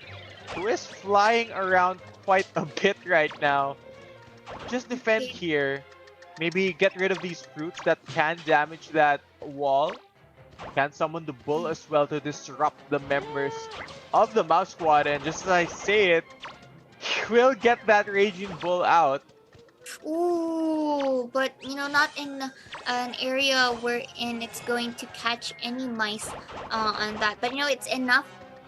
who is flying around quite a bit right now. Just defend here. Maybe get rid of these fruits that can damage that wall. Can summon the bull as well to disrupt the members of the mouse squad, and just as I say it, he will get that raging bull out. Ooh, but not in an area wherein it's going to catch any mice on that. But it's enough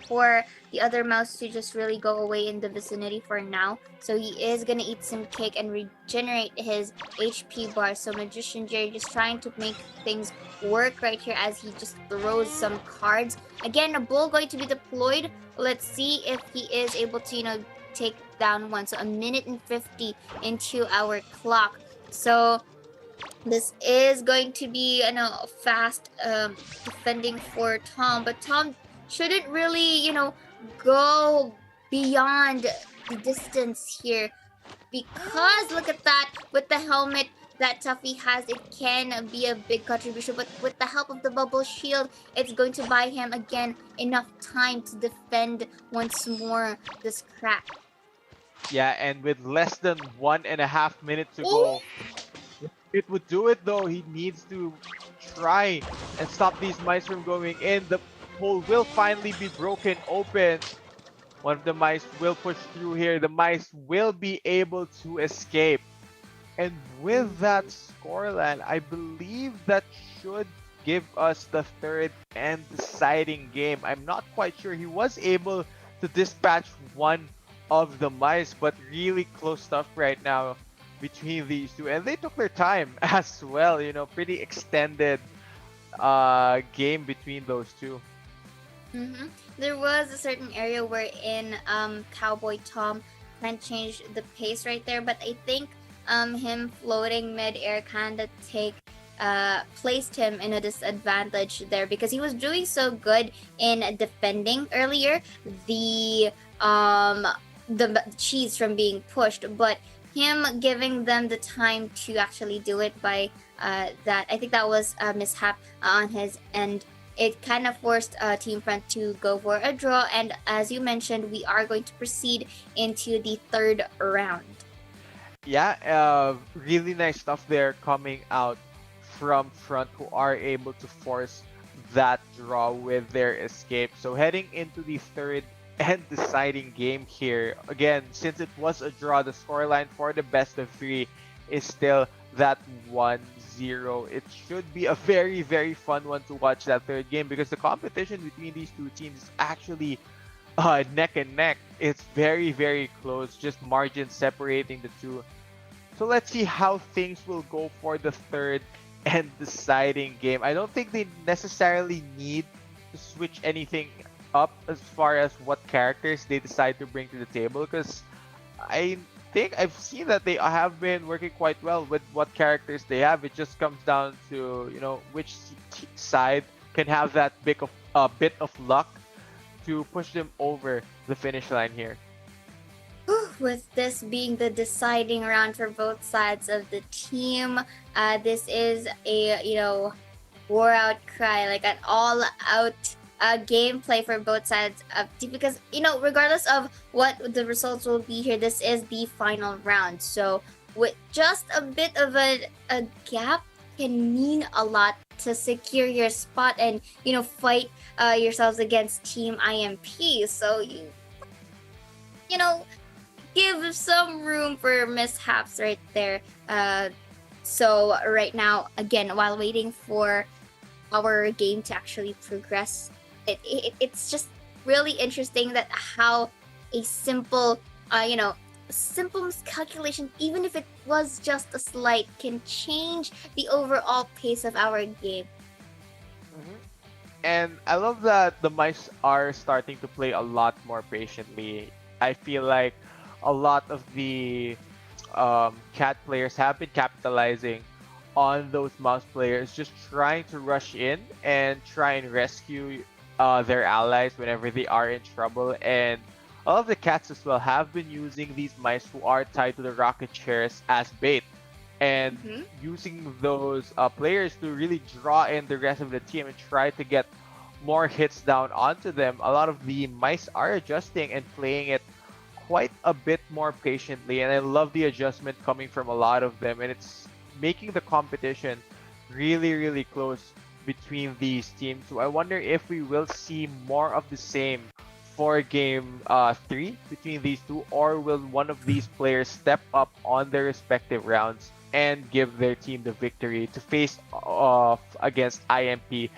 for the other mouse to just really go away in the vicinity for now. So he is gonna eat some cake and regenerate his HP bar. So Magician Jerry just trying to make things work right here as he just throws some cards. Again, a bull going to be deployed. Let's see if he is able to take down one. So 1 minute and 50 into our clock. So this is going to be fast defending for Tom, but Tom shouldn't really go beyond the distance here, because look at that, with the helmet that Tuffy has, it can be a big contribution. But with the help of the bubble shield, it's going to buy him again enough time to defend once more this crack. Yeah, and with less than 1.5 minutes to Ooh. go, it would do it though. He needs to try and stop these mice from going in. The hole will finally be broken open. One of the mice will push through here. The mice will be able to escape. And with that scoreline, I believe that should give us the third and deciding game. I'm not quite sure. He was able to dispatch one of the mice, but really close stuff right now between these two. And they took their time as well, you know, pretty extended game between those two. There was a certain area wherein Cowboy Tom can change the pace right there, but I think him floating mid-air kind of placed him in a disadvantage there because he was doing so good in defending earlier the cheese from being pushed, but him giving them the time to actually do it by that, I think that was a mishap on his end. It kind of forced Team Front to go for a draw, and as you mentioned, we are going to proceed into the third round. Yeah, really nice stuff there coming out from Front, who are able to force that draw with their escape. So heading into the third and deciding game here, again, since it was a draw, the scoreline for the best of three is still that 1-0. It should be a very, very fun one to watch, that third game, because the competition between these two teams is actually neck and neck. It's very, very close, just margins separating the two. So let's see how things will go for the third and deciding game. I don't think they necessarily need to switch anything up as far as what characters they decide to bring to the table, because I think I've seen that they have been working quite well with what characters they have. It just comes down to, you know, which side can have that bit of luck to push them over the finish line here. With this being the deciding round for both sides of the team, this is a, you know, war out cry, like an all out gameplay for both sides of the team, because, you know, regardless of what the results will be here, this is the final round. So with just a bit of a gap can mean a lot to secure your spot and, you know, fight yourselves against Team IMP. So you know, give some room for mishaps right there. So right now, again, while waiting for our game to actually progress, it's just really interesting that how a simple, you know, simple miscalculation, even if it was just a slight, can change the overall pace of our game. And I love that the mice are starting to play a lot more patiently. I feel like a lot of the cat players have been capitalizing on those mouse players, just trying to rush in and try and rescue their allies whenever they are in trouble. And all of the cats as well have been using these mice who are tied to the rocket chairs as bait, and using those players to really draw in the rest of the team and try to get more hits down onto them. A lot of the mice are adjusting and playing it quite a bit more patiently, and I love the adjustment coming from a lot of them, and it's making the competition really, really close between these teams. So I wonder if we will see more of the same for game 3 between these two, or will one of these players step up on their respective rounds and give their team the victory to face off against IMP,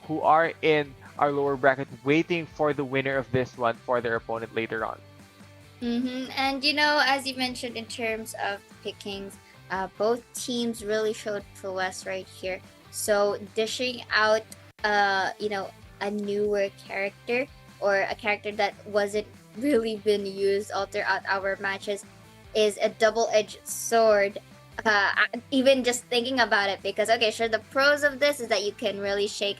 who are in our lower bracket waiting for the winner of this one for their opponent later on. And you know, as you mentioned in terms of pickings, both teams really showed prowess right here. So dishing out, you know, a newer character, or a character that wasn't really been used all throughout our matches, is a double-edged sword. Even just thinking about it, because okay, sure, the pros of this is that you can really shake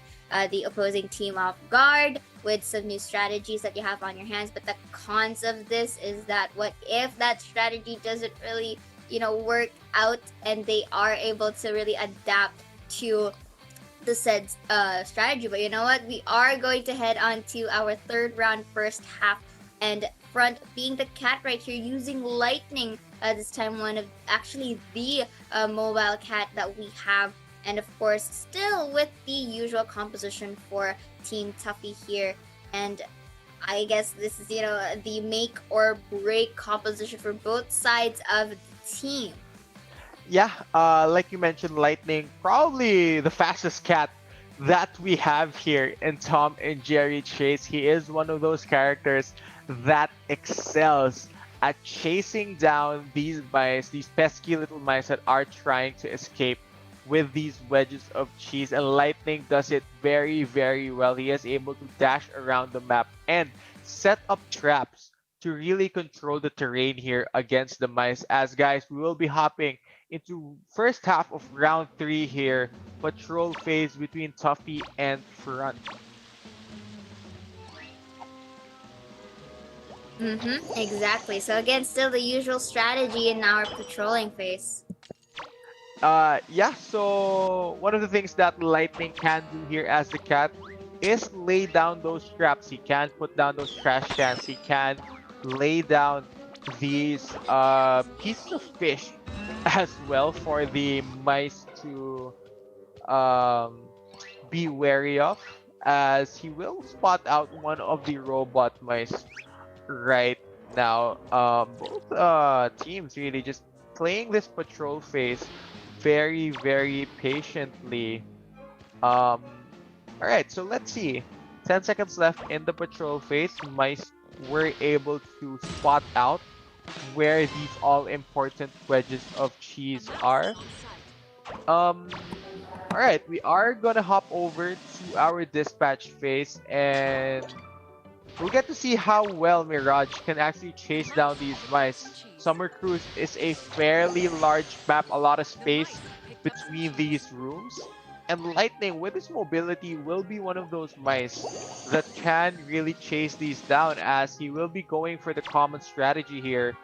the opposing team off guard with some new strategies that you have on your hands, but the cons of this is that what if that strategy doesn't really work out, and they are able to really adapt to the said strategy. But you know what? We are going to head on to our third round, first half, and front being the cat right here using lightning. This time, one of actually the mobile cat that we have, and of course, still with the usual composition for Team Tuffy here. And I guess this is the make or break composition for both sides of the team. Yeah, like you mentioned, Lightning, probably the fastest cat that we have here in Tom and Jerry Chase. He is one of those characters that excels at chasing down these mice, these pesky little mice that are trying to escape with these wedges of cheese. And Lightning does it very, very well. He is able to dash around the map and set up traps to really control the terrain here against the mice. As guys, we will be hopping into first half of round 3 here, patrol phase between Tuffy and Front. Exactly. So again, still the usual strategy in our patrolling phase. Yeah, so one of the things that Lightning can do here as the cat is lay down those traps. He can put down those trash cans. He can lay down these pieces of fish as well for the mice to be wary of, as he will spot out one of the robot mice right now. Both teams really just playing this patrol phase very, very patiently. Alright, so let's see. 10 seconds left in the patrol phase. Mice were able to spot out where these all-important wedges of cheese are. Alright, we are gonna hop over to our dispatch phase, and we'll get to see how well Mirage can actually chase down these mice. Summer Cruise is a fairly large map, a lot of space between these rooms. And Lightning, with his mobility, will be one of those mice that can really chase these down, as he will be going for the common strategy here.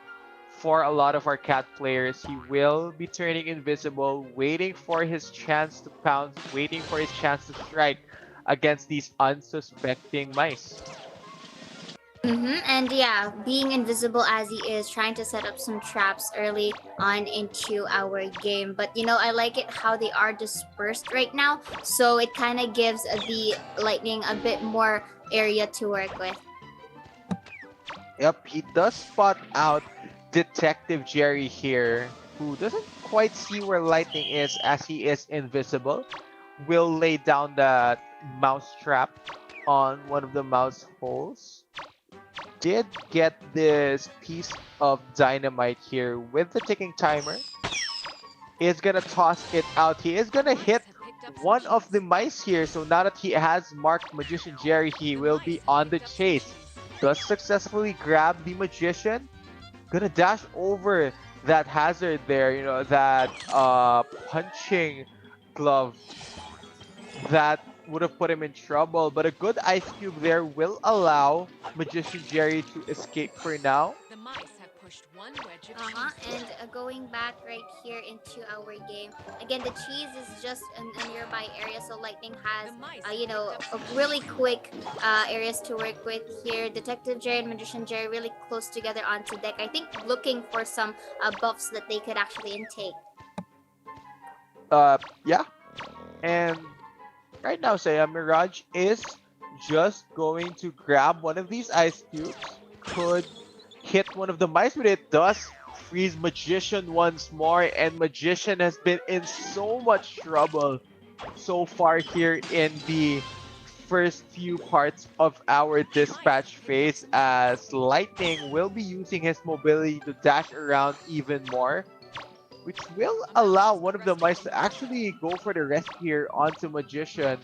For a lot of our cat players, he will be turning invisible, waiting for his chance to pounce, waiting for his chance to strike against these unsuspecting mice. And yeah, being invisible as he is, trying to set up some traps early on into our game. But I like it how they are dispersed right now, so it kind of gives the Lightning a bit more area to work with. Yep, he does spot out Detective Jerry here, who doesn't quite see where Lightning is as he is invisible. Will lay down that mouse trap on one of the mouse holes. Did get this piece of dynamite here with the ticking timer. Is gonna toss it out. He is gonna hit one of the mice here. So now that he has marked Magician Jerry, he will be on the chase. Does successfully grab the Magician. Gonna dash over that hazard there, that punching glove that would have put him in trouble. But a good ice cube there will allow Magician Jerry to escape for now. The mice have pushed one wedge of And going back right here into our game, again, the cheese is just in a nearby area, so Lightning has, a really quick areas to work with here. Detective Jerry and Magician Jerry really close together onto deck. I think looking for some buffs that they could actually intake. Yeah. And right now, Mirage is just going to grab one of these ice cubes. Could hit one of the mice, but it does freeze Magician once more. And Magician has been in so much trouble so far here in the first few parts of our dispatch phase, as Lightning will be using his mobility to dash around even more, which will allow one of the mice to actually go for the rest here onto Magician.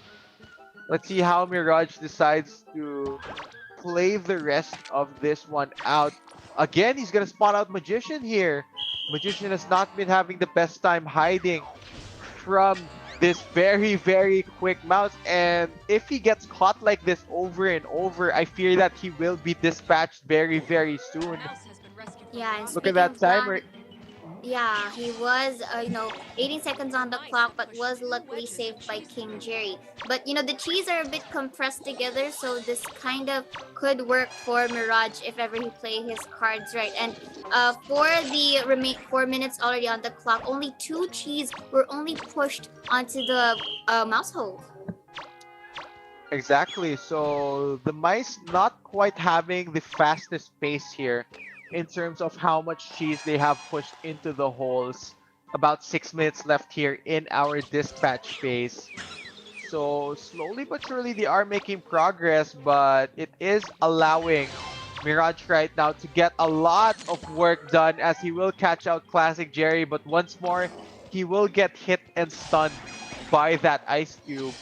Let's see how Mirage decides to play the rest of this one out. Again, he's gonna spot out Magician here. Magician has not been having the best time hiding from this very, very quick mouse. And if he gets caught like this over and over, I fear that he will be dispatched very, very soon. Yeah, and Look at that timer. Yeah, he was, 18 seconds on the clock, but was luckily saved by King Jerry. But the cheese are a bit compressed together, so this kind of could work for Mirage if ever he play his cards right. And for the 4 minutes already on the clock, only 2 cheese were only pushed onto the mouse hole. Exactly. So the mice not quite having the fastest pace here in terms of how much cheese they have pushed into the holes. About 6 minutes left here in our dispatch phase. So slowly but surely they are making progress, but it is allowing Mirage right now to get a lot of work done as he will catch out Classic Jerry, but once more he will get hit and stunned by that ice cube.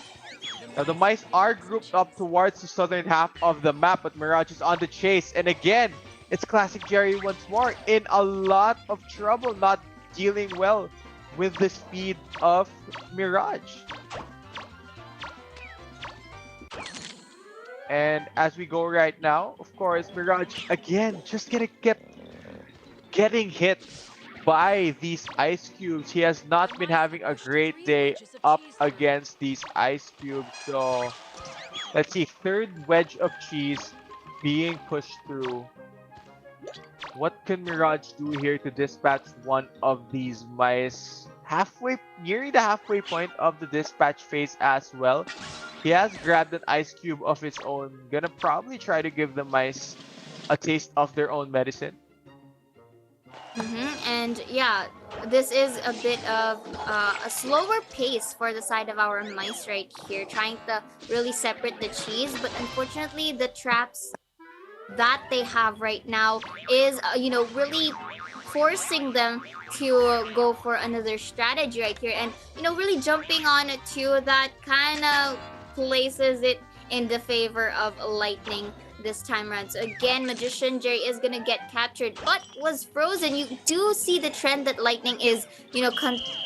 Now the mice are grouped up towards the southern half of the map, but Mirage is on the chase. And again, it's Classic Jerry once more in a lot of trouble, not dealing well with the speed of Mirage. And as we go right now, of course, Mirage again just gonna get getting hit by these ice cubes. He has not been having a great day up against these ice cubes. So let's see, third wedge of cheese being pushed through. What can Mirage do here to dispatch one of these mice? Nearing the halfway point of the dispatch phase as well. He has grabbed an ice cube of his own. Gonna probably try to give the mice a taste of their own medicine. And yeah, this is a bit of a slower pace for the side of our mice right here, trying to really separate the cheese. But unfortunately, the traps that they have right now is, really forcing them to go for another strategy right here. And, really jumping on it too, that kind of places it in the favor of Lightning this time around. So again, Magician Jerry is gonna get captured, but was frozen. You do see the trend that Lightning is,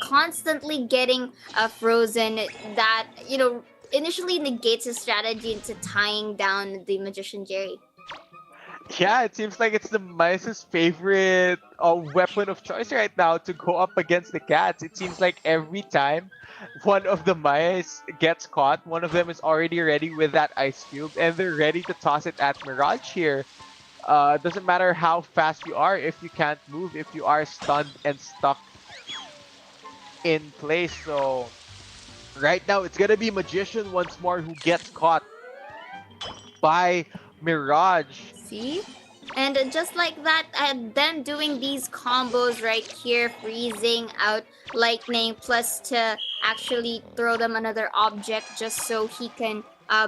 constantly getting frozen. That initially negates his strategy into tying down the Magician Jerry. Yeah, it seems like it's the mice's favorite weapon of choice right now to go up against the cats. It seems like every time one of the mice gets caught, one of them is already ready with that ice cube and they're ready to toss it at Mirage here. Doesn't matter how fast you are if you can't move, if you are stunned and stuck in place. So right now it's gonna be Magician once more who gets caught by Mirage. See? And just like that, them doing these combos right here, freezing out Lightning, plus to actually throw them another object just so he can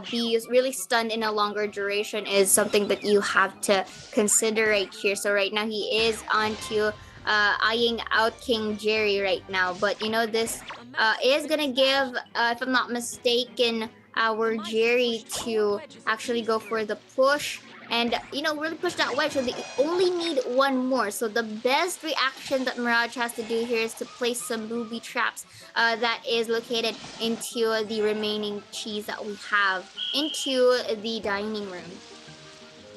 be really stunned in a longer duration is something that you have to consider right here. So right now he is on to eyeing out King Jerry right now. But this is gonna give, if I'm not mistaken, our Jerry to actually go for the push and really push that wedge. So they only need one more. So the best reaction that Mirage has to do here is to place some booby traps that is located into the remaining cheese that we have into the dining room.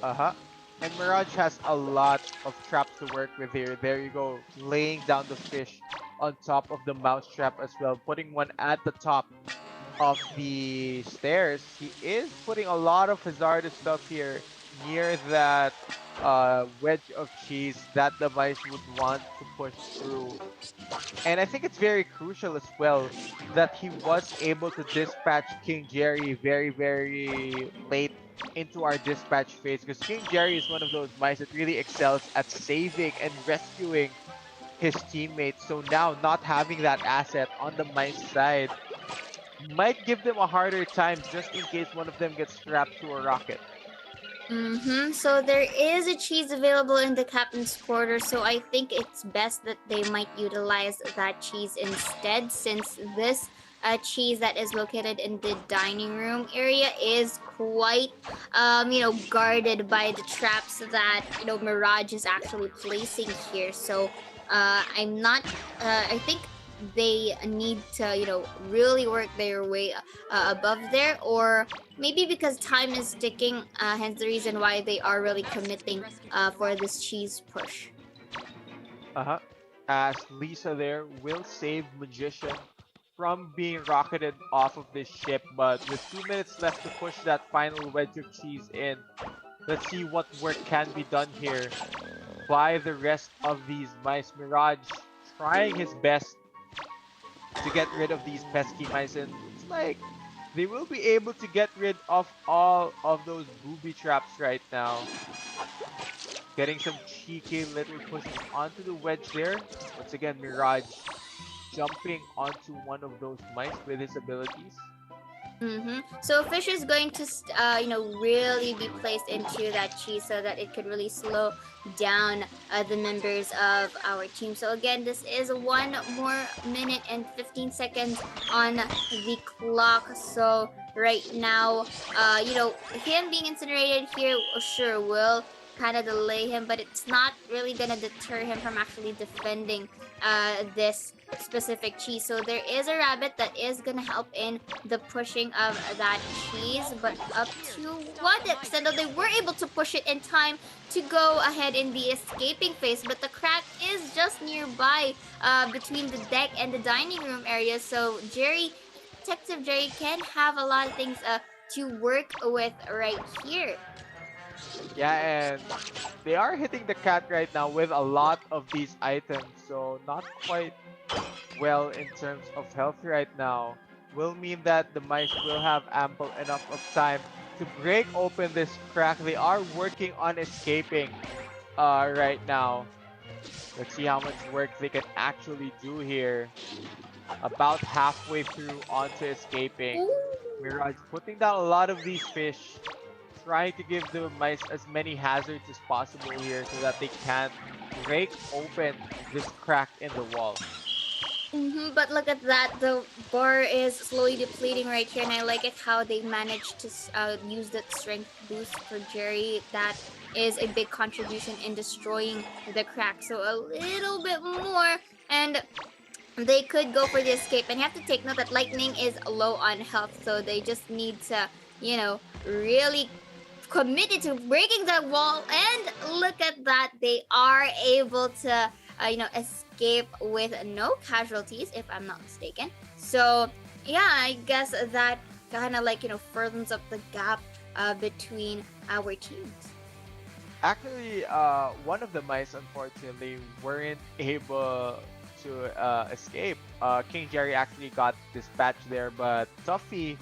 And Mirage has a lot of traps to work with here. There you go, laying down the fish on top of the mouse trap as well, putting one at the top of the stairs. He is putting a lot of hazardous stuff here near that wedge of cheese that the mice would want to push through. And I think it's very crucial as well that he was able to dispatch King Jerry very, very late into our dispatch phase, because King Jerry is one of those mice that really excels at saving and rescuing his teammates. So now not having that asset on the mice side might give them a harder time just in case one of them gets strapped to a rocket. So there is a cheese available in the captain's quarters, so I think it's best that they might utilize that cheese instead, since this cheese that is located in the dining room area is quite, guarded by the traps that, Mirage is actually placing here. So I'm not, I think they need to really work their way above there, or maybe because time is ticking, hence the reason why they are really committing for this cheese push. as Lisa there will save Magician from being rocketed off of this ship. But with 2 minutes left to push that final wedge of cheese in, let's see what work can be done here by the rest of these mice. Mirage trying his best to get rid of these pesky mice, and looks like they will be able to get rid of all of those booby traps right now. Getting some cheeky little pushes onto the wedge there. Once again, Mirage jumping onto one of those mice with his abilities. So fish is going to, really be placed into that cheese so that it could really slow down the members of our team. So again, this is 1 more minute and 15 seconds on the clock. So right now, him being incinerated here, sure, will kind of delay him, but it's not really gonna deter him from actually defending this specific cheese. So there is a rabbit that is gonna help in the pushing of that cheese, but up to what extent, though they were able to push it in time to go ahead in the escaping phase, but the crack is just nearby between the deck and the dining room area. So Detective Jerry can have a lot of things to work with right here. Yeah, and they are hitting the cat right now with a lot of these items, so not quite well in terms of health right now. Will mean that the mice will have ample enough of time to break open this crack. They are working on escaping right now. Let's see how much work they can actually do here. About halfway through onto escaping. Mirage putting down a lot of these fish, trying to give the mice as many hazards as possible here so that they can break open this crack in the wall. But look at that, the bar is slowly depleting right here, and I like it how they managed to use that strength boost for Jerry. That is a big contribution in destroying the crack. So a little bit more, and they could go for the escape. And you have to take note that Lightning is low on health, so they just need to, really committed to breaking that wall. And look at that, they are able to, escape with no casualties, if I'm not mistaken. So yeah, I guess that kind of furthers up the gap between our teams. Actually, one of the mice unfortunately weren't able to escape. King Jerry actually got dispatched there, but Tuffy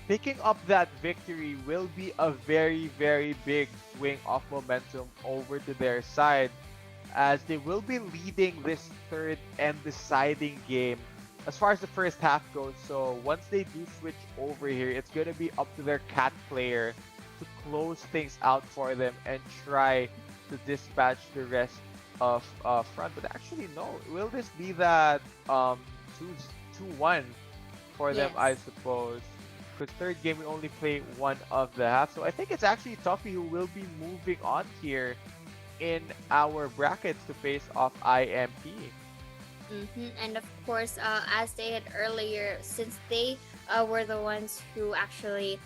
picking up that victory will be a very, very big swing of momentum over to their side, as they will be leading this third and deciding game as far as the first half goes. So once they do switch over here, it's going to be up to their cat player to close things out for them and try to dispatch the rest of front. But actually, no. Will this be that 2-1 for them, I suppose? Because third game, we only play one of the half. So I think it's actually Tuffy who will be moving on here in our brackets to face off IMP. And of course, as stated earlier, since they were the ones who actually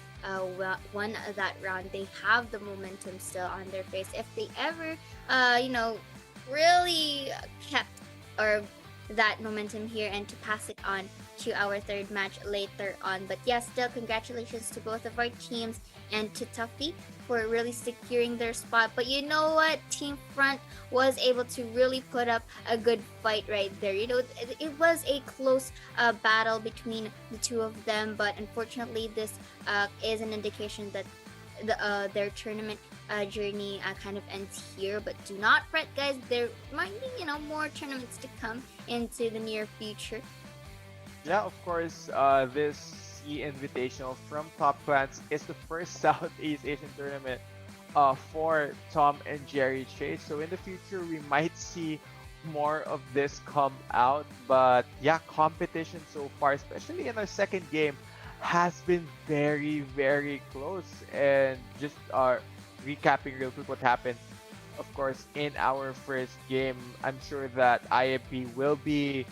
won that round, they have the momentum still on their face. If they ever, really kept or that momentum here and to pass it on to our third match later on. But yeah, still congratulations to both of our teams and to Tuffy for really securing their spot. But you know what? Team Front was able to really put up a good fight right there. It was a close battle between the two of them, but unfortunately this is an indication that their tournament journey kind of ends here. But do not fret, guys. There might be, more tournaments to come into the near future. Yeah, of course, this SEA Invitational from Top Clans is the first Southeast Asian tournament for Tom and Jerry Chase. So in the future, we might see more of this come out. But yeah, competition so far, especially in our second game, has been very, very close. And just recapping real quick what happened, of course, in our first game, I'm sure that IMP will be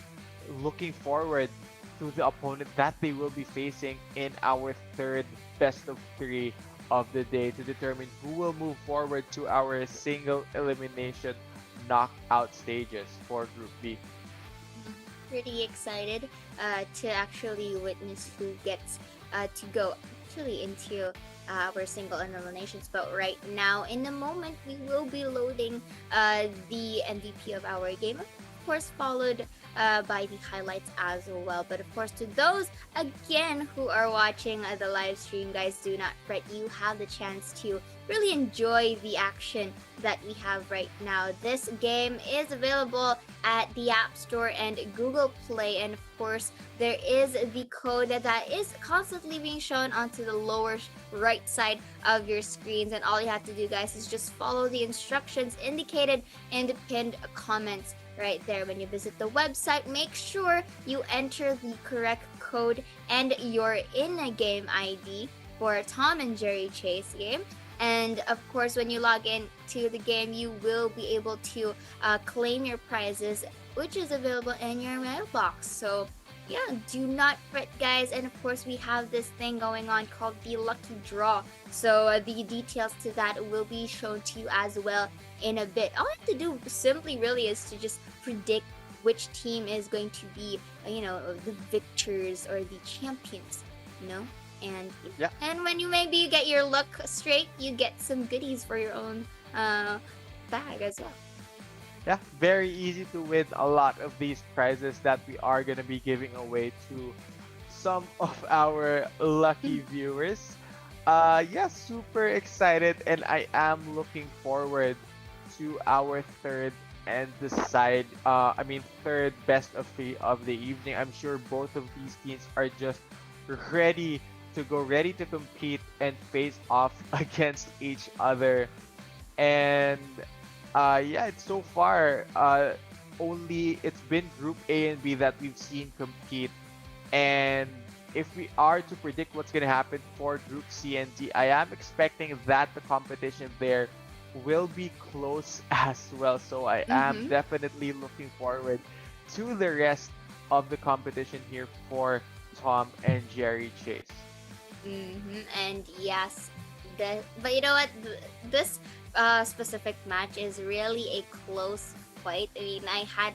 looking forward to the opponent that they will be facing in our third best of 3 of the day to determine who will move forward to our single elimination knockout stages for Group B. Pretty excited to actually witness who gets to go actually into our single eliminations. But right now, in the moment, we will be loading the MVP of our game. Of course, followed by the highlights as well. But of course, to those again who are watching the live stream, guys, do not fret. You have the chance to really enjoy the action that we have right now. This game is available at the App Store and Google Play, and of course, there is the code that is constantly being shown onto the lower right side of your screens. And all you have to do, guys, is just follow the instructions indicated in the pinned comments right there. When you visit the website, make sure you enter the correct code and your in-game ID for Tom and Jerry Chase game. And of course, when you log in to the game, you will be able to claim your prizes, which is available in your mailbox. So yeah, do not fret, guys. And of course, we have this thing going on called the lucky draw. So the details to that will be shown to you as well in a bit. All you have to do simply really is to just predict which team is going to be, the victors or the champions, And yeah. And when you get your luck straight, you get some goodies for your own bag as well. Yeah, very easy to win a lot of these prizes that we are going to be giving away to some of our lucky viewers. Yeah, super excited, and I am looking forward to our third best of 3 of the evening. I'm sure both of these teams are just ready to compete and face off against each other. And it's so far it's been Group A and B that we've seen compete. And if we are to predict what's going to happen for Group C and D, I am expecting that the competition there will be close as well. So I am definitely looking forward to the rest of the competition here for Tom and Jerry Chase. And yes, but you know what? This specific match is really a close fight. I mean, I had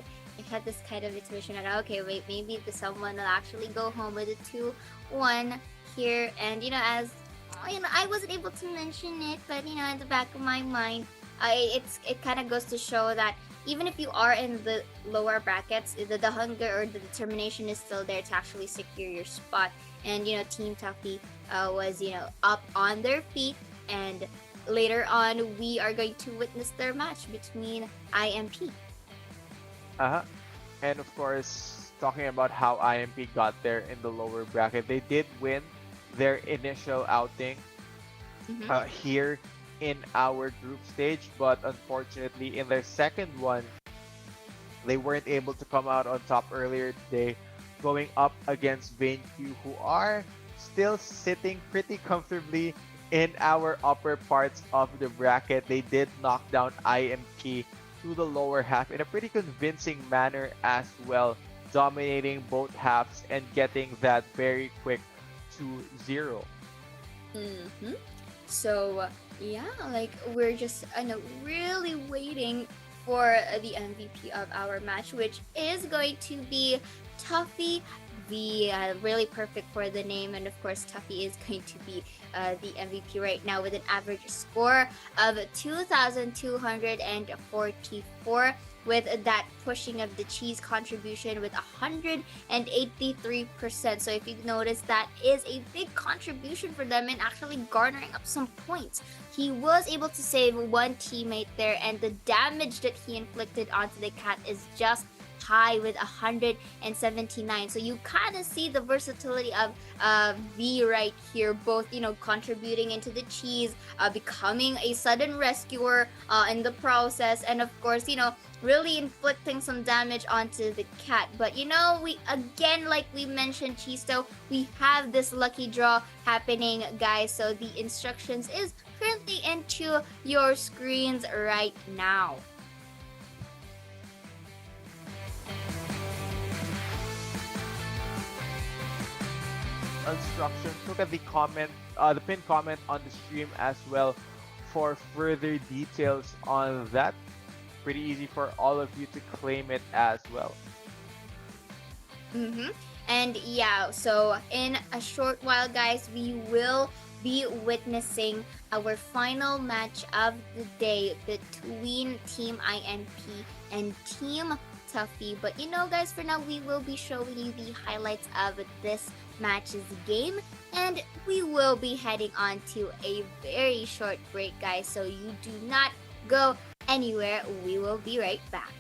this kind of intuition that okay, wait, maybe someone will actually go home with a 2-1 here. And as I wasn't able to mention it, but in the back of my mind, it kind of goes to show that even if you are in the lower brackets, the hunger or the determination is still there to actually secure your spot. And Team Tuffy was up on their feet, and later on we are going to witness their match between IMP. And of course, talking about how IMP got there in the lower bracket, they did win their initial outing here in our group stage, but unfortunately in their second one they weren't able to come out on top earlier today, going up against VainQ, who are still sitting pretty comfortably in our upper parts of the bracket. They did knock down IMP to the lower half in a pretty convincing manner as well, dominating both halves and getting that very quick 2-0. So yeah, we're just really waiting for the MVP of our match, which is going to be Tuffy. The really perfect for the name, and of course Tuffy is going to be the MVP right now with an average score of 2,244, with that pushing of the cheese contribution with 183%. So if you notice, that is a big contribution for them in actually garnering up some points. He was able to save one teammate there, and the damage that he inflicted onto the cat is just high with 179. So you kind of see the versatility of V right here, both contributing into the cheese, becoming a sudden rescuer in the process, and of course really inflicting some damage onto the cat. But we again, like we mentioned, Chisto, we have this lucky draw happening, guys. So the instructions is currently into your screens right now. Instructions. Look at the pinned comment on the stream as well for further details on that. pretty easy for all of you to claim it as well. And yeah, so in a short while, guys, we will be witnessing our final match of the day between Team INP and Team Tuffy. But you know, guys, for now, we will be showing you the highlights of this match's game, and we will be heading on to a very short break, guys, so you do not go anywhere. We will be right back.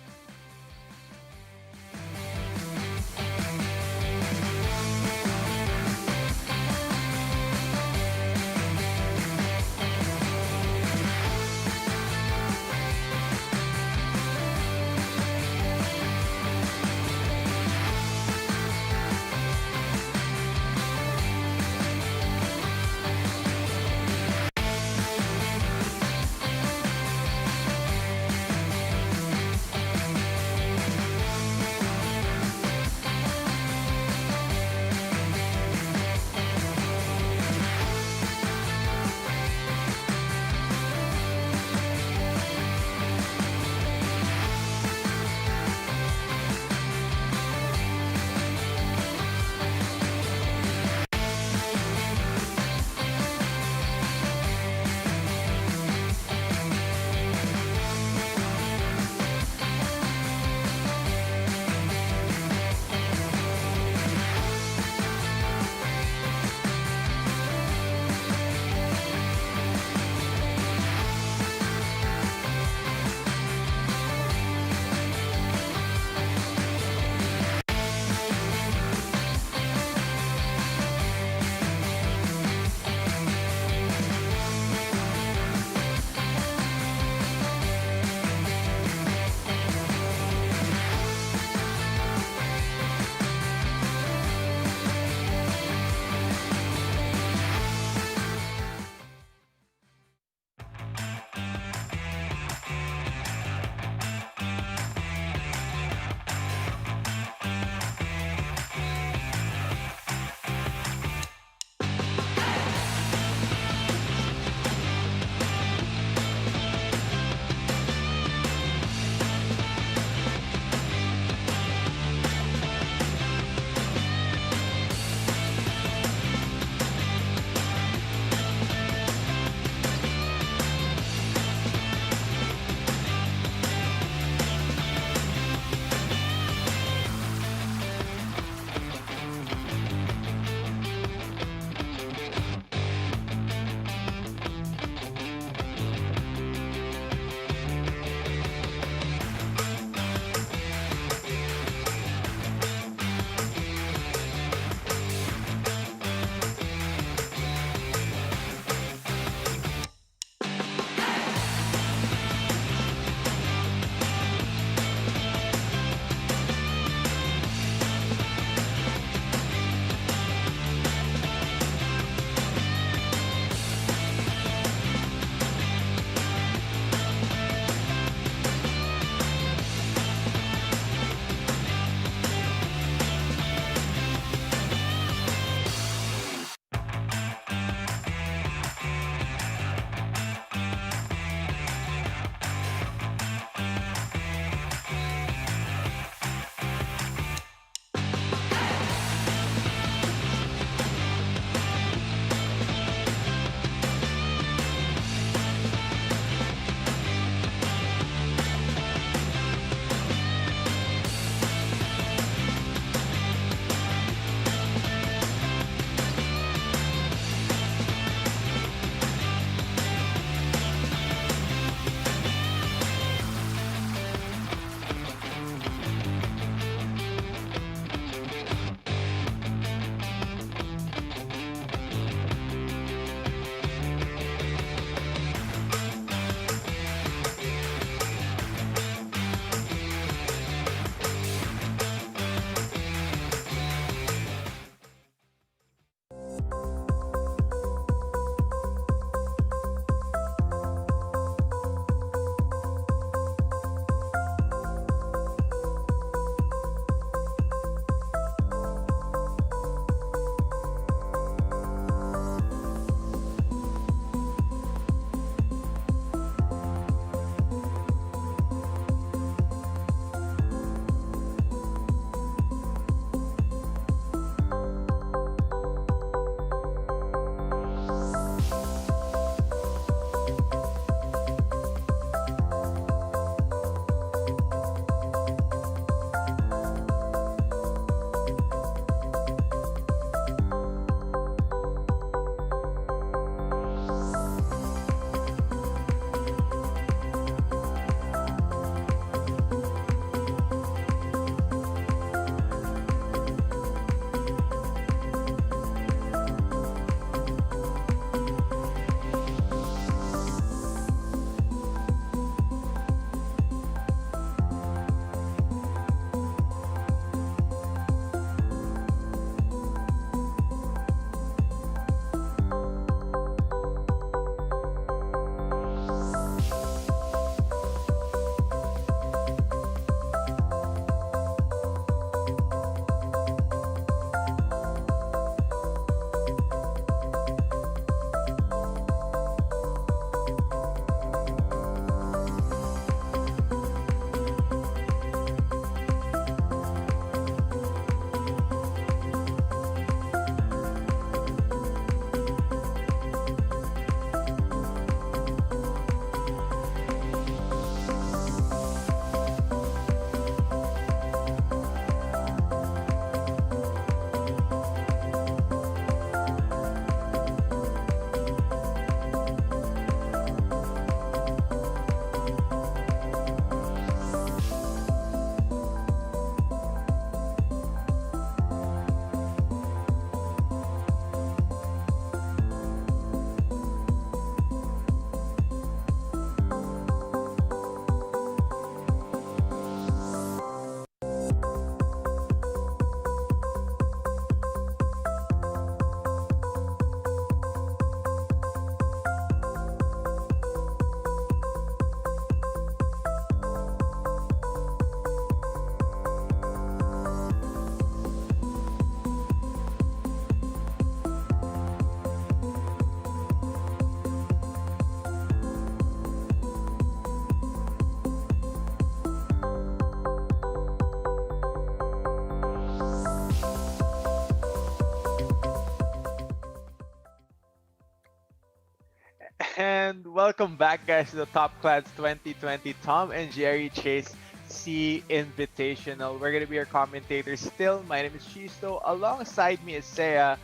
welcome back, guys, to the Top Clans 2020 Tom and Jerry Chase SEA Invitational. We're gonna be your commentators still. My name is Shisto. Alongside me is Seiya,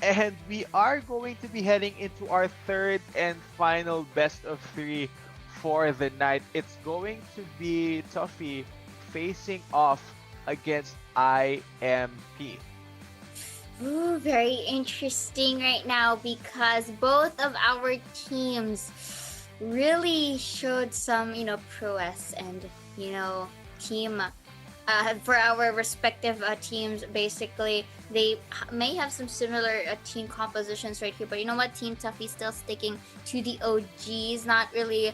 and we are going to be heading into our third and final best of three for the night. It's going to be Tuffy facing off against IMP. Ooh, very interesting right now because both of our teams really showed some, prowess and, team for our respective teams. Basically, they may have some similar team compositions right here, but you know what? Team Tuffy still sticking to the OGs, not really,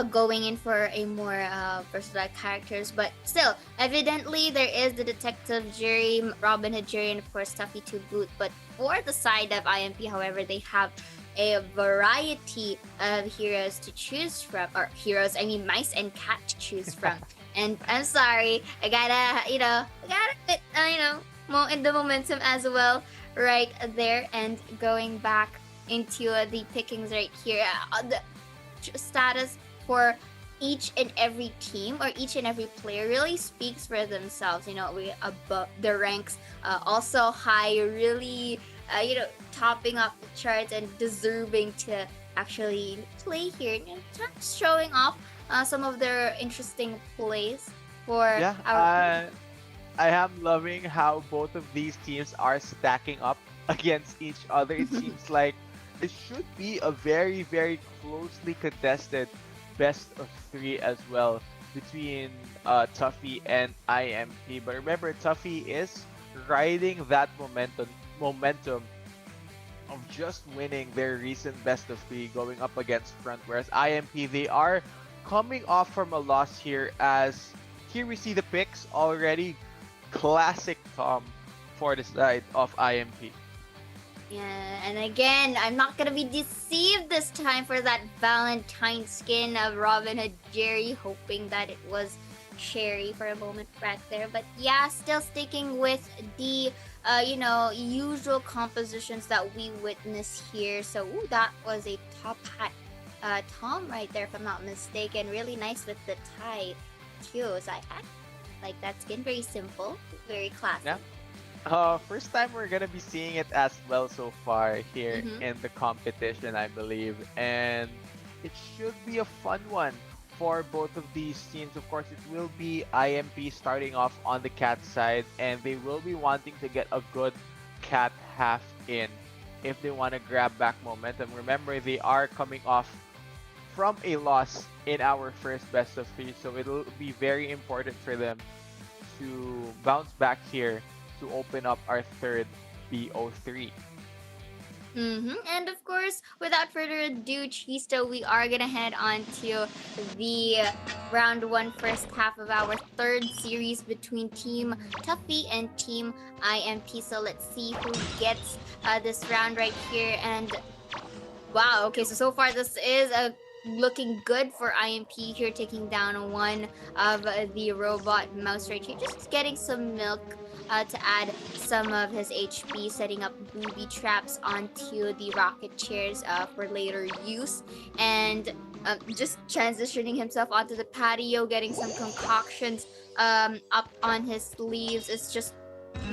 going in for a more versatile characters, but still, evidently there is the Detective Jerry, Robin Hood Jerry, and of course Tuffy to boot. But for the side of IMP, however, they have a variety of heroes to choose from, or heroes, I mean mice and cat to choose from. And I'm sorry, I gotta bit, in the momentum as well, right there, and going back into the pickings right here, the status for each and every team or each and every player really speaks for themselves. We above the ranks, also high, really, topping up the charts and deserving to actually play here, just showing off some of their interesting plays for our. I am loving how both of these teams are stacking up against each other. It seems like it should be a very, very closely contested best of three as well between Tuffy and IMP. But remember, Tuffy is riding that momentum of just winning their recent best of three going up against Front, whereas IMP, they are coming off from a loss here, as here we see the picks already. Classic Tom for the side of IMP. Yeah, and again, I'm not gonna be deceived this time for that Valentine skin of Robin Hood Jerry, hoping that it was Sherry for a moment right there. But yeah, still sticking with the usual compositions that we witness here. So that was a top hat Tom right there, if I'm not mistaken. Really nice with the tie too. So I like that skin, very simple, very classy. Yeah. First time we're gonna be seeing it as well so far here in the competition, I believe, and it should be a fun one for both of these teams. Of course, it will be IMP starting off on the cat side, and they will be wanting to get a good cat half in if they want to grab back momentum. Remember, they are coming off from a loss in our first best of three, so it'll be very important for them to bounce back here to open up our third BO3. And of course, without further ado, Chisto, we are gonna head on to the round one first half of our third series between Team Tuffy and Team IMP. So let's see who gets this round right here. And wow, okay, so far this is looking good for IMP here, taking down one of the robot mouse right here, just getting some milk to add some of his HP, setting up booby traps onto the rocket chairs for later use, and just transitioning himself onto the patio, getting some concoctions up on his sleeves. It's just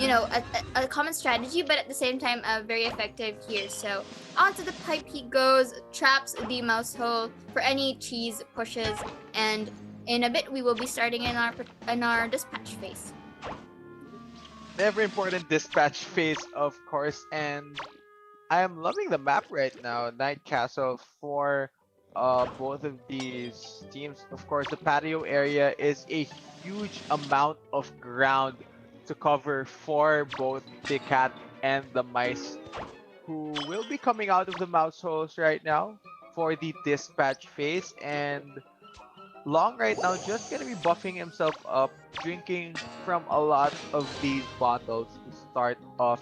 a common strategy, but at the same time very effective here. So onto the pipe he goes, traps the mouse hole for any cheese pushes, and in a bit we will be starting in our dispatch phase. Very important dispatch phase, of course, and I am loving the map right now. Night Castle for both of these teams. Of course, the patio area is a huge amount of ground to cover for both the cat and the mice, who will be coming out of the mouse holes right now for the dispatch phase. And Long right now just gonna be buffing himself up, drinking from a lot of these bottles to start off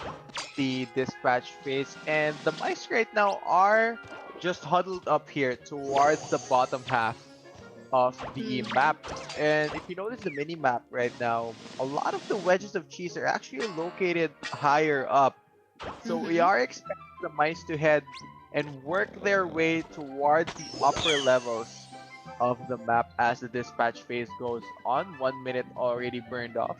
the dispatch phase. And the mice right now are just huddled up here towards the bottom half of the map. And if you notice the mini map right now, a lot of the wedges of cheese are actually located higher up. So we are expecting the mice to head and work their way towards the upper levels of the map as the dispatch phase goes on. 1 minute already burned off.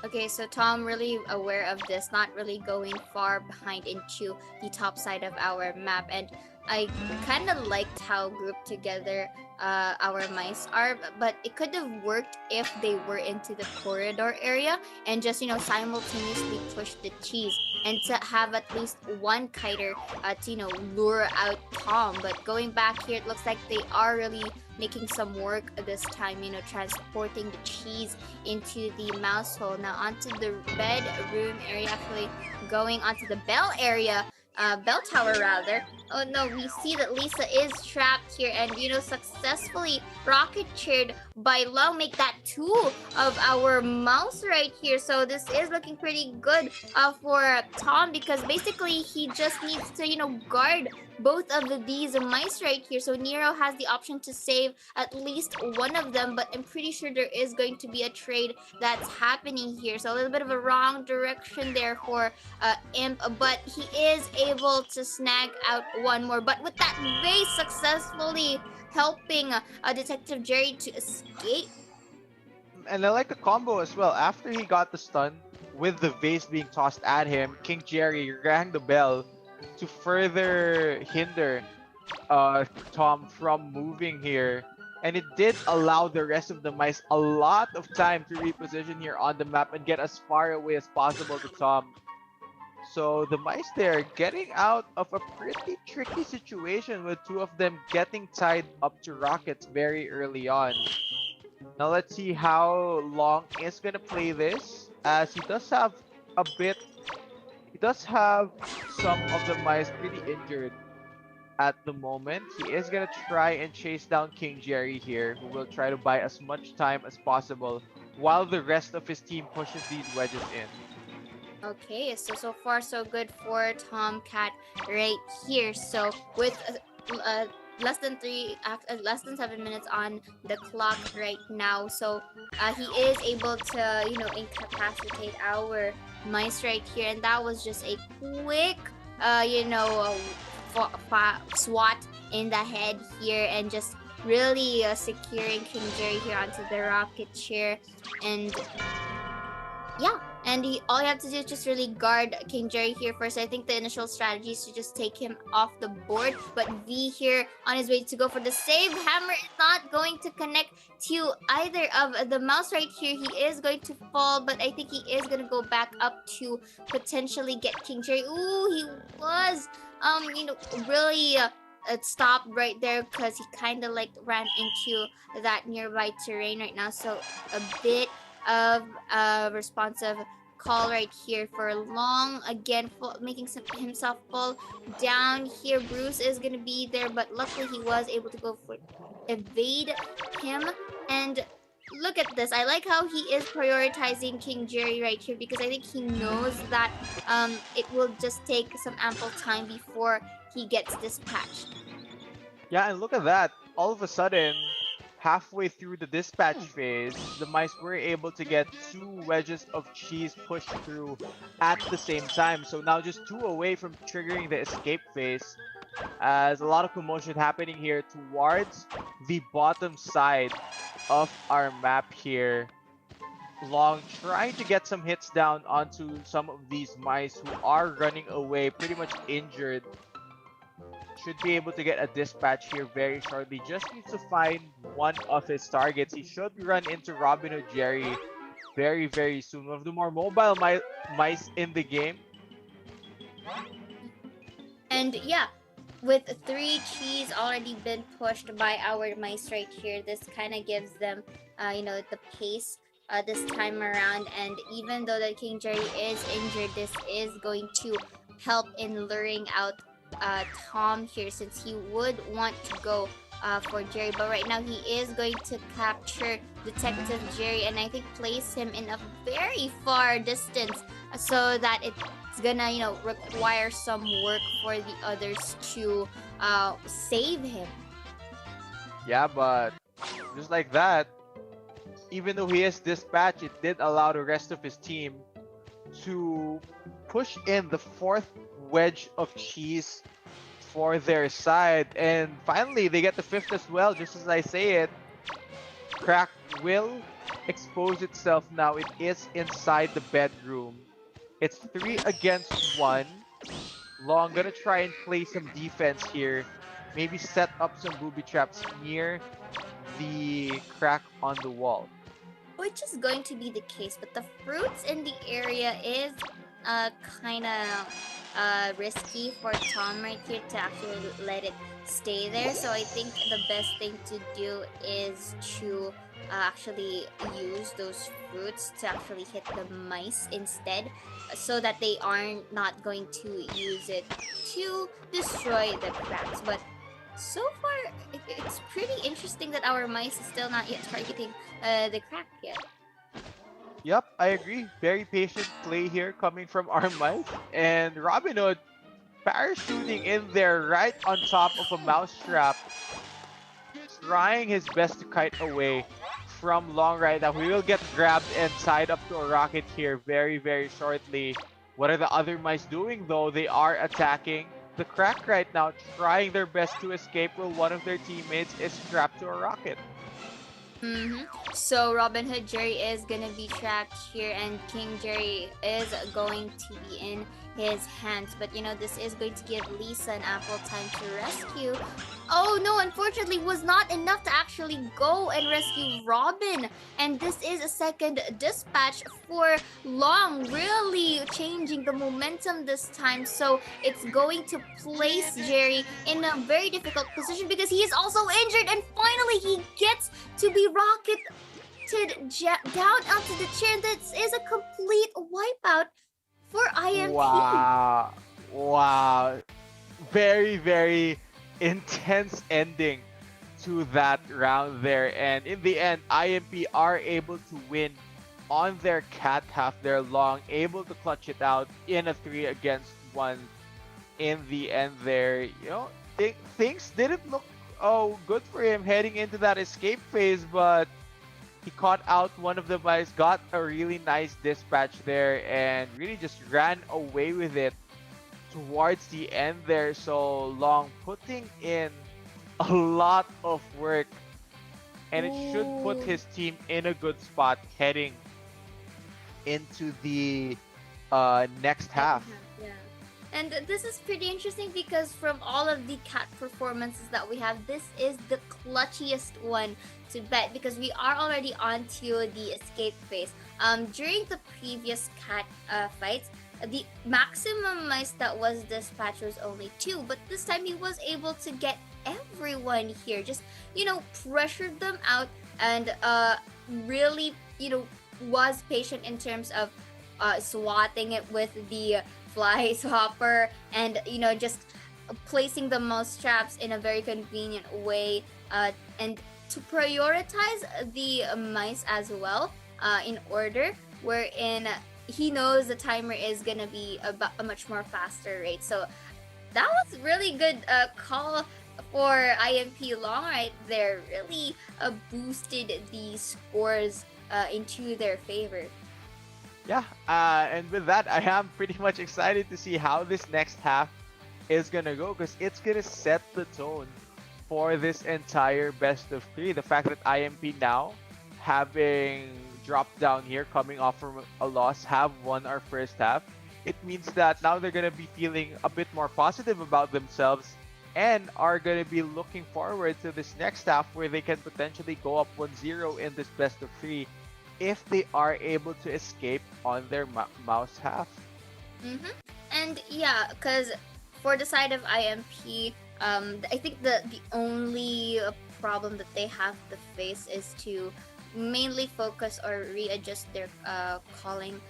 Okay, so Tom really aware of this, not really going far behind into the top side of our map. And I kind of liked how grouped together our mice are, but it could have worked if they were into the corridor area and just, simultaneously push the cheese and to have at least one kiter to, lure out Tom. But going back here, it looks like they are really making some work this time, transporting the cheese into the mouse hole. Now onto the bedroom area, actually going onto the bell area, bell tower rather. Oh no, we see that Lisa is trapped here and, successfully rocket cheered by Long, make that two of our mouse right here. So this is looking pretty good for Tom, because basically he just needs to, guard both of these mice right here. So Nero has the option to save at least one of them, but I'm pretty sure there is going to be a trade that's happening here. So a little bit of a wrong direction there for Imp, but he is able to snag out one more. But with that vase successfully helping Detective Jerry to escape. And I like the combo as well. After he got the stun, with the vase being tossed at him, King Jerry rang the bell to further hinder Tom from moving here. And it did allow the rest of the mice a lot of time to reposition here on the map and get as far away as possible to Tom. So the mice there getting out of a pretty tricky situation with two of them getting tied up to rockets very early on. Now let's see how Long is gonna play this, as he does have a bit. He does have some of the mice pretty injured at the moment. He is gonna try and chase down King Jerry here, who will try to buy as much time as possible while the rest of his team pushes these wedges in. Okay, so far so good for Tomcat right here. So with less than 7 minutes on the clock right now, so he is able to incapacitate our mice right here, and that was just a quick swat in the head here, and just really securing King Jerry here onto the rocket chair. And yeah, and all you have to do is just really guard King Jerry here first. I think the initial strategy is to just take him off the board, but V here on his way to go for the save. Hammer is not going to connect to either of the mouse right here. He is going to fall, but I think he is going to go back up to potentially get King Jerry. Ooh, he was really stopped right there, because he kind of ran into that nearby terrain right now. So a bit of a responsive call right here for Long, again making himself fall down here. Bruce is gonna be there, but luckily he was able to go for evade him. And look at this, I like how he is prioritizing King Jerry right here, because I think he knows that it will just take some ample time before he gets dispatched. Yeah, and look at that. All of a sudden, halfway through the dispatch phase, the mice were able to get two wedges of cheese pushed through at the same time. So now just two away from triggering the escape phase, as a lot of commotion happening here towards the bottom side of our map here. Long trying to get some hits down onto some of these mice who are running away, pretty much injured. Should be able to get a dispatch here very shortly. Just needs to find one of his targets. He should run into Robin Hood Jerry very, very soon. One of the more mobile mice in the game. And yeah, with 3 cheese already been pushed by our mice right here, this kind of gives them, the pace this time around. And even though the King Jerry is injured, this is going to help in luring out Tom here, since he would want to go for Jerry. But right now he is going to capture Detective Jerry, and I think place him in a very far distance, so that it's gonna require some work for the others to save him. Yeah, but just like that, even though he is dispatched, it did allow the rest of his team to push in the 4th wedge of cheese for their side. And finally, they get the fifth as well, just as I say it. Crack will expose itself now. It is inside the bedroom. It's 3 against 1. Long gonna try and play some defense here. Maybe set up some booby traps near the crack on the wall. Which is going to be the case, but the fruits in the area is kind of risky for Tom right here to actually let it stay there. So I think the best thing to do is to actually use those fruits to actually hit the mice instead, so that they are not going to use it to destroy the cracks. But so far, it's pretty interesting that our mice is still not yet targeting the crack yet. Yep, I agree. Very patient play here coming from our mice. And Robin Hood parachuting in there right on top of a mousetrap, trying his best to kite away from Long right now. We will get grabbed and tied up to a rocket here very, very shortly. What are the other mice doing though? They are attacking the crack right now, trying their best to escape while one of their teammates is strapped to a rocket. So Robin Hood Jerry is gonna be trapped here, and King Jerry is going to be in his hands. But you know, this is going to give Lisa and Apple time to rescue. Oh no, unfortunately was not enough to actually go and rescue Robin. And this is a second dispatch for Long, really changing the momentum this time. So it's going to place Jerry in a very difficult position because he is also injured, and finally he gets to be rocketed down onto the chair. This is a complete wipeout for IMP. Wow. Wow. Very, very intense ending to that round there. And in the end, IMP are able to win on their cat half. They're Long, able to clutch it out in a 3 against 1 in the end there. You know, things didn't look good for him heading into that escape phase, but he caught out one of the mice, got a really nice dispatch there, and really just ran away with it towards the end there. So Long putting in a lot of work, and it should put his team in a good spot heading into the next half. Yeah. And this is pretty interesting because from all of the cat performances that we have, this is the clutchiest one to bet because we are already onto the escape phase. During the previous cat fights, the maximum mice that was dispatched was only 2, but this time he was able to get everyone here. Just, you know, pressured them out and really, you know, was patient in terms of swatting it with the fly swapper and, you know, just placing the mouse traps in a very convenient way and to prioritize the mice as well in order wherein he knows the timer is gonna be a much more faster rate. So that was really good call for IMP Long right there. Really boosted the scores into their favor. Yeah, and with that, I am pretty much excited to see how this next half is gonna go because it's gonna set the tone for this entire best of 3. The fact that IMP now, having dropped down here, coming off from a loss, have won our first half, it means that now they're gonna be feeling a bit more positive about themselves and are gonna be looking forward to this next half where they can potentially go up 1-0 in this best of 3. If they are able to escape on their mouse half. And yeah, because for the side of IMP, I think the only problem that they have to face is to mainly focus or readjust their calling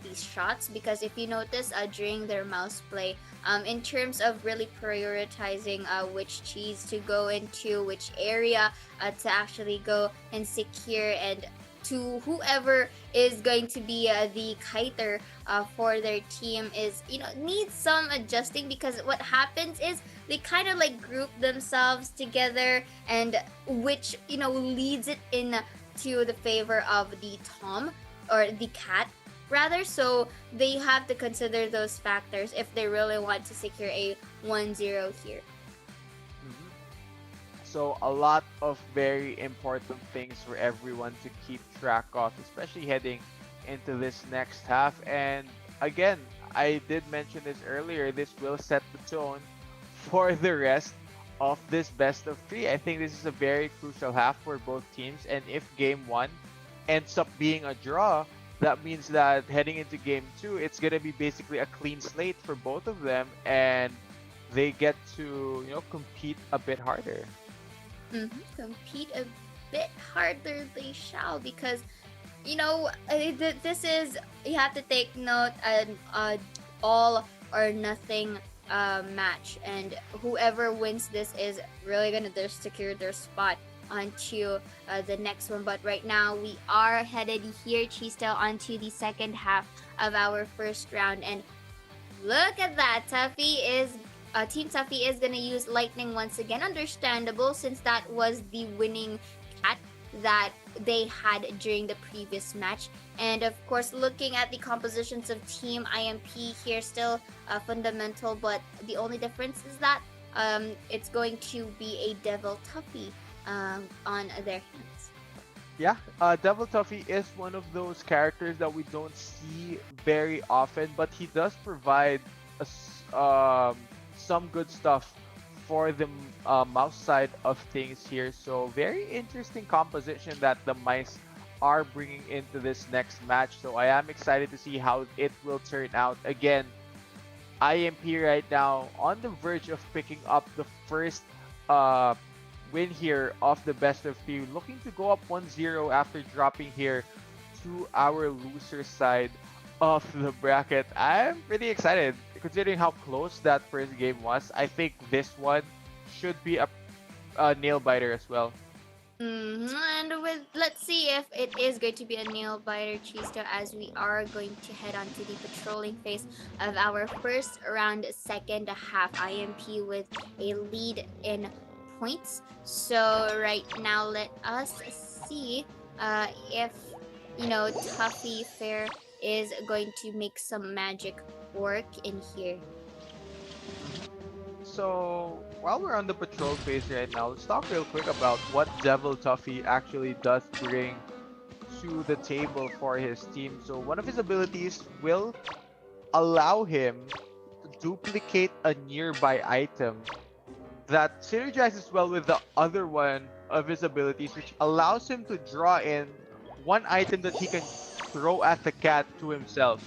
these shots, because if you notice during their mouse play, in terms of really prioritizing which cheese to go into, which area to actually go and secure, and to whoever is going to be the kiter for their team is, you know, needs some adjusting, because what happens is they kind of like group themselves together, and which, you know, leads it in to the favor of the Tom or the cat rather. So they have to consider those factors if they really want to secure a 1-0 here. So a lot of very important things for everyone to keep track of, especially heading into this next half. And again, I did mention this earlier, this will set the tone for the rest of this best of three. I think this is a very crucial half for both teams. And if game one ends up being a draw, that means that heading into game two, it's going to be basically a clean slate for both of them. And they get to, compete a bit harder. Compete a bit harder they shall, because this is, you have to take note, an all or nothing match, and whoever wins this is really gonna secure their spot onto the next one. But right now we are headed here, Chistel, onto the second half of our first round, and look at that. Team Tuffy is gonna use Lightning once again. Understandable, since that was the winning cat that they had during the previous match. And of course, looking at the compositions of Team IMP here, still fundamental, but the only difference is that it's going to be a Devil Tuffy on their hands. Yeah, Devil Tuffy is one of those characters that we don't see very often, but he does provide some good stuff for the mouse side of things here. So very interesting composition that the mice are bringing into this next match. So I am excited to see how it will turn out. Again, IMP right now on the verge of picking up the first win here of the best of three, looking to go up 1-0 after dropping here to our loser side of the bracket. I'm pretty excited considering how close that first game was. I think this one should be a nail biter as well. And let's see if it is going to be a nail biter, Chisto, as we are going to head on to the patrolling phase of our first round, second half. IMP with a lead in points. So right now, let us see if Tuffy Fair is going to make some magic work in here. So while we're on the patrol phase right now, let's talk real quick about what Devil Tuffy actually does bring to the table for his team. So one of his abilities will allow him to duplicate a nearby item that synergizes well with the other one of his abilities, which allows him to draw in one item that he can throw at the cat to himself.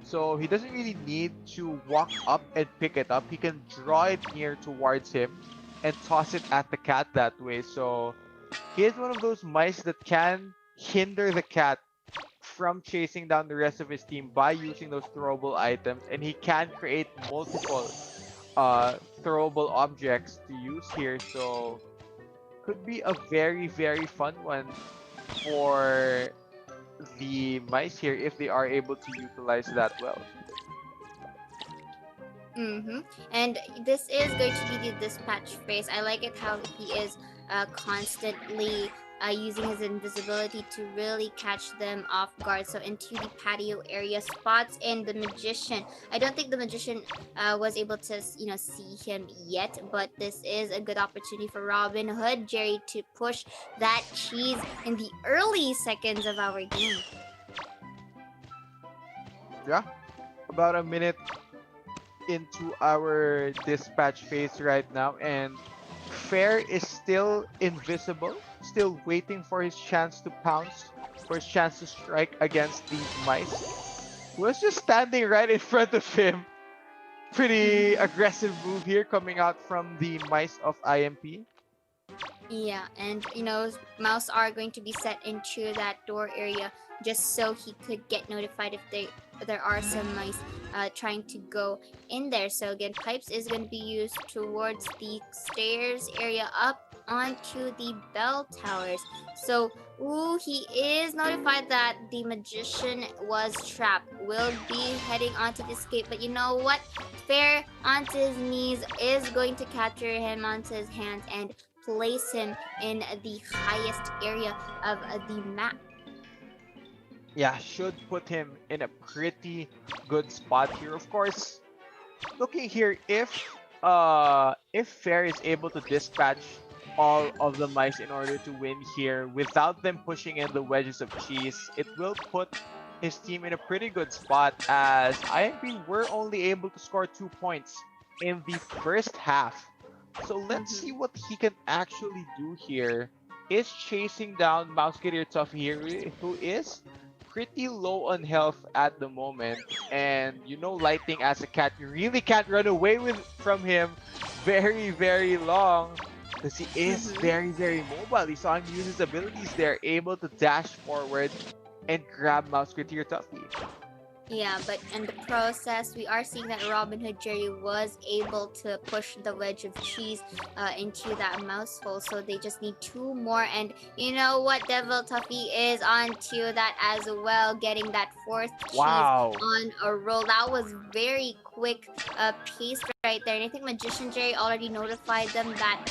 So he doesn't really need to walk up and pick it up. He can draw it near towards him and toss it at the cat that way. So he is one of those mice that can hinder the cat from chasing down the rest of his team by using those throwable items, and he can create multiple throwable objects to use here. So could be a very, very fun one for the mice here if they are able to utilize that well. And this is going to be the dispatch phase. I like it how he is constantly using his invisibility to really catch them off guard. So into the patio area, spots in the magician. I don't think the magician was able to see him yet, but this is a good opportunity for Robin Hood Jerry to push that cheese in the early seconds of our game. Yeah, about a minute into our dispatch phase right now, and Fair is still invisible, still waiting for his chance to pounce, for his chance to strike against these mice. Was just standing right in front of him. Pretty aggressive move here coming out from the mice of IMP. Yeah, and mouse are going to be set into that door area just so he could get notified if there are some mice trying to go in there. So again, pipes is going to be used towards the stairs area up onto the bell towers. So he is notified that the magician was trapped. Will be heading onto the escape, but you know what? Fair onto his knees is going to capture him onto his hands and place him in the highest area of the map. Yeah, should put him in a pretty good spot here. Of course, looking here, if Fair is able to dispatch all of the mice in order to win here without them pushing in the wedges of cheese. It will put his team in a pretty good spot as IMP were only able to score 2 points in the first half. So let's see what he can actually do here. Is chasing down Mouseketeer Tough here, who is pretty low on health at the moment. And you know, Lightning as a cat, you really can't run away from him very long. Because he is very mobile. You saw him use his abilities there, able to dash forward and grab Mouseketeer Tuffy. Yeah, but in the process, we are seeing that Robin Hood Jerry was able to push the wedge of cheese into that mouse hole. So they just need 2 more. And you know what? Devil Tuffy is onto that as well, getting that 4th cheese on a roll. That was very quick pace right there. And I think Magician Jerry already notified them that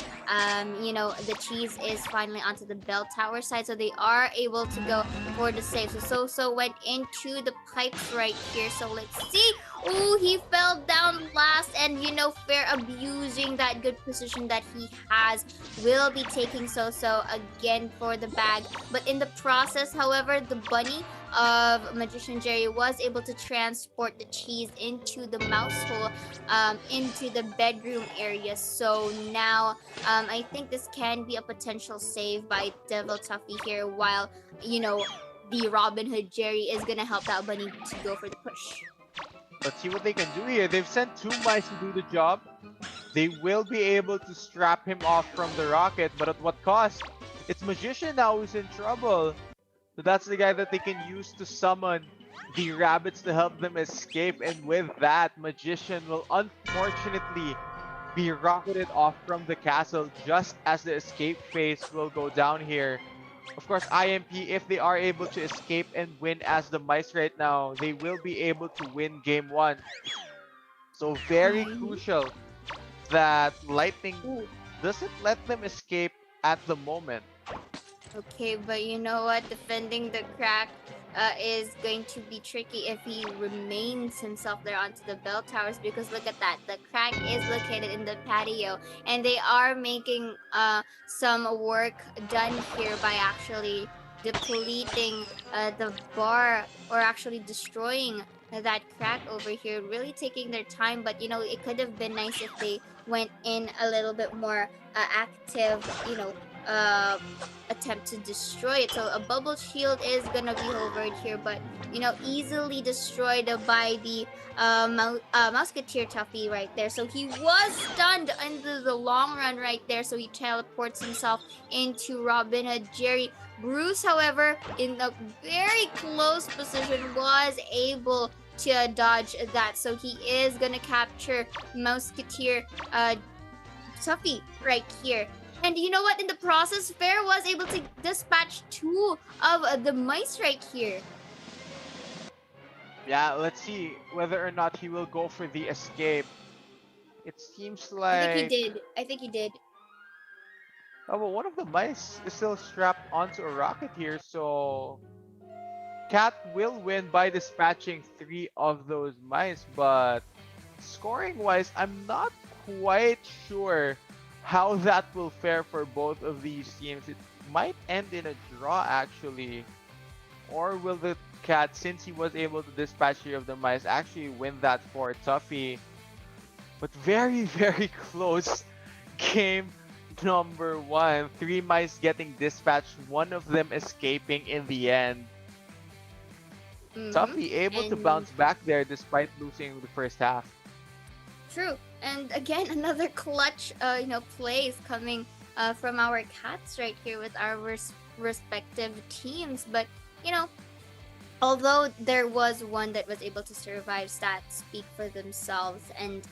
you know, the cheese is finally onto the bell tower side, so they are able to go for the save. So went into the pipes right here. So let's see. Oh, he fell down last, and you know, Fair abusing that good position that he has will be taking So again for the bag. But in the process, however, the bunny of Magician Jerry was able to transport the cheese into the mouse hole, into the bedroom area. So now I think this can be a potential save by Devil Tuffy here, while, you know, the Robin Hood Jerry is gonna help that bunny to go for the push. Let's see what they can do here. They've sent 2 mice to do the job. They will be able to strap him off from the rocket, but at what cost? It's Magician now who's in trouble. So that's the guy that they can use to summon the rabbits to help them escape. And with that, Magician will unfortunately be rocketed off from the castle just as the escape phase will go down here. Of course, IMP, if they are able to escape and win as the mice right now, they will be able to win game 1. So very crucial that Lightning doesn't let them escape at the moment. Okay, but you know what? Defending the crack is going to be tricky if he remains himself there onto the bell towers, because look at that. The crack is located in the patio, and they are making some work done here by actually depleting the bar, or actually destroying that crack over here. Really taking their time, but you know, it could have been nice if they went in a little bit more active, you know, attempt to destroy it. So a bubble shield is gonna be hovered here, but you know, easily destroyed by the Musketeer Tuffy right there. So he was stunned into the long run right there, so he teleports himself into Robin Hood Jerry. Bruce, however, in a very close position, was able to dodge that, so he is gonna capture Musketeer Tuffy right here. And you know what? In the process, Fair was able to dispatch 2 of the mice right here. Yeah, let's see whether or not he will go for the escape. It seems like... I think he did. Oh, but one of the mice is still strapped onto a rocket here, so... Cat will win by dispatching 3 of those mice, but... Scoring-wise, I'm not quite sure how that will fare for both of these teams. It might end in a draw, actually. Or will the Cat, since he was able to dispatch 3 of the mice, actually win that for Tuffy? But very close game number 1. 3 mice getting dispatched, 1 of them escaping in the end. Tuffy able to bounce back there despite losing the first half. True. And again, another clutch, you know, plays coming from our cats right here with our respective teams. But, you know, although there was one that was able to survive, stats speak for themselves. And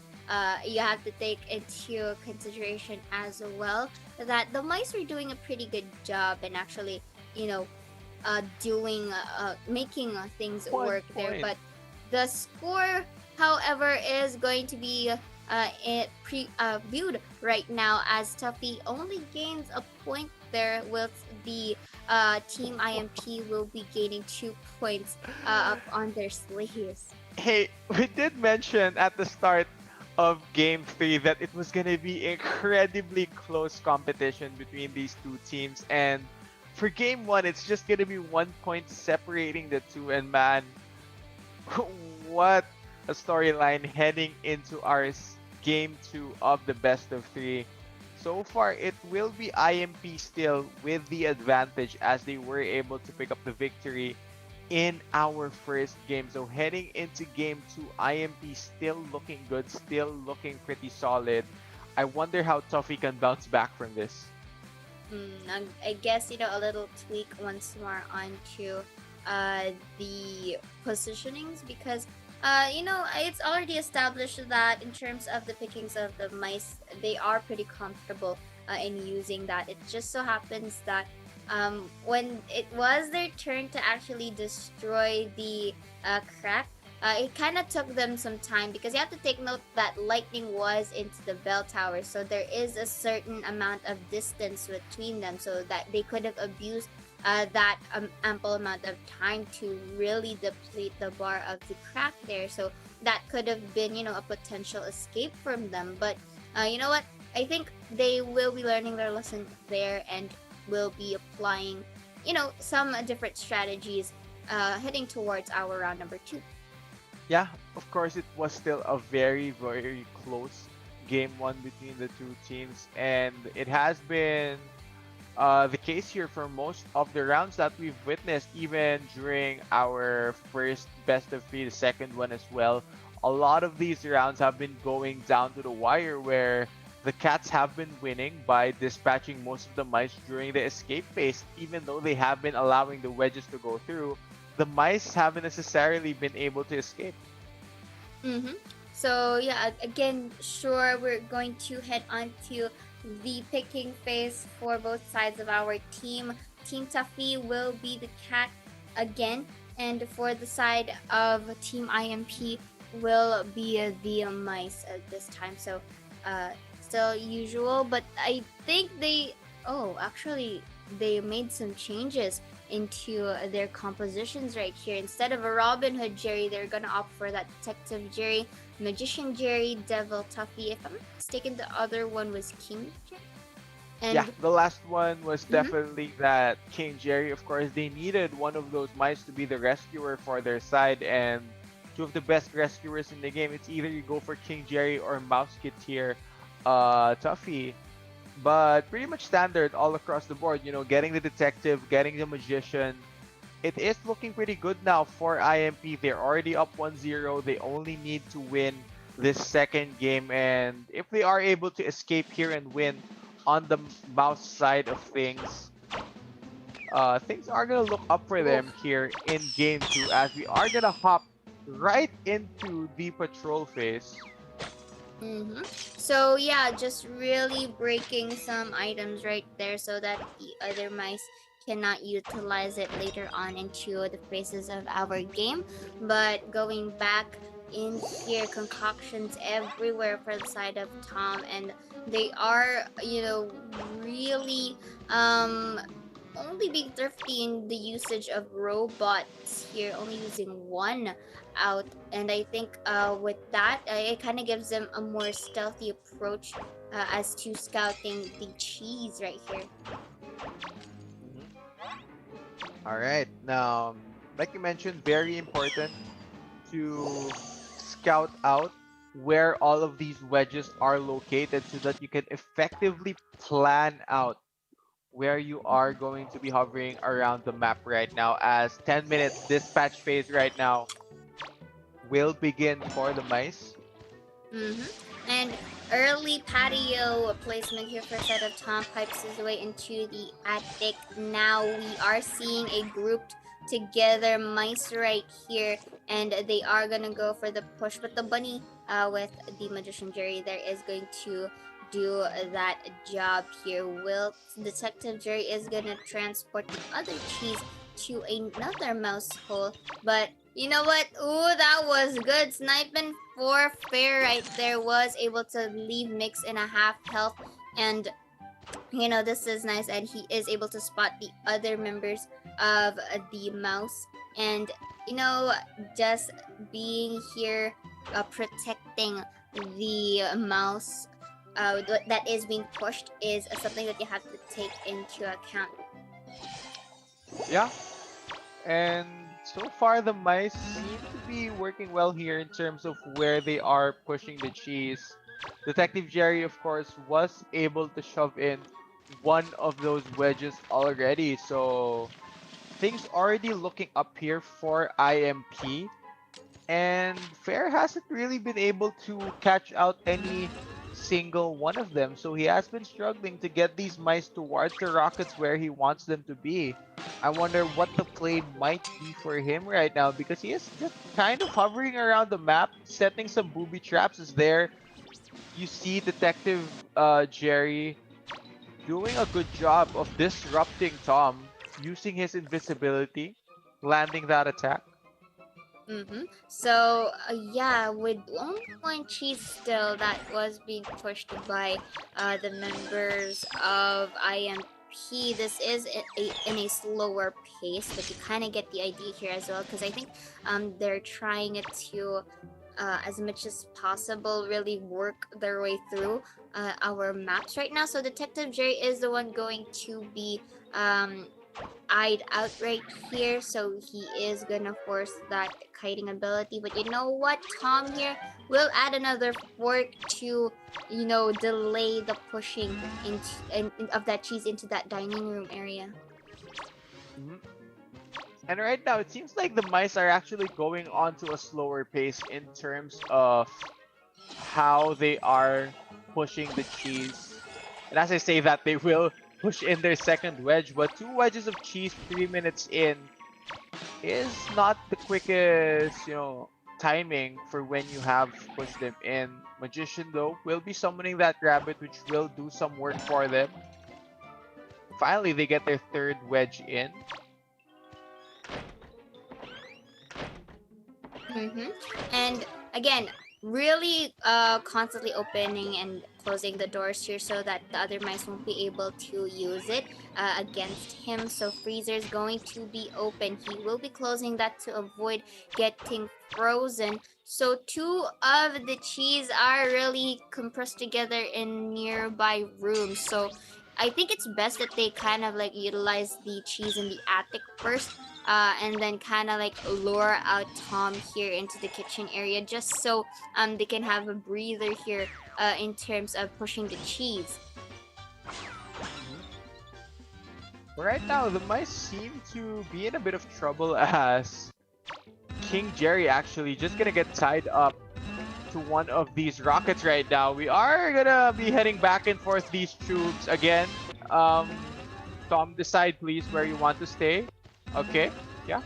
you have to take into consideration as well that the mice were doing a pretty good job and actually, you know, making things work there. But the score, however, is going to be viewed right now as Tuffy only gains a point there, with the Team IMP will be gaining 2 points up on their sleeves. Hey, we did mention at the start of Game 3 that it was gonna be incredibly close competition between these two teams. And for Game 1, it's just gonna be 1 point separating the two. And man, what a storyline heading into our Game 2 of the best of 3. So far, it will be IMP still with the advantage as they were able to pick up the victory in our first game. So heading into Game 2, IMP still looking good, still looking pretty solid. I wonder how Tuffy can bounce back from this. I guess, a little tweak once more onto the positionings because, it's already established that in terms of the pickings of the mice, they are pretty comfortable in using that. It just so happens that when it was their turn to actually destroy the crack, it kind of took them some time because you have to take note that lightning was into the bell tower, so there is a certain amount of distance between them, so that they could have abused that ample amount of time to really deplete the bar of the crack there. So that could have been, a potential escape from them. But you know what? I think they will be learning their lesson there and will be applying, some different strategies heading towards our round number 2. Yeah, of course, it was still a very, very close Game 1 between the two teams. And it has been the case here for most of the rounds that we've witnessed, even during our first best of 3, the second one as well. A lot of these rounds have been going down to the wire where the cats have been winning by dispatching most of the mice during the escape phase. Even though they have been allowing the wedges to go through, the mice haven't necessarily been able to escape. So yeah, again, sure, we're going to head on to the picking phase for both sides of our team. Team Tuffy will be the cat again, and for the side of Team IMP will be the mice at this time. So still usual, but I think actually they made some changes into their compositions right here. Instead of a Robin Hood Jerry, they're gonna opt for that Detective Jerry, Magician Jerry, Devil Tuffy. If I'm not mistaken, the other one was King Jerry. And Yeah, the last one was definitely that King Jerry. Of course, they needed one of those mice to be the rescuer for their side, and two of the best rescuers in the game. It's either you go for King Jerry or Mouseketeer Tuffy. But pretty much standard all across the board. Getting the detective, getting the magician. It is looking pretty good now for IMP. They're already up 1-0. They only need to win this second game. And if they are able to escape here and win on the mouse side of things, things are going to look up for them here in game 2 as we are going to hop right into the patrol phase. So yeah, just really breaking some items right there so that the other mice cannot utilize it later on into the phases of our game. But going back in here, concoctions everywhere for the side of Tom, and they are, really only being thrifty in the usage of robots here, only using one out. And I think with that, it kind of gives them a more stealthy approach as to scouting the cheese right here. All right. Now, like you mentioned, very important to scout out where all of these wedges are located so that you can effectively plan out where you are going to be hovering around the map right now, as 10 minutes dispatch phase right now will begin for the mice. And early patio placement here for side of Tom pipes his way into the attic. Now we are seeing a grouped together mice right here, and they are gonna go for the push. But the bunny with the Magician Jerry there is going to do that job here. Will Detective Jerry is gonna transport the other cheese to another mouse hole, but you know what? Ooh, that was good. Sniping for fair right there. Was able to leave Mix in a half health. And, this is nice. And he is able to spot the other members of the mouse. And, just being here protecting affecting the mouse that is being pushed is something that you have to take into account. Yeah, and so far the mice seem to be working well here in terms of where they are pushing the cheese. Detective Jerry, of course, was able to shove in one of those wedges already, so things already looking up here for IMP. And Fair hasn't really been able to catch out any single one of them, so he has been struggling to get these mice towards the rockets where he wants them to be. I wonder what the play might be for him right now, because he is just kind of hovering around the map, setting some booby traps. Is there? You see Detective Jerry doing a good job of disrupting Tom, using his invisibility, landing that attack. So yeah, with only one cheese still that was being pushed by the members of IMP, this is in a slower pace, but you kind of get the idea here as well, because I think they're trying it to as much as possible really work their way through our maps right now. So Detective Jerry is the one going to be eyed out right here, so he is gonna force that kiting ability. But you know what, Tom here will add another fork to, you know, delay the pushing of that cheese into that dining room area. Mhm. And right now, it seems like the mice are actually going on to a slower pace in terms of how they are pushing the cheese. And as I say that, they will push in their second wedge, but 2 wedges of cheese 3 minutes in is not the quickest, timing for when you have pushed them in. Magician, though, will be summoning that rabbit, which will do some work for them. Finally, they get their third wedge in. And again, really constantly opening and closing the doors here so that the other mice won't be able to use it against him. So Freezer is going to be open. He will be closing that to avoid getting frozen. So 2 of the cheese are really compressed together in nearby rooms. So I think it's best that they kind of like utilize the cheese in the attic first, and then kind of like lure out Tom here into the kitchen area, just so they can have a breather here in terms of pushing the cheese. Right now, the mice seem to be in a bit of trouble as King Jerry actually just gonna get tied up to one of these rockets right now. We are gonna be heading back and forth these troops again. Tom, decide please where you want to stay. Okay, yeah.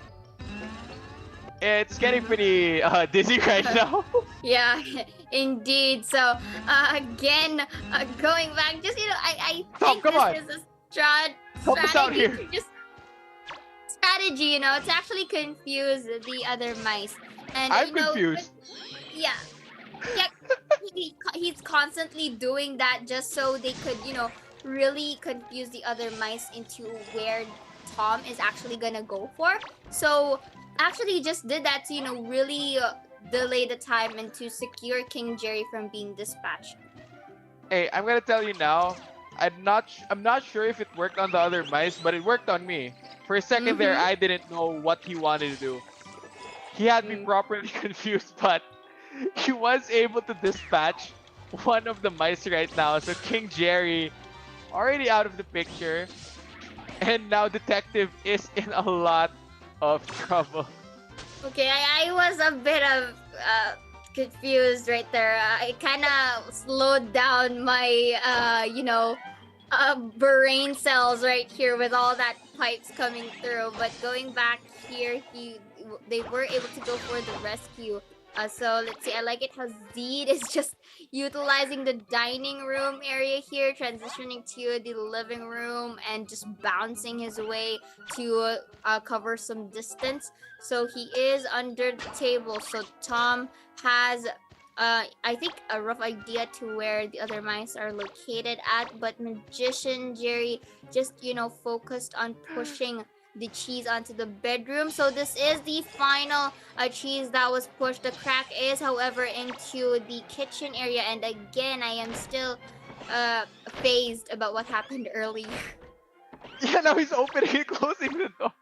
It's getting pretty dizzy right now. Yeah, indeed. So again, going back, just I Tom, think come this on. is a Help us out strategy here. to just strategy, to actually confuse the other mice. And I'm confused. yeah, yeah, he's constantly doing that just so they could, really confuse the other mice into where Tom is actually gonna go for. So actually, he just did that to, really delay the time and to secure King Jerry from being dispatched. Hey, I'm gonna tell you now. I'm not sure if it worked on the other mice, but it worked on me. For a second there, I didn't know what he wanted to do. He had me properly confused, but he was able to dispatch one of the mice right now. So King Jerry already out of the picture, and now Detective is in a lot of trouble. Okay, I was a bit of confused right there. I kind of slowed down my, brain cells right here with all that pipes coming through. But going back here, they were able to go for the rescue. So let's see. I like it how Zed is just utilizing the dining room area here, transitioning to the living room, and just bouncing his way to cover some distance. So he is under the table. So Tom has, I think, a rough idea to where the other mice are located at. But Magician Jerry just, focused on pushing the cheese onto the bedroom. So this is the final cheese that was pushed. The crack is, however, into the kitchen area. And again, I am still phased about what happened earlier. Yeah, now he's opening and closing the door.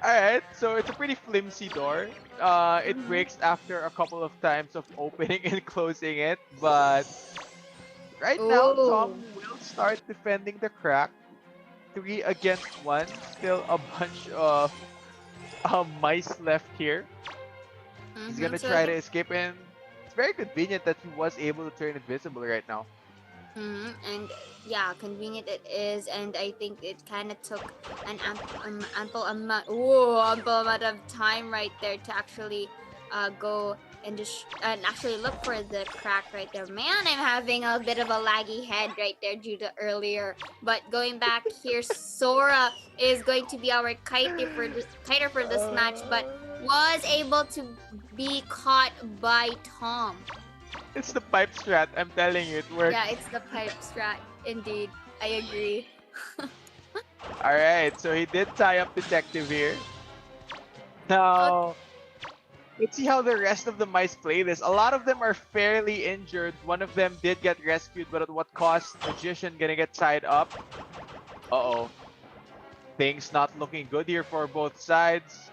Alright, so it's a pretty flimsy door. It breaks after a couple of times of opening and closing it, but right now Oh. Tom will start defending the crack. 3 against 1. Still a bunch of mice left here. He's gonna So try to again, escape, and it's very convenient that he was able to turn invisible right now. and yeah, convenient it is, and I think it kind of took an ample amount of time right there to actually go and actually look for the crack right there. Man, I'm having a bit of a laggy head right there due to earlier. But going back here, Sora is going to be our kiter for this match, but was able to be caught by Tom. It's the pipe strat, I'm telling you, it works. Yeah, it's the pipe strat. Indeed, I agree. Alright, so he did tie up Detective here. Now, let's see how the rest of the mice play this. A lot of them are fairly injured. One of them did get rescued, but at what cost? Magician gonna get tied up. Uh-oh. Things not looking good here for both sides.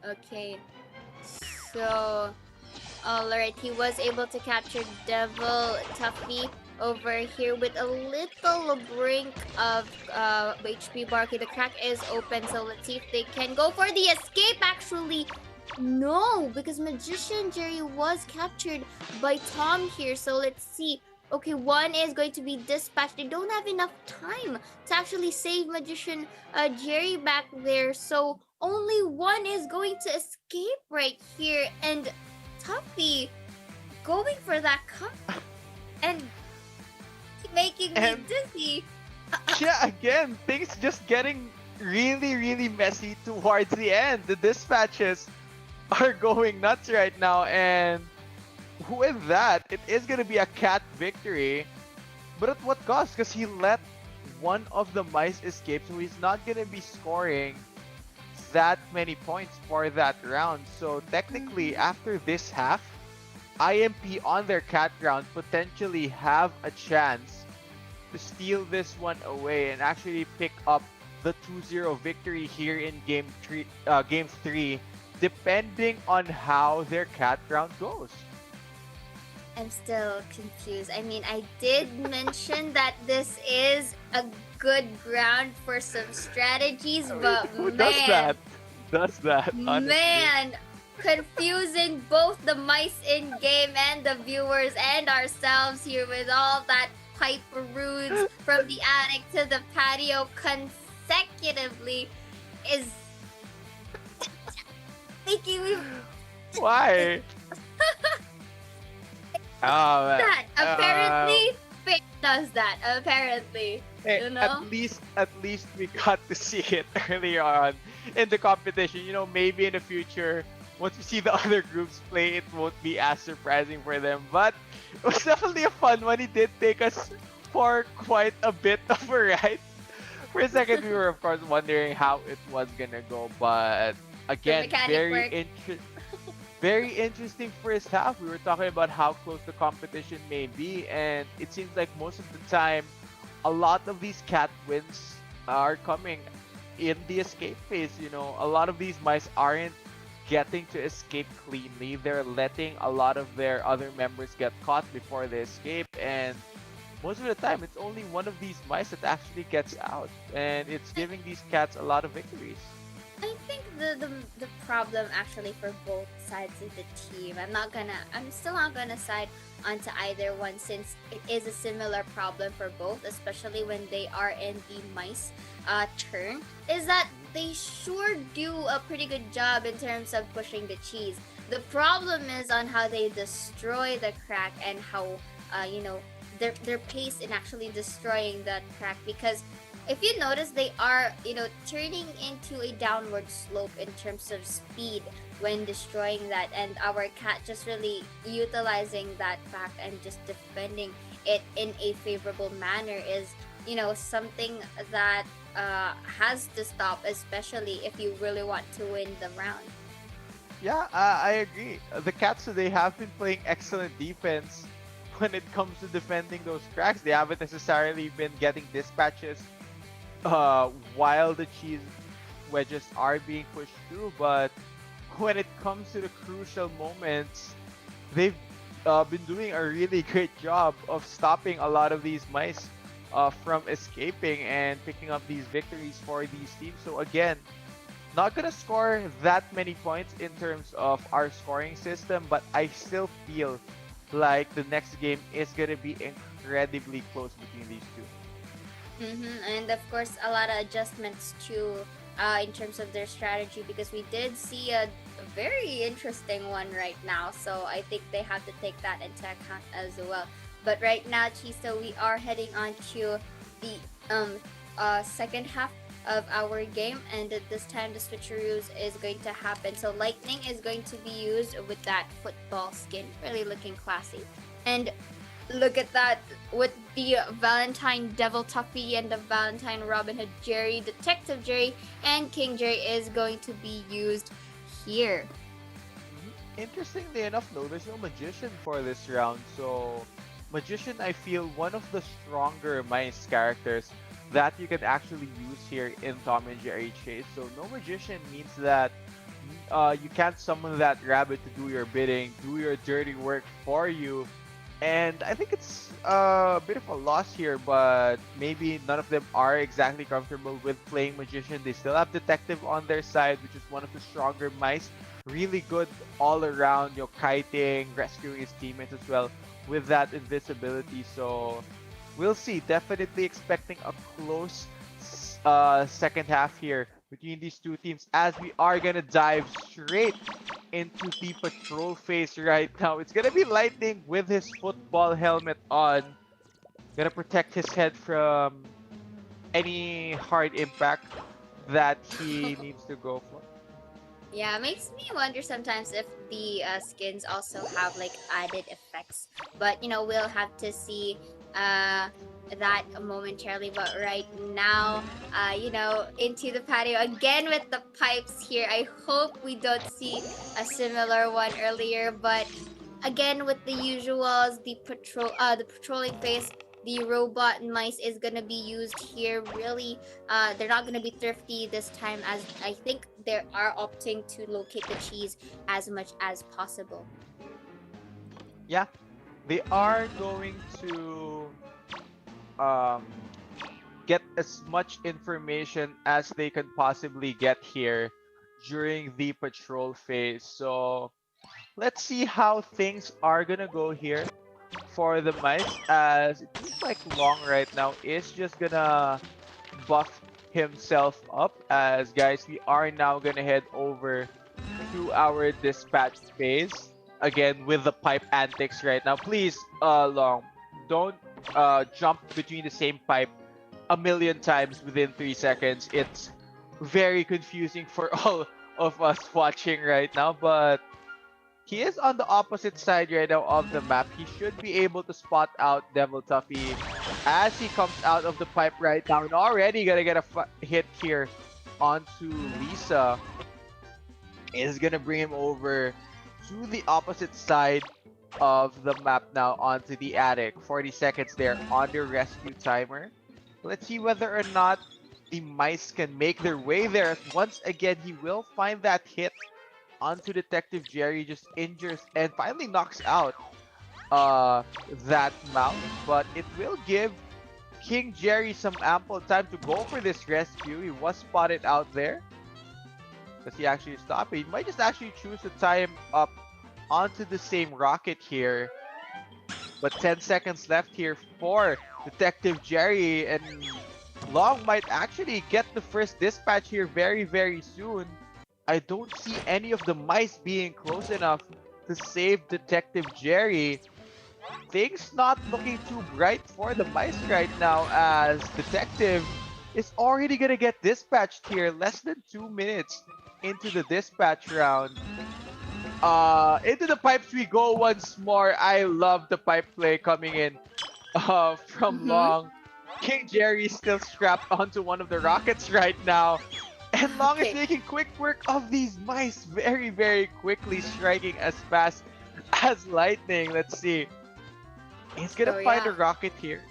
Okay, so alright, he was able to capture Devil Tuffy over here with a little brink of HP bar. Okay, the crack is open, so let's see if they can go for the escape. Actually, no, because Magician Jerry was captured by Tom here, so let's see. Okay, one is going to be dispatched. They don't have enough time to actually save Magician Jerry back there, so only one is going to escape right here, and Tuffy going for that cup and making me dizzy. Yeah, again, things just getting really messy towards the end. The dispatches are going nuts right now, and with that, it is going to be a cat victory. But at what cost? Because he let one of the mice escape, so he's not going to be scoring that many points for that round. So technically, after this half, IMP on their cat round potentially have a chance to steal this one away and actually pick up the 2-0 victory here in game 3, depending on how their cat round goes. I'm still confused. I mean, I did mention that this is a good ground for some strategies, but Who does that? Does that? Honestly. Man, confusing both the mice in game and the viewers and ourselves here with all that pipe routes from the attic to the patio consecutively is making me. Why? Oh, man. That apparently Faith does that. Apparently, Hey, you know. at least we got to see it earlier on in the competition. You know, maybe in the future, once we see the other groups play, it won't be as surprising for them. But it was definitely a fun one. It did take us for quite a bit of a ride. For a second, we were of course wondering how it was gonna go, but again, very interesting first half. We were talking about how close the competition may be, and it seems like most of the time, a lot of these cat wins are coming in the escape phase. You know, a lot of these mice aren't getting to escape cleanly. They're letting a lot of their other members get caught before they escape, and most of the time, it's only one of these mice that actually gets out, and it's giving these cats a lot of victories. I think the problem actually for both sides of the team. I'm still not gonna side onto either one since it is a similar problem for both, especially when they are in the mice turn. Is that they sure do a pretty good job in terms of pushing the cheese. The problem is on how they destroy the crack and how their pace in actually destroying that crack, because if you notice, they are, turning into a downward slope in terms of speed when destroying that, and our cat just really utilizing that fact and just defending it in a favorable manner is, something that has to stop, especially if you really want to win the round. Yeah, I agree. The Cats, they have been playing excellent defense when it comes to defending those cracks. They haven't necessarily been getting dispatches while the cheese wedges are being pushed through, but when it comes to the crucial moments, they've been doing a really great job of stopping a lot of these mice from escaping and picking up these victories for these teams. So again, not gonna score that many points in terms of our scoring system, but I still feel like the next game is gonna be incredibly close between these two. And of course, a lot of adjustments too in terms of their strategy, because we did see a very interesting one right now. So I think they have to take that into account as well. But right now, Chisa, we are heading on to the second half of our game, and at this time the switcheroos is going to happen. So lightning is going to be used with that football skin, really looking classy. And look at that, with the Valentine Devil Tuffy and the Valentine Robin Hood Jerry, Detective Jerry, and King Jerry is going to be used here. Interestingly enough, though, there's no Magician for this round, so Magician, I feel, one of the stronger mice characters that you can actually use here in Tom and Jerry Chase. So no Magician means that you can't summon that rabbit to do your bidding, do your dirty work for you. And I think it's a bit of a loss here, but maybe none of them are exactly comfortable with playing Magician. They still have Detective on their side, which is one of the stronger mice. Really good all around, kiting, rescuing his teammates as well with that invisibility. So we'll see. Definitely expecting a close second half here between these two teams, as we are gonna dive straight into the patrol phase right now. It's gonna be Lightning with his football helmet on, gonna protect his head from any hard impact that he needs to go for. Yeah, it makes me wonder sometimes if the skins also have like added effects. But we'll have to see that momentarily. But right now, into the patio again with the pipes here. I hope we don't see a similar one earlier. But again, with the usuals, the patrolling phase, the robot and mice is gonna be used here. Really, they're not gonna be thrifty this time, as I think they are opting to locate the cheese as much as possible. Yeah, they are going to get as much information as they can possibly get here during the patrol phase. So let's see how things are gonna go here for the mice, as it seems like Long right now is just gonna buff himself up. As guys, we are now gonna head over to our dispatch phase again with the pipe antics right now. Please, Long, don't jump between the same pipe a million times within 3 seconds. It's very confusing for all of us watching right now, but he is on the opposite side right now of the map. He should be able to spot out Devil Tuffy as he comes out of the pipe right now, and already gonna get a hit here onto Lisa. Is gonna bring him over to the opposite side of the map now, onto the attic. 40 seconds there on the rescue timer. Let's see whether or not the mice can make their way there. Once again, he will find that hit onto Detective Jerry, just injures and finally knocks out that mouse, but it will give King Jerry some ample time to go for this rescue. He was spotted out there. Does he actually stop? He might just actually choose to tie him up onto the same rocket here. But 10 seconds left here for Detective Jerry, and Long might actually get the first dispatch here very, very soon. I don't see any of the mice being close enough to save Detective Jerry. Things not looking too bright for the mice right now, as Detective is already gonna get dispatched here less than 2 minutes into the dispatch round. Into the pipes we go once more. I love the pipe play coming in from Long. King Jerry still strapped onto one of the rockets right now. And Long is Okay. making quick work of these mice, very, very quickly striking as fast as lightning. Let's see. He's gonna Oh find a yeah. rocket here.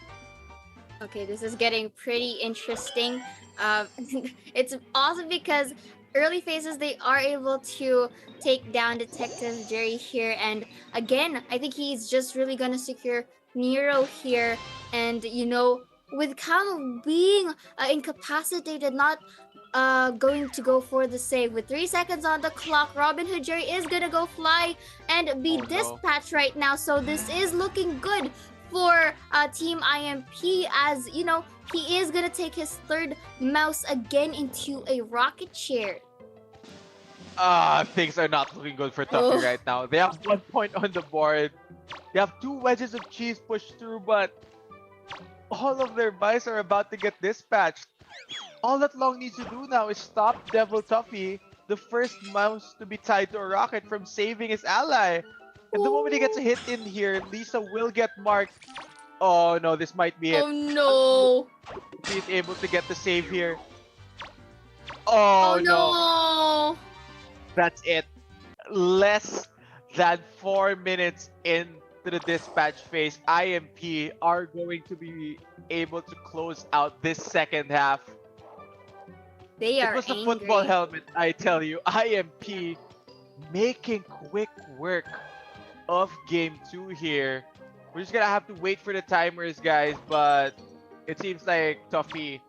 Okay, this is getting pretty interesting. Um, it's awesome because early phases they are able to take down Detective Jerry here, and again, I think he's just really gonna secure Nero here, and with Camo being incapacitated, not going to go for the save with 3 seconds on the clock. Robin Hood Jerry is gonna go fly and be Oh, no. dispatched right now, so this is looking good for Team IMP, as he is gonna take his third mouse again into a rocket chair. Things are not looking good for Tuffy Oh. right now. They have 1 point on the board. They have 2 wedges of cheese pushed through, but all of their mice are about to get dispatched. All that Long needs to do now is stop Devil Tuffy, the first mouse to be tied to a rocket, from saving his ally. And the moment he gets a hit in here, Lisa will get marked. Oh no, this might be it. Oh no! He's able to get the save here. Oh Oh no! no! That's it. Less than 4 minutes into the dispatch phase, IMP are going to be able to close out this second half. They It are was the angry. football helmet, I tell you. IMP making quick work of game 2 here. We're just gonna have to wait for the timers, guys, but it seems like Tuffy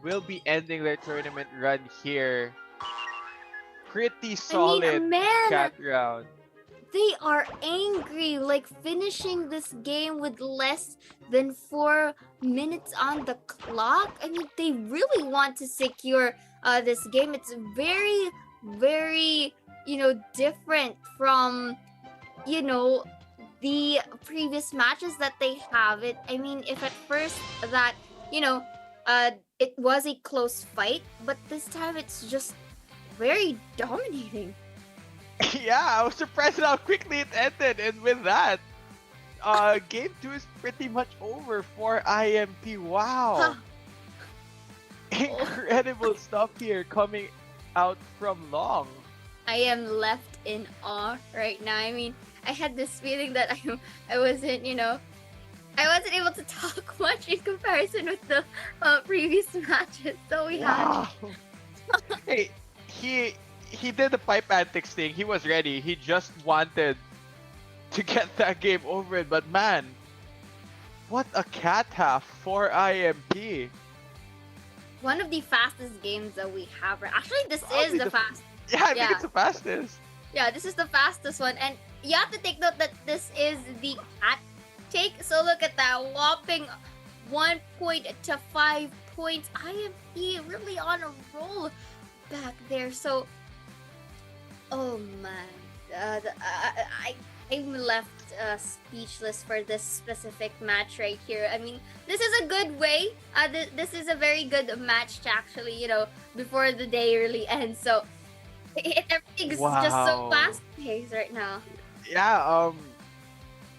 will be ending their tournament run here. Pretty solid man, cat round. they are angry, like finishing this game with less than 4 minutes on the clock. I mean, they really want to secure this game. It's very, very, different from, the previous matches that they have. I mean, if at first that, it was a close fight, but this time it's just very dominating. Yeah, I was surprised at how quickly it ended, and with that, game 2 is pretty much over for IMP. Wow. Incredible stuff here coming out from Long. I am left in awe right now. I mean, I had this feeling that I wasn't, I wasn't able to talk much in comparison with the previous matches. So we had. Hey, he did the pipe antics thing. He was ready. He just wanted to get that game over with. But man, what a cat half for IMP. One of the fastest games that we have. Actually, this Probably is the fastest. Yeah, I think it's the fastest. Yeah, this is the fastest one. And you have to take note that this is the cat take. So look at that. Whopping 1 point to 5 points. IMP really on a roll back there. So, oh man. I'm left speechless for this specific match right here. I mean, this is a good way. This is a very good match to actually, before the day really ends. So, everything's just so Wow. fast paced right now. Yeah,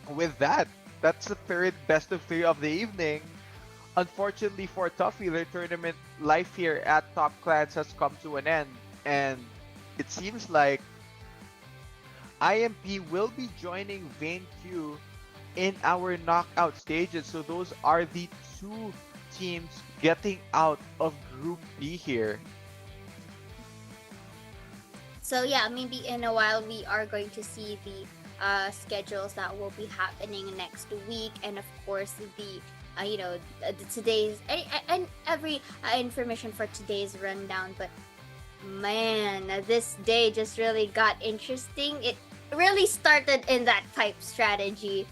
with that, that's the third best of 3 of the evening. Unfortunately for Tuffy, their tournament life here at Top Clans has come to an end, and it seems like IMP will be joining Vayne Q in our knockout stages. So those are the 2 teams getting out of Group B here. So yeah, maybe in a while we are going to see the schedules that will be happening next week, and of course the today's and every information for today's rundown. But man, this day just really got interesting. It really started in that pipe strategy.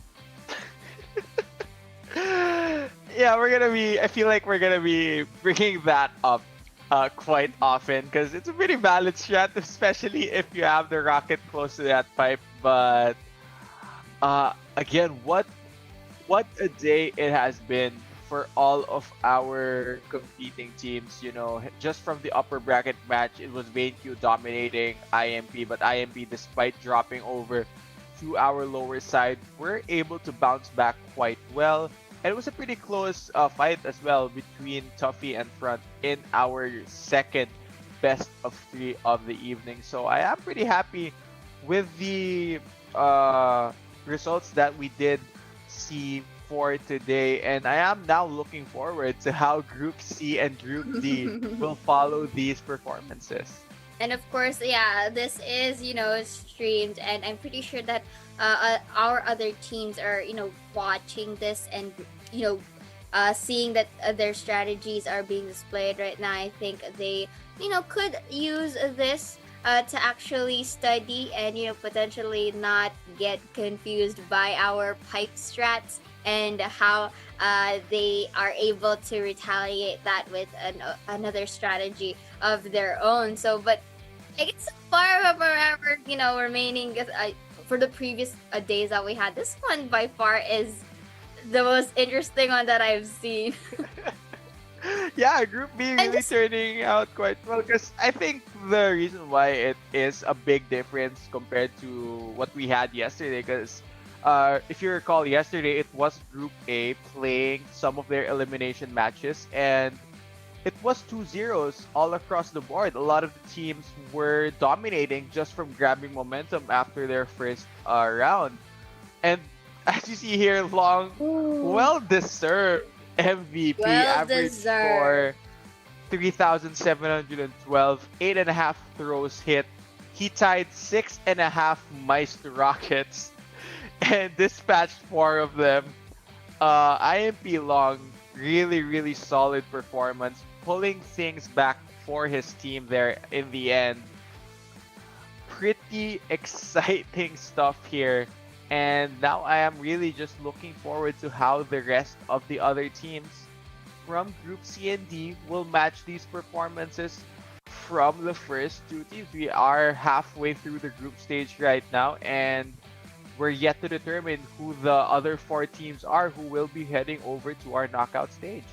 Yeah, I feel like we're gonna be bringing that up quite often, because it's a pretty valid strat, especially if you have the rocket close to that pipe. But again, what a day it has been for all of our competing teams. Just from the upper bracket match, it was VayneQ dominating IMP, but IMP, despite dropping over to our lower side, were able to bounce back quite well. And it was a pretty close fight as well between Tuffy and Front in our second best of 3 of the evening. So I am pretty happy with the results that we did see for today. And I am now looking forward to how Group C and Group D will follow these performances. And of course, yeah, this is, streamed, and I'm pretty sure that our other teams are, watching this and, seeing that their strategies are being displayed right now. I think they, could use this to actually study and, potentially not get confused by our pipe strats and how they are able to retaliate that with another strategy of their own. So, but I guess forever, remaining for the previous days that we had, this one by far is the most interesting one that I've seen. Yeah, Group B really turning out quite well, because I think the reason why it is a big difference compared to what we had yesterday, because if you recall, yesterday it was Group A playing some of their elimination matches, and it was 2-0s all across the board. A lot of the teams were dominating just from grabbing momentum after their first round. And as you see here, Long, well-deserved MVP, average score 3,712, 8.5 throws hit. He tied 6.5 Mice rockets and dispatched 4 of them. IMP Long, really solid performance, pulling things back for his team there in the end. Pretty exciting stuff here. And now I am really just looking forward to how the rest of the other teams from Group C and D will match these performances from the first 2 teams. We are halfway through the group stage right now, and we're yet to determine who the other 4 teams are who will be heading over to our knockout stage.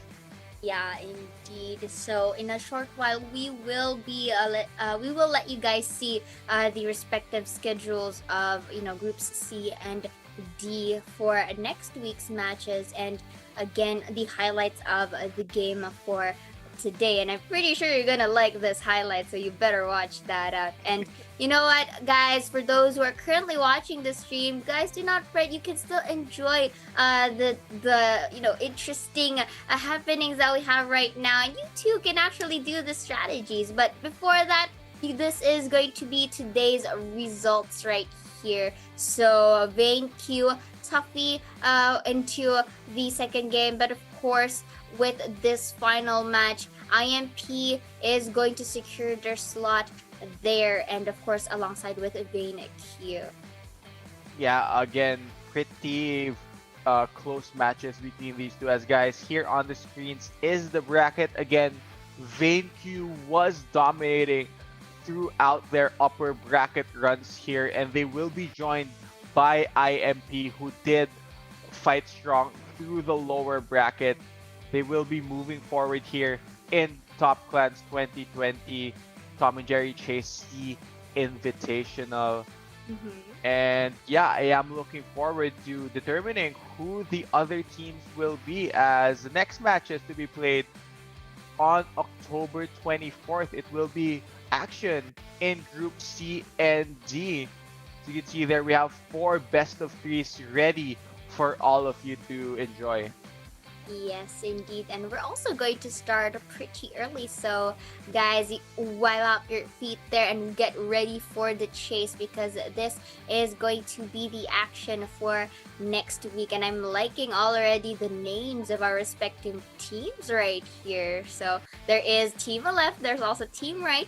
Yeah, indeed. So in a short while, we will let you guys see the respective schedules of groups C and D for next week's matches, and again the highlights of the game for today. And I'm pretty sure you're gonna like this highlight, so you better watch that out. And you know what, guys, for those who are currently watching the stream, guys, do not fret. You can still enjoy the interesting happenings that we have right now, and you too can actually do the strategies. But before that, this is going to be today's results right here. So Vayne Q, Tuffy into the second game, but of course, with this final match, IMP is going to secure their slot there, and of course alongside with Vayne Q. Yeah, again, pretty close matches between these two. As guys, here on the screens is the bracket. Again, Vayne Q was dominating throughout their upper bracket runs here, and they will be joined by IMP, who did fight strong through the lower bracket. They will be moving forward here in Top Clans 2020 Tom and Jerry Chase SEA Invitational. And yeah, I am looking forward to determining who the other teams will be, as the next match is to be played on October 24th. It will be action in Group C and D. So you can see there we have 4 best of 3s ready for all of you to enjoy. Yes, indeed. And we're also going to start pretty early. So, guys, while up your feet there and get ready for the chase, because this is going to be the action for next week. And I'm liking already the names of our respective teams right here. So, there is Team Left, there's also Team Right.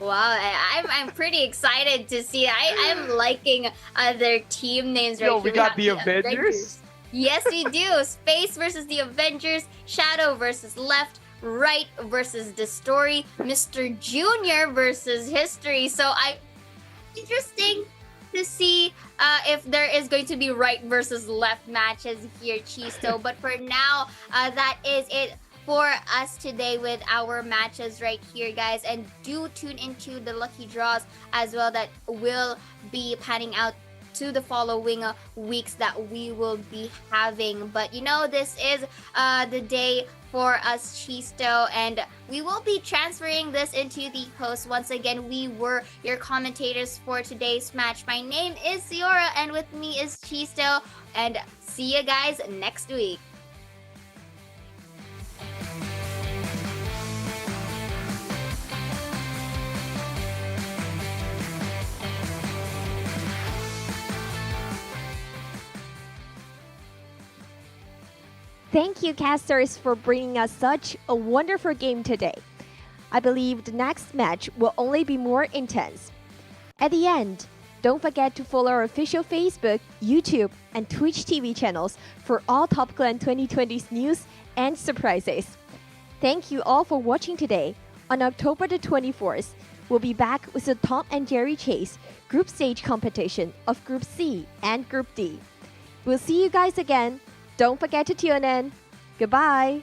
Wow, I'm pretty excited to see. I'm liking their team names right Yo, here. we got have the Avengers. Yes, we do. Space versus the Avengers, Shadow versus Left, Right versus The Story, Mr. Junior versus History. So interesting to see if there is going to be right versus left matches here, Chisto. But for now, that is it for us today with our matches right here, guys. And do tune into the lucky draws as well that will be panning out to the following weeks that we will be having. But this is the day for us, Chisto, and we will be transferring this into the host. Once again, we were your commentators for today's match. My name is Ciora, and with me is Chisto, and see you guys next week. Thank you, casters, for bringing us such a wonderful game today. I believe the next match will only be more intense. At the end, don't forget to follow our official Facebook, YouTube, and Twitch TV channels for all Top Clan 2020's news and surprises. Thank you all for watching today. On October the 24th, we'll be back with the Tom and Jerry Chase group stage competition of Group C and Group D. We'll see you guys again. Don't forget to tune in. Goodbye.